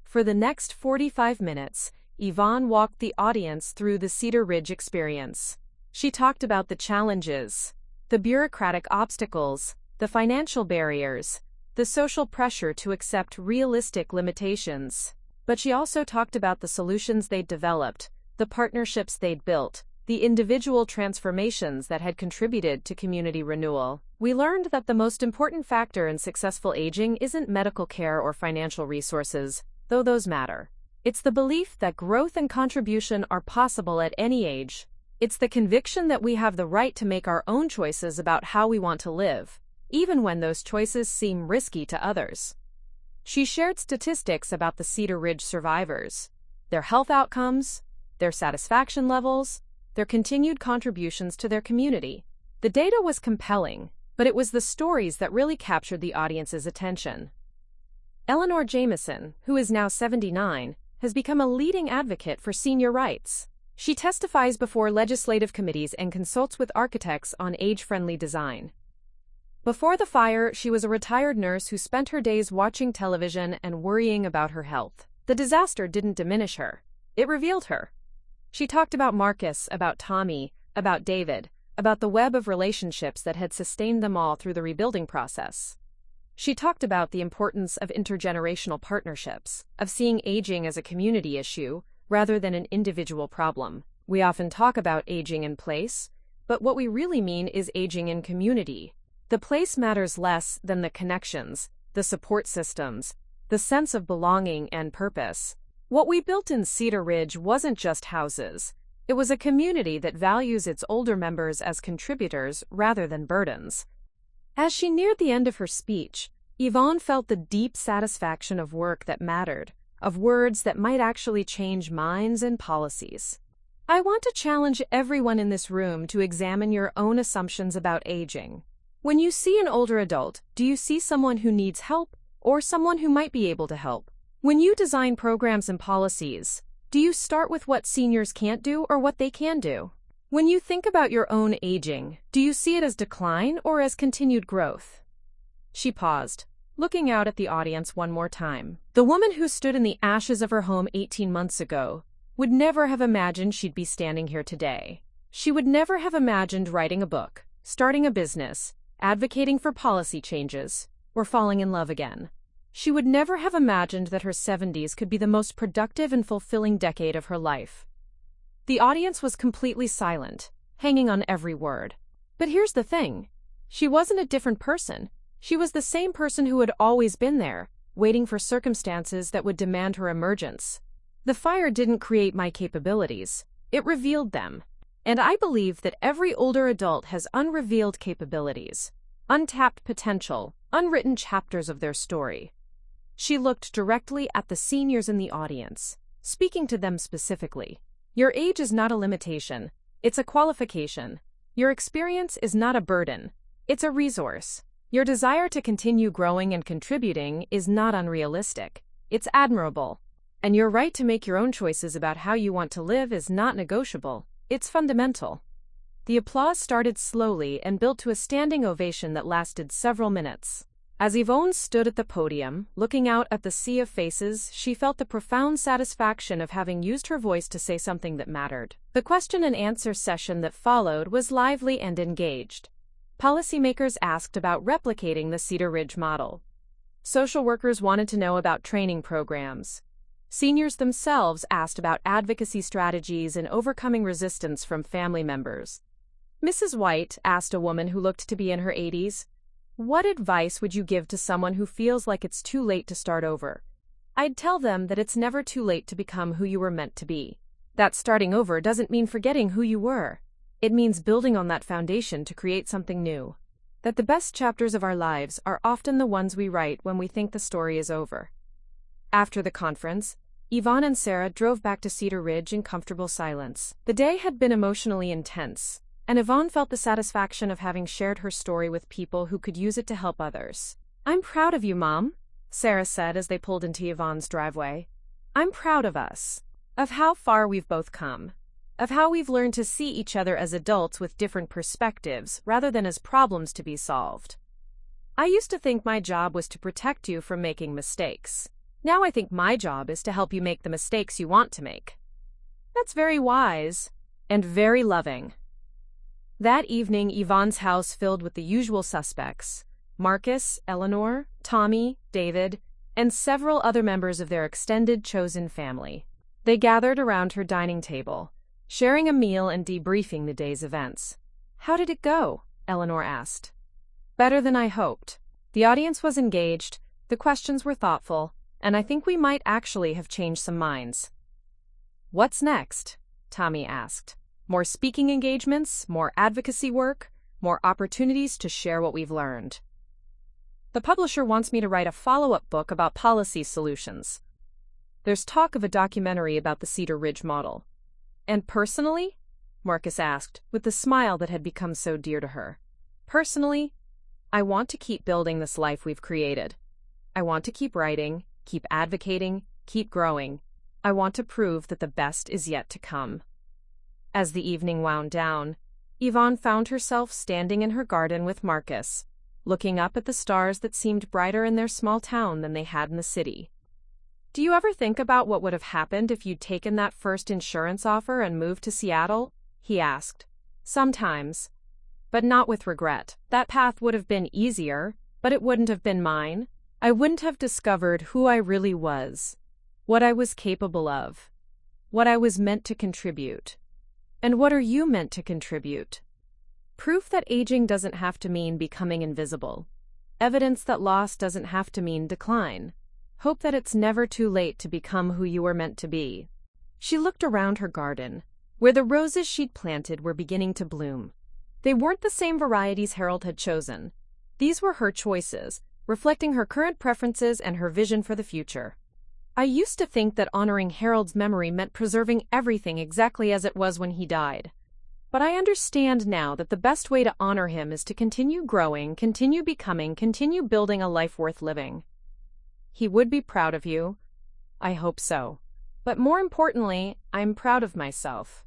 For the next 45 minutes, Yvonne walked the audience through the Cedar Ridge experience. She talked about the challenges, the bureaucratic obstacles, the financial barriers, the social pressure to accept realistic limitations. But she also talked about the solutions they'd developed, the partnerships they'd built, the individual transformations that had contributed to community renewal. We learned that the most important factor in successful aging isn't medical care or financial resources, though those matter. It's the belief that growth and contribution are possible at any age. It's the conviction that we have the right to make our own choices about how we want to live, even when those choices seem risky to others. She shared statistics about the Cedar Ridge survivors, their health outcomes, their satisfaction levels, their continued contributions to their community. The data was compelling, but it was the stories that really captured the audience's attention. Eleanor Jameson, who is now 79, has become a leading advocate for senior rights. She testifies before legislative committees and consults with architects on age-friendly design. Before the fire, she was a retired nurse who spent her days watching television and worrying about her health. The disaster didn't diminish her. It revealed her. She talked about Marcus, about Tommy, about David, about the web of relationships that had sustained them all through the rebuilding process. She talked about the importance of intergenerational partnerships, of seeing aging as a community issue rather than an individual problem. We often talk about aging in place, but what we really mean is aging in community. The place matters less than the connections, the support systems, the sense of belonging and purpose. What we built in Cedar Ridge wasn't just houses. It was a community that values its older members as contributors rather than burdens. As she neared the end of her speech, Yvonne felt the deep satisfaction of work that mattered, of words that might actually change minds and policies. I want to challenge everyone in this room to examine your own assumptions about aging. When you see an older adult, do you see someone who needs help or someone who might be able to help? When you design programs and policies, do you start with what seniors can't do or what they can do? When you think about your own aging, do you see it as decline or as continued growth? She paused, looking out at the audience one more time. The woman who stood in the ashes of her home 18 months ago would never have imagined she'd be standing here today. She would never have imagined writing a book, starting a business, advocating for policy changes, or falling in love again. She would never have imagined that her 70s could be the most productive and fulfilling decade of her life. The audience was completely silent, hanging on every word. But here's the thing. She wasn't a different person. She was the same person who had always been there, waiting for circumstances that would demand her emergence. The fire didn't create my capabilities. It revealed them. And I believe that every older adult has unrevealed capabilities, untapped potential, unwritten chapters of their story. She looked directly at the seniors in the audience, speaking to them specifically. Your age is not a limitation, it's a qualification. Your experience is not a burden, it's a resource. Your desire to continue growing and contributing is not unrealistic, it's admirable. And your right to make your own choices about how you want to live is not negotiable. It's fundamental. The applause started slowly and built to a standing ovation that lasted several minutes. As Yvonne stood at the podium, looking out at the sea of faces, she felt the profound satisfaction of having used her voice to say something that mattered. The question and answer session that followed was lively and engaged. Policymakers asked about replicating the Cedar Ridge model. Social workers wanted to know about training programs. Seniors themselves asked about advocacy strategies and overcoming resistance from family members. Mrs. White asked a woman who looked to be in her 80s, "What advice would you give to someone who feels like it's too late to start over?" "I'd tell them that it's never too late to become who you were meant to be. That starting over doesn't mean forgetting who you were. It means building on that foundation to create something new. That the best chapters of our lives are often the ones we write when we think the story is over." After the conference, Yvonne and Sarah drove back to Cedar Ridge in comfortable silence. The day had been emotionally intense, and Yvonne felt the satisfaction of having shared her story with people who could use it to help others. "I'm proud of you, Mom," Sarah said as they pulled into Yvonne's driveway. "I'm proud of us, of how far we've both come, of how we've learned to see each other as adults with different perspectives rather than as problems to be solved. I used to think my job was to protect you from making mistakes. Now I think my job is to help you make the mistakes you want to make." That's very wise and very loving. That evening, Yvonne's house filled with the usual suspects: Marcus, Eleanor, Tommy, David, and several other members of their extended chosen family. They gathered around her dining table, sharing a meal and debriefing the day's events. "How did it go?" Eleanor asked. "Better than I hoped." The audience was engaged, the questions were thoughtful, and I think we might actually have changed some minds. "What's next?" Tommy asked. "More speaking engagements, more advocacy work, more opportunities to share what we've learned." "The publisher wants me to write a follow-up book about policy solutions. There's talk of a documentary about the Cedar Ridge model." "And personally?" Marcus asked, with the smile that had become so dear to her. "Personally, I want to keep building this life we've created. I want to keep writing, keep advocating, keep growing. I want to prove that the best is yet to come. As the evening wound down, Yvonne found herself standing in her garden with Marcus, looking up at the stars that seemed brighter in their small town than they had in the city. "Do you ever think about what would have happened if you'd taken that first insurance offer and moved to Seattle?" he asked. "Sometimes. But not with regret. That path would have been easier, but it wouldn't have been mine. I wouldn't have discovered who I really was, what I was capable of, what I was meant to contribute. And what are you meant to contribute? Proof that aging doesn't have to mean becoming invisible. Evidence that loss doesn't have to mean decline. Hope that it's never too late to become who you were meant to be." She looked around her garden, where the roses she'd planted were beginning to bloom. They weren't the same varieties Harold had chosen. These were her choices, reflecting her current preferences and her vision for the future. "I used to think that honoring Harold's memory meant preserving everything exactly as it was when he died. But I understand now that the best way to honor him is to continue growing, continue becoming, continue building a life worth living. He would be proud of you. I hope so. But more importantly, I'm proud of myself.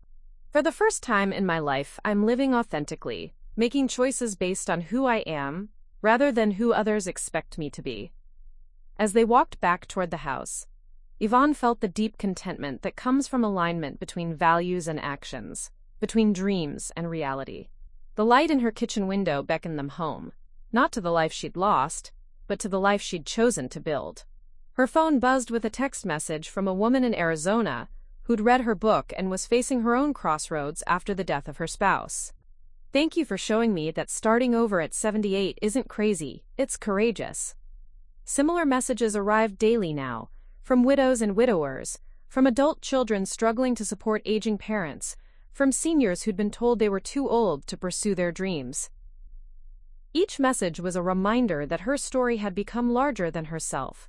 For the first time in my life, I'm living authentically, making choices based on who I am, rather than who others expect me to be." As they walked back toward the house, Yvonne felt the deep contentment that comes from alignment between values and actions, between dreams and reality. The light in her kitchen window beckoned them home, not to the life she'd lost, but to the life she'd chosen to build. Her phone buzzed with a text message from a woman in Arizona who'd read her book and was facing her own crossroads after the death of her spouse. "Thank you for showing me that starting over at 78 isn't crazy, it's courageous." Similar messages arrived daily now, from widows and widowers, from adult children struggling to support aging parents, from seniors who'd been told they were too old to pursue their dreams. Each message was a reminder that her story had become larger than herself,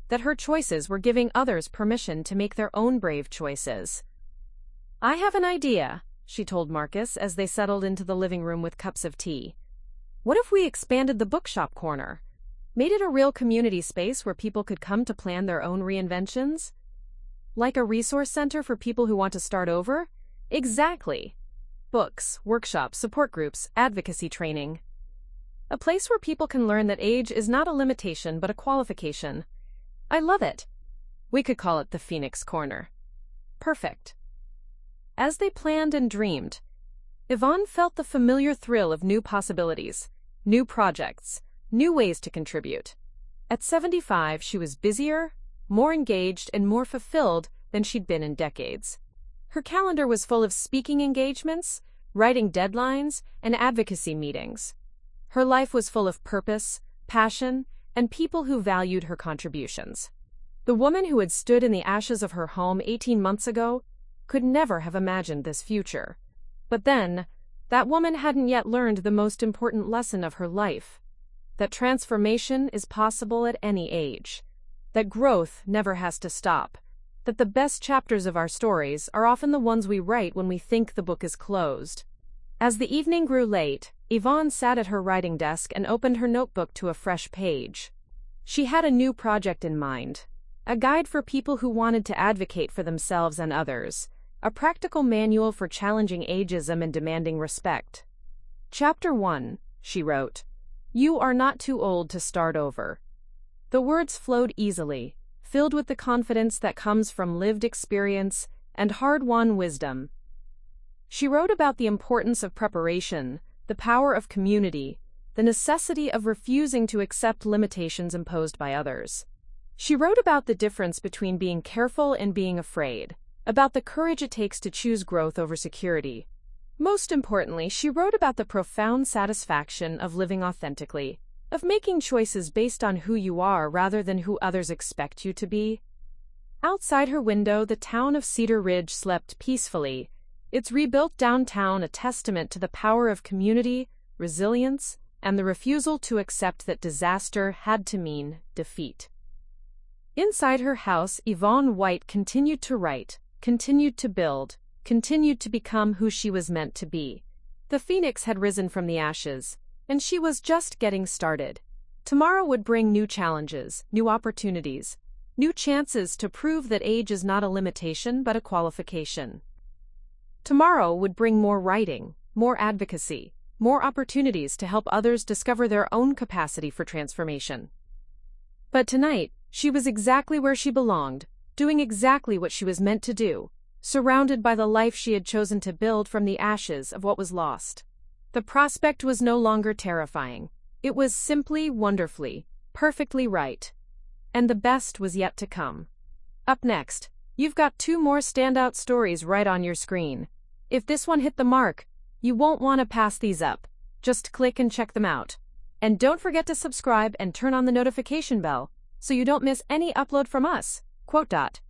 that her choices were giving others permission to make their own brave choices. "I have an idea," she told Marcus as they settled into the living room with cups of tea. "What if we expanded the bookshop corner? Made it a real community space where people could come to plan their own reinventions? Like a resource center for people who want to start over?" "Exactly. Books, workshops, support groups, advocacy training. A place where people can learn that age is not a limitation but a qualification. I love it. We could call it the Phoenix Corner." "Perfect." As they planned and dreamed, Yvonne felt the familiar thrill of new possibilities, new projects, new ways to contribute. At 75, she was busier, more engaged, and more fulfilled than she'd been in decades. Her calendar was full of speaking engagements, writing deadlines, and advocacy meetings. Her life was full of purpose, passion, and people who valued her contributions. The woman who had stood in the ashes of her home 18 months ago could never have imagined this future. But then, that woman hadn't yet learned the most important lesson of her life: that transformation is possible at any age, that growth never has to stop, that the best chapters of our stories are often the ones we write when we think the book is closed. As the evening grew late, Yvonne sat at her writing desk and opened her notebook to a fresh page. She had a new project in mind, a guide for people who wanted to advocate for themselves and others, a practical manual for challenging ageism and demanding respect. Chapter 1, she wrote. "You are not too old to start over." The words flowed easily, filled with the confidence that comes from lived experience and hard-won wisdom. She wrote about the importance of preparation, the power of community, the necessity of refusing to accept limitations imposed by others. She wrote about the difference between being careful and being afraid, about the courage it takes to choose growth over security. Most importantly, she wrote about the profound satisfaction of living authentically, of making choices based on who you are rather than who others expect you to be. Outside her window, the town of Cedar Ridge slept peacefully, its rebuilt downtown a testament to the power of community, resilience, and the refusal to accept that disaster had to mean defeat. Inside her house, Yvonne White continued to write, continued to build, continued to become who she was meant to be. The phoenix had risen from the ashes, and she was just getting started. Tomorrow would bring new challenges, new opportunities, new chances to prove that age is not a limitation but a qualification. Tomorrow would bring more writing, more advocacy, more opportunities to help others discover their own capacity for transformation. But tonight, she was exactly where she belonged, doing exactly what she was meant to do, surrounded by the life she had chosen to build from the ashes of what was lost. The prospect was no longer terrifying. It was simply, wonderfully, perfectly right. And the best was yet to come. Up next, you've got 2 more standout stories right on your screen. If this one hit the mark, you won't want to pass these up. Just click and check them out. And don't forget to subscribe and turn on the notification bell so you don't miss any upload from us. Quote.